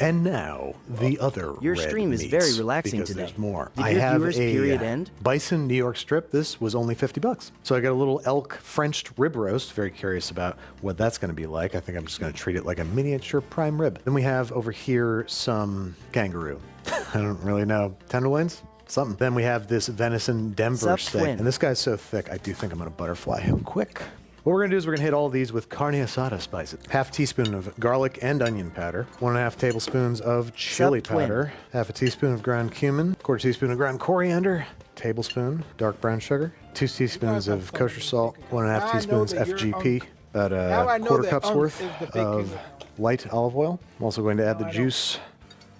And now, the other Your red stream is meats, very relaxing because today. there's more. Did I your have viewers' a period end? bison New York strip. This was only $50. So I got a little elk Frenched rib roast. Very curious about what that's going to be like. I think I'm just going to treat it like a miniature prime rib. Then we have over here some kangaroo. I don't really know. Tenderloins? Something. Then we have this venison Denver Sup, steak. twin? And this guy's so thick, I do think I'm going to butterfly him quick. What we're gonna do is we're gonna hit all these with carne asada spices. Half a teaspoon of garlic and onion powder, 1.5 tablespoons of chili Sup, twin? powder, half a teaspoon of ground cumin, quarter teaspoon of ground coriander, tablespoon dark brown sugar, 2 teaspoons of kosher salt, 1.5 teaspoons FGP, about Now I a know quarter that cup's worth is the fake of Cuban. light olive oil. I'm also going to add the juice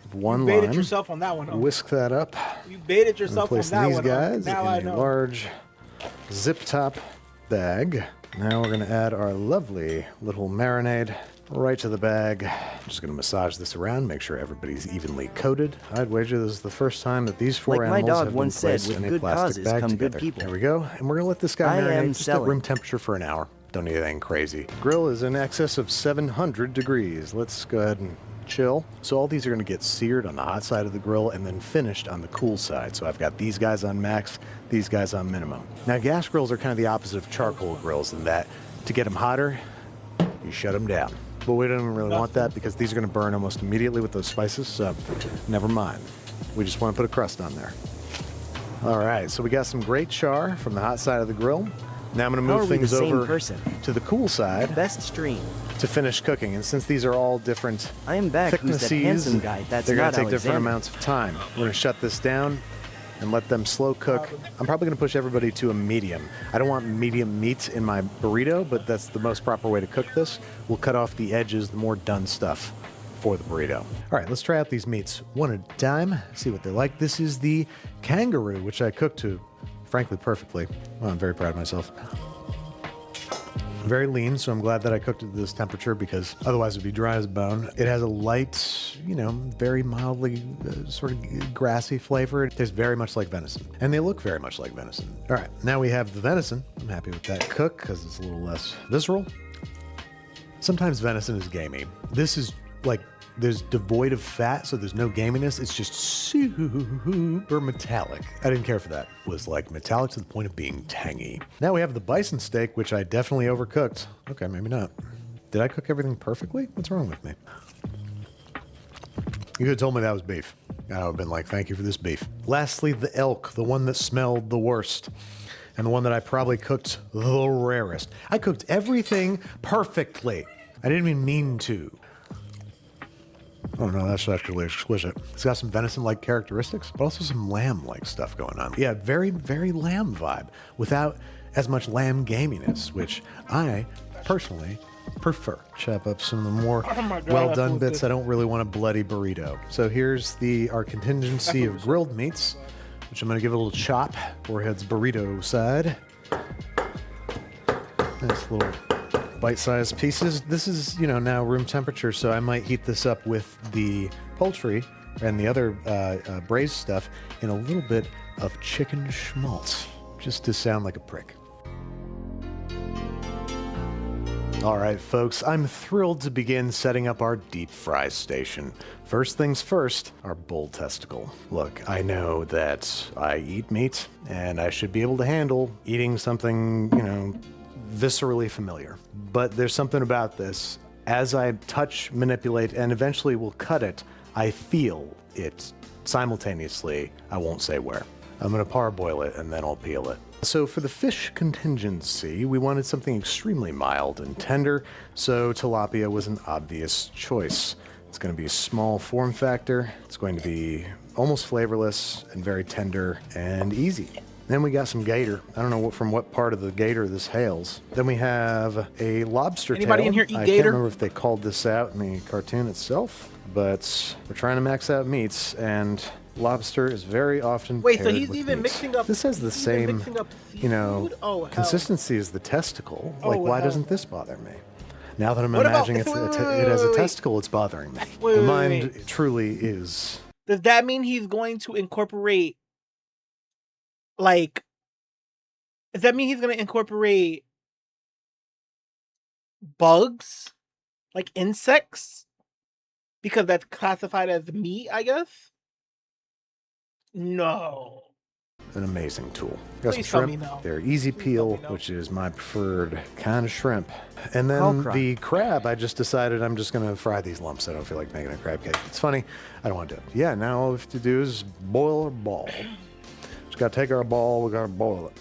of one You baited lime. yourself on that one. Huh? Whisk that up. You baited And yourself on place that these one. Huh? guys Now in I a know. large zip top bag. Now we're gonna add our lovely little marinade right to the bag. Just gonna massage this around, make sure everybody's evenly coated. I'd wager this is the first time that these 4 Like my animals dog have been once said, placed with in a good plastic causes bag come good together. people. There we go, and we're gonna let this guy I marinate am just at selling. room temperature for an hour. Don't need anything crazy. Grill is in excess of 700 degrees. Let's go ahead and chill. So all these are gonna get seared on the hot side of the grill and then finished on the cool side. So I've got these guys on max, these guys on minimum. Now gas grills are kind of the opposite of charcoal grills in that to get them hotter, you shut them down. But we don't really want that because these are gonna burn almost immediately with those spices, so never mind. We just wanna put a crust on there. All right, so we got some great char from the hot side of the grill. Now I'm gonna How move are we the things same over person? to the cool side Best stream. to finish cooking. And since these are all different I am back. Who's that thicknesses, handsome guy? That's they're not gonna take different Alexander. amounts of time. We're gonna shut this down and let them slow cook. I'm probably gonna push everybody to a medium. I don't want medium meat in my burrito, but that's the most proper way to cook this. We'll cut off the edges, the more done stuff for the burrito. All right, let's try out these meats one at a time, see what they're like. This is the kangaroo, which I cooked to, frankly, perfectly. Well, I'm very proud of myself. Very lean, so I'm glad that I cooked it at this temperature because otherwise it'd be dry as a bone. It has a light, very mildly sort of grassy flavor. It tastes very much like venison, and they look very much like venison. All right, now we have the venison. I'm happy with that cook because it's a little less visceral. Sometimes venison is gamey. This is like, there's devoid of fat, so there's no gaminess. It's just super metallic. I didn't care for that. It was like metallic to the point of being tangy. Now we have the bison steak, which I definitely overcooked. Okay, maybe not. Did I cook everything perfectly? What's wrong with me? You could have told me that was beef. I would have been like, thank you for this beef. Lastly, the elk, the one that smelled the worst. And the one that I probably cooked the rarest. I cooked everything perfectly. I didn't even mean to. Oh no, that's actually exquisite. It's got some venison-like characteristics, but also some lamb-like stuff going on. Yeah, very, very lamb vibe, without as much lamb gaminess, which I personally prefer. Chop up some of the more Oh my God, well-done that's bits. good. I don't really want a bloody burrito. So here's our contingency of grilled meats, which I'm gonna give it a little chop. Warhead's burrito side. Nice little bite-sized pieces. This is, now room temperature, so I might heat this up with the poultry and the other braised stuff in a little bit of chicken schmaltz, just to sound like a prick. All right, folks, I'm thrilled to begin setting up our deep fry station. First things first, our bull testicle. Look, I know that I eat meat, and I should be able to handle eating something, viscerally familiar. But there's something about this. As I touch, manipulate, and eventually will cut it, I feel it simultaneously. I won't say where. I'm gonna parboil it and then I'll peel it. So for the fish contingency, we wanted something extremely mild and tender, so tilapia was an obvious choice. It's going to be a small form factor, it's going to be almost flavorless and very tender and easy. Then we got some gator. I don't know from what part of the gator this hails. Then we have a lobster Anybody tail. in here eat I gator? can't remember if they called this out in the cartoon itself, but we're trying to max out meats, and lobster is very often Wait, so paired he's with even meat. mixing up. This has the he's even same, mixing up seafood? Oh, hell. consistency as the testicle. Oh, Like, why hell. doesn't this bother me? Now that I'm What about- imagining it as a wait. testicle, it's bothering me. Wait, The wait, mind wait. truly is. Does that mean he's going to incorporate, like, does that mean he's going to incorporate bugs? Like insects? Because that's classified as meat, I guess. No. An amazing tool. Got some Please tell me shrimp. no. They're easy Please peel, tell me no. which is my preferred kind of shrimp. And Call then crop. the crab, I just decided I'm just gonna fry these lumps. I don't feel like making a crab cake. It's funny. I don't want to do it. Yeah, now all we have to do is boil our ball. Just gotta take our ball, we gotta boil it.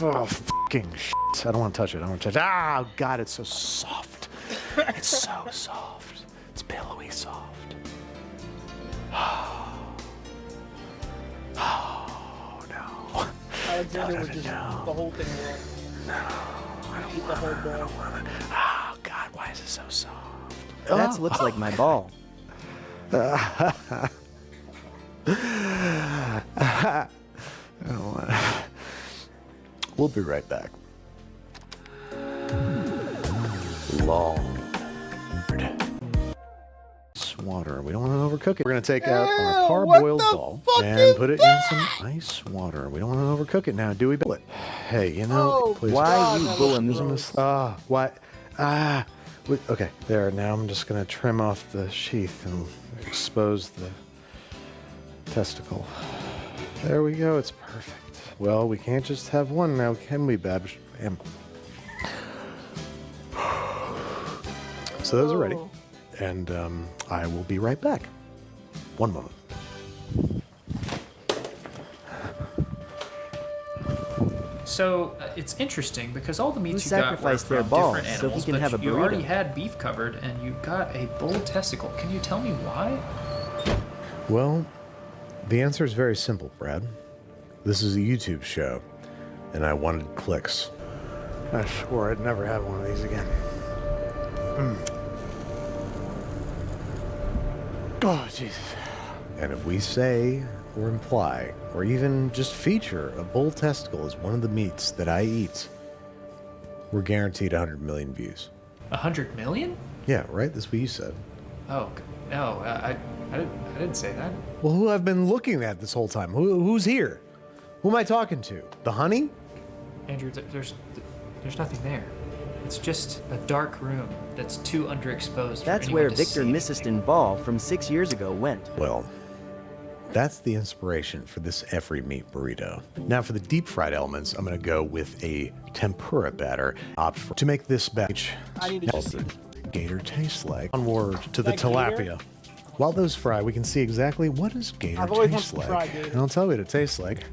Oh, fucking shit. I don't want to touch it. I don't want to touch it. Ah, God, it's so soft. It's so soft. It's pillowy soft. Oh, no. Alexander would just eat the whole thing raw. Eat the whole ball. Oh, God, why is it so soft? That looks like my ball. We'll be right back. Long. Water. We don't want to overcook it. We're going to take out our parboiled ball and put it in some ice water. We don't want to overcook it now, do we, Bill? Hey, you know, Oh, please. Why God, you that bullying looks me? gross. What? Okay, there. Now I'm just going to trim off the sheath and expose the testicle. There we go. It's perfect. Well, we can't just have one now, can we, Babs? Bam. So those are ready. Oh. And I will be right back. One moment. So it's interesting because all the meats Who you got were sacrificed their from balls different so he animals, can but have a you already burrito? had beef covered and you got a bull testicle. Can you tell me why? Well, the answer is very simple, Brad. This is a YouTube show, and I wanted clicks. I swore I'd never have one of these again. Oh, Jesus. And if we say or imply or even just feature a bull testicle as one of the meats that I eat, we're guaranteed 100 million views. 100 million? Yeah, right? That's what you said. Oh, no, I didn't say that. Well, who I've been looking at this whole time? Who's here? Who am I talking to? The honey? Andrew, there's nothing there. It's just a dark room that's too underexposed. That's for where anyone to Victor see Missiston anything. Ball from 6 years ago went. Well, that's the inspiration for this every meat burrito. Now for the deep fried elements, I'm gonna go with a tempura batter. To make this batch, I need to what see. the gator tastes like. Onward to the Like gator? tilapia. While those fry, we can see exactly what does gator I've always taste wanted like. to try gator. And I'll tell you what it tastes like.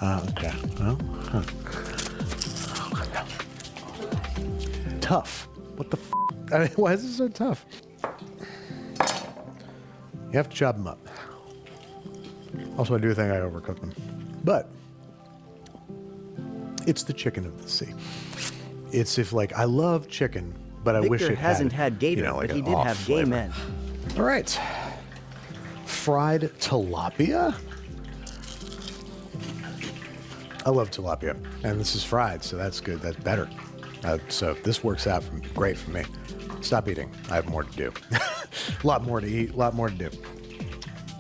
Okay. Well, huh. Tough. What the f? I mean, why is it so tough? You have to chop them up. Also, I do think I overcooked them. But it's the chicken of the sea. It's if, like, I love chicken, but I wish Victor it hasn't had, had gator, you know, like but he an did off have gay flavor. men. All right. Fried tilapia. I love tilapia, and this is fried, so that's good. That's better. So this works out great for me. Stop eating. I have more to do. A lot more to eat. A lot more to do.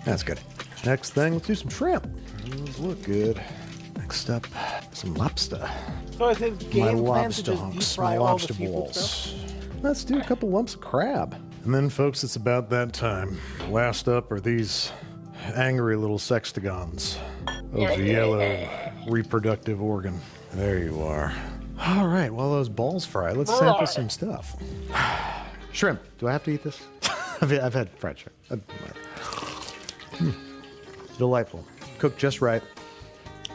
That's good. Next thing, let's do some shrimp. Those look good. Next up, some lobster. So is his My game plan to lobster just deep hunks, fry my all the lobster seafood stuff? balls. Let's do a couple lumps of crab. And then, folks, it's about that time. Last up are these angry little sextagons of the yellow reproductive organ. There you are. All right, while those balls fry, let's sample some stuff. Shrimp. Do I have to eat this? I've had fried shrimp. Delightful. Cooked just right.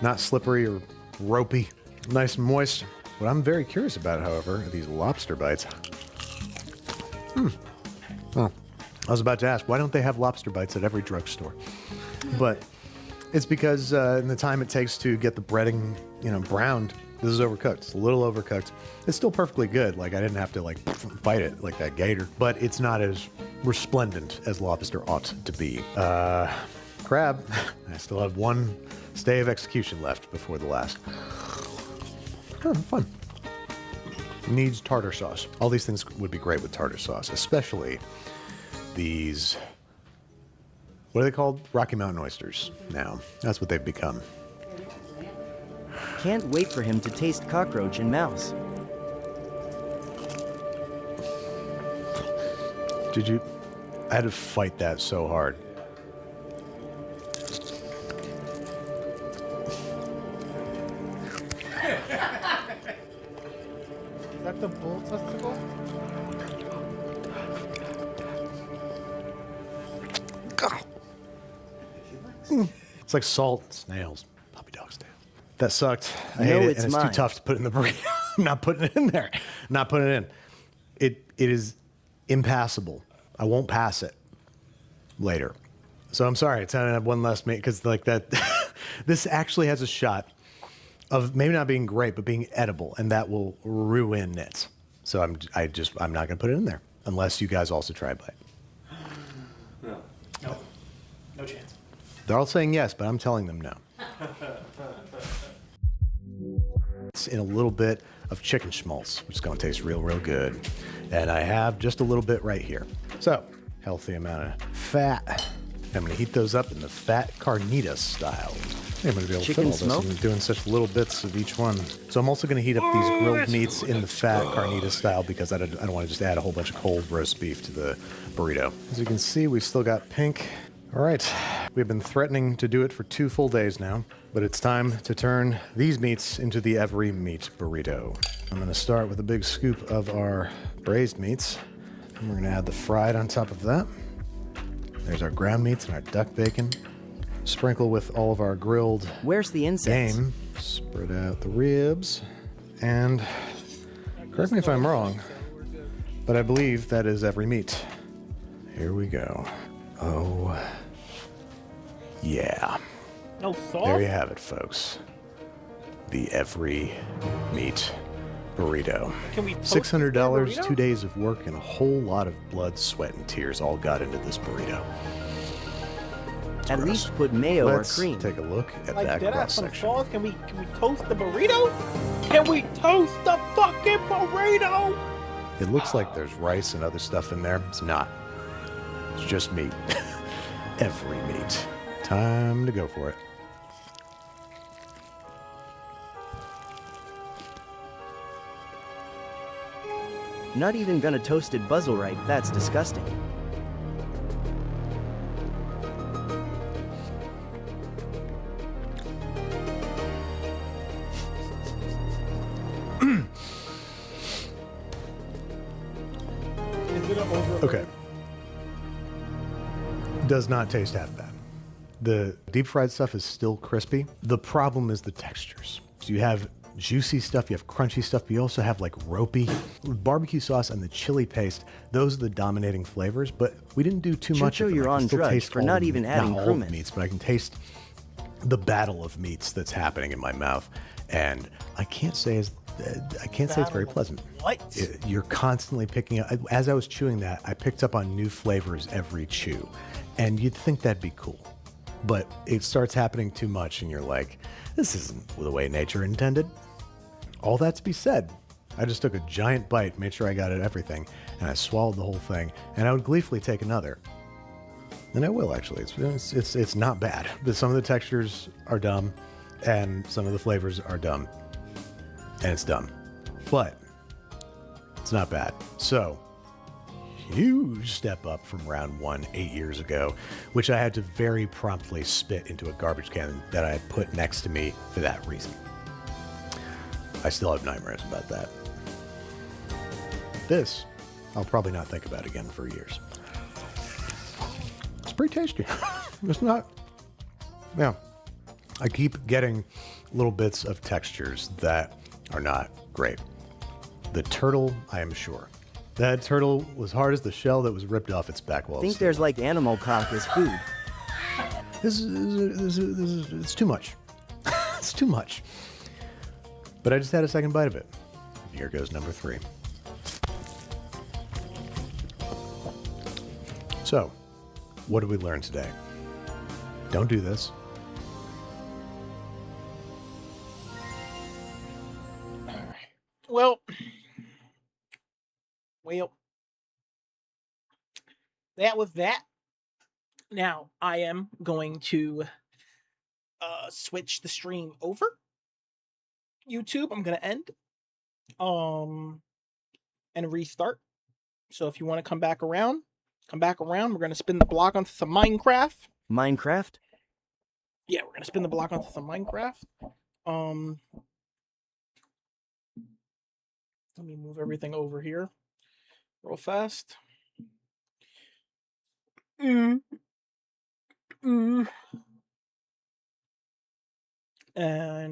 Not slippery or ropey. Nice and moist. What I'm very curious about, however, are these lobster bites. Oh, I was about to ask, why don't they have lobster bites at every drugstore? But it's because in the time it takes to get the breading, browned, this is overcooked. It's a little overcooked. It's still perfectly good. Like, I didn't have to, fight it like that gator. But it's not as resplendent as lobster ought to be. Crab. I still have one stay of execution left before the last. Oh, fun. Needs tartar sauce. All these things would be great with tartar sauce, especially these, what are they called? Rocky Mountain oysters now. That's what they've become. Can't wait for him to taste cockroach and mouse. Did you? I had to fight that so hard. Is that the bull testicle? It's like salt and snails. Puppy dog snails. That sucked. I No, hate it, it's and it's mine. too tough to put in the burrito. I'm not putting it in there. Not putting it in. It is impassable. I won't pass it later. So I'm sorry. It's gonna have one less meat because like that. This actually has a shot of maybe not being great, but being edible, and that will ruin it. So I'm not gonna put it in there unless you guys also try a bite. No. No chance. They're all saying yes, but I'm telling them no. It's in a little bit of chicken schmaltz, which is going to taste real, real good. And I have just a little bit right here. So, healthy amount of fat. I'm going to heat those up in the fat carnitas style. I'm going to be able to Chicken fit all this. smoke? I'm doing such little bits of each one. So I'm also going to heat up these grilled meats in the fat carnitas style because I don't want to just add a whole bunch of cold roast beef to the burrito. As you can see, we've still got pink. All right, we've been threatening to do it for 2 full days now, but it's time to turn these meats into the every meat burrito. I'm gonna start with a big scoop of our braised meats, and we're gonna add the fried on top of that. There's our ground meats and our duck bacon. Sprinkle with all of our grilled Where's the insects? game. Spread out the ribs, and correct me if I'm wrong, but I believe that is every meat. Here we go. Oh, yeah. No sauce? There you have it, folks. The every meat burrito. Can we toast $600, this burrito? 2 days of work, and a whole lot of blood, sweat, and tears all got into this burrito. At gross. least put mayo Let's or cream. take a look at Like, that did I cross some section. sauce? Can we toast the burrito? Can we toast the fucking burrito? It looks like there's rice and other stuff in there. It's not. It's just meat. Every meat. Time to go for it. Not even gonna toasted buzzle right, that's disgusting. Is it an over? Okay. Does not taste half bad. The deep fried stuff is still crispy. The problem is the textures. So you have juicy stuff, you have crunchy stuff, but you also have like ropey. Barbecue sauce and the chili paste, those are the dominating flavors, but we didn't do too much Chucho, of them. you're I can on still drugs taste for all not the even meat- adding not all of crewmen. the meats, but I can taste the battle of meats that's happening in my mouth. And I can't say it's very pleasant. What? You're constantly picking up. As I was chewing that, I picked up on new flavors every chew. And you'd think that'd be cool. But it starts happening too much, and you're like, this isn't the way nature intended. All that to be said, I just took a giant bite, made sure I got at everything, and I swallowed the whole thing. And I would gleefully take another. And I will, actually. It's not bad. But some of the textures are dumb, and some of the flavors are dumb. And it's dumb. But it's not bad. So, huge step up from round 1 8 years ago, which I had to very promptly spit into a garbage can that I had put next to me for that reason. I still have nightmares about that. This, I'll probably not think about again for years. It's pretty tasty. It's not, yeah. I keep getting little bits of textures that are not great. The turtle, I am sure. That turtle was hard as the shell that was ripped off its back while it was Think there's like animal cock as food. it's too much. It's too much. But I just had a second bite of it. Here goes number 3. So, what did we learn today? Don't do this. Well, that was that. Now I am going to switch the stream over. YouTube, I'm gonna end. And restart. So if you want to come back around, Come back around. We're gonna spin the block onto some Minecraft. Minecraft? Yeah, we're gonna spin the block onto some Minecraft. Let me move everything over here real fast. And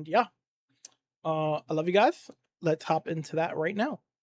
yeah, I love you guys. Let's hop into that right now.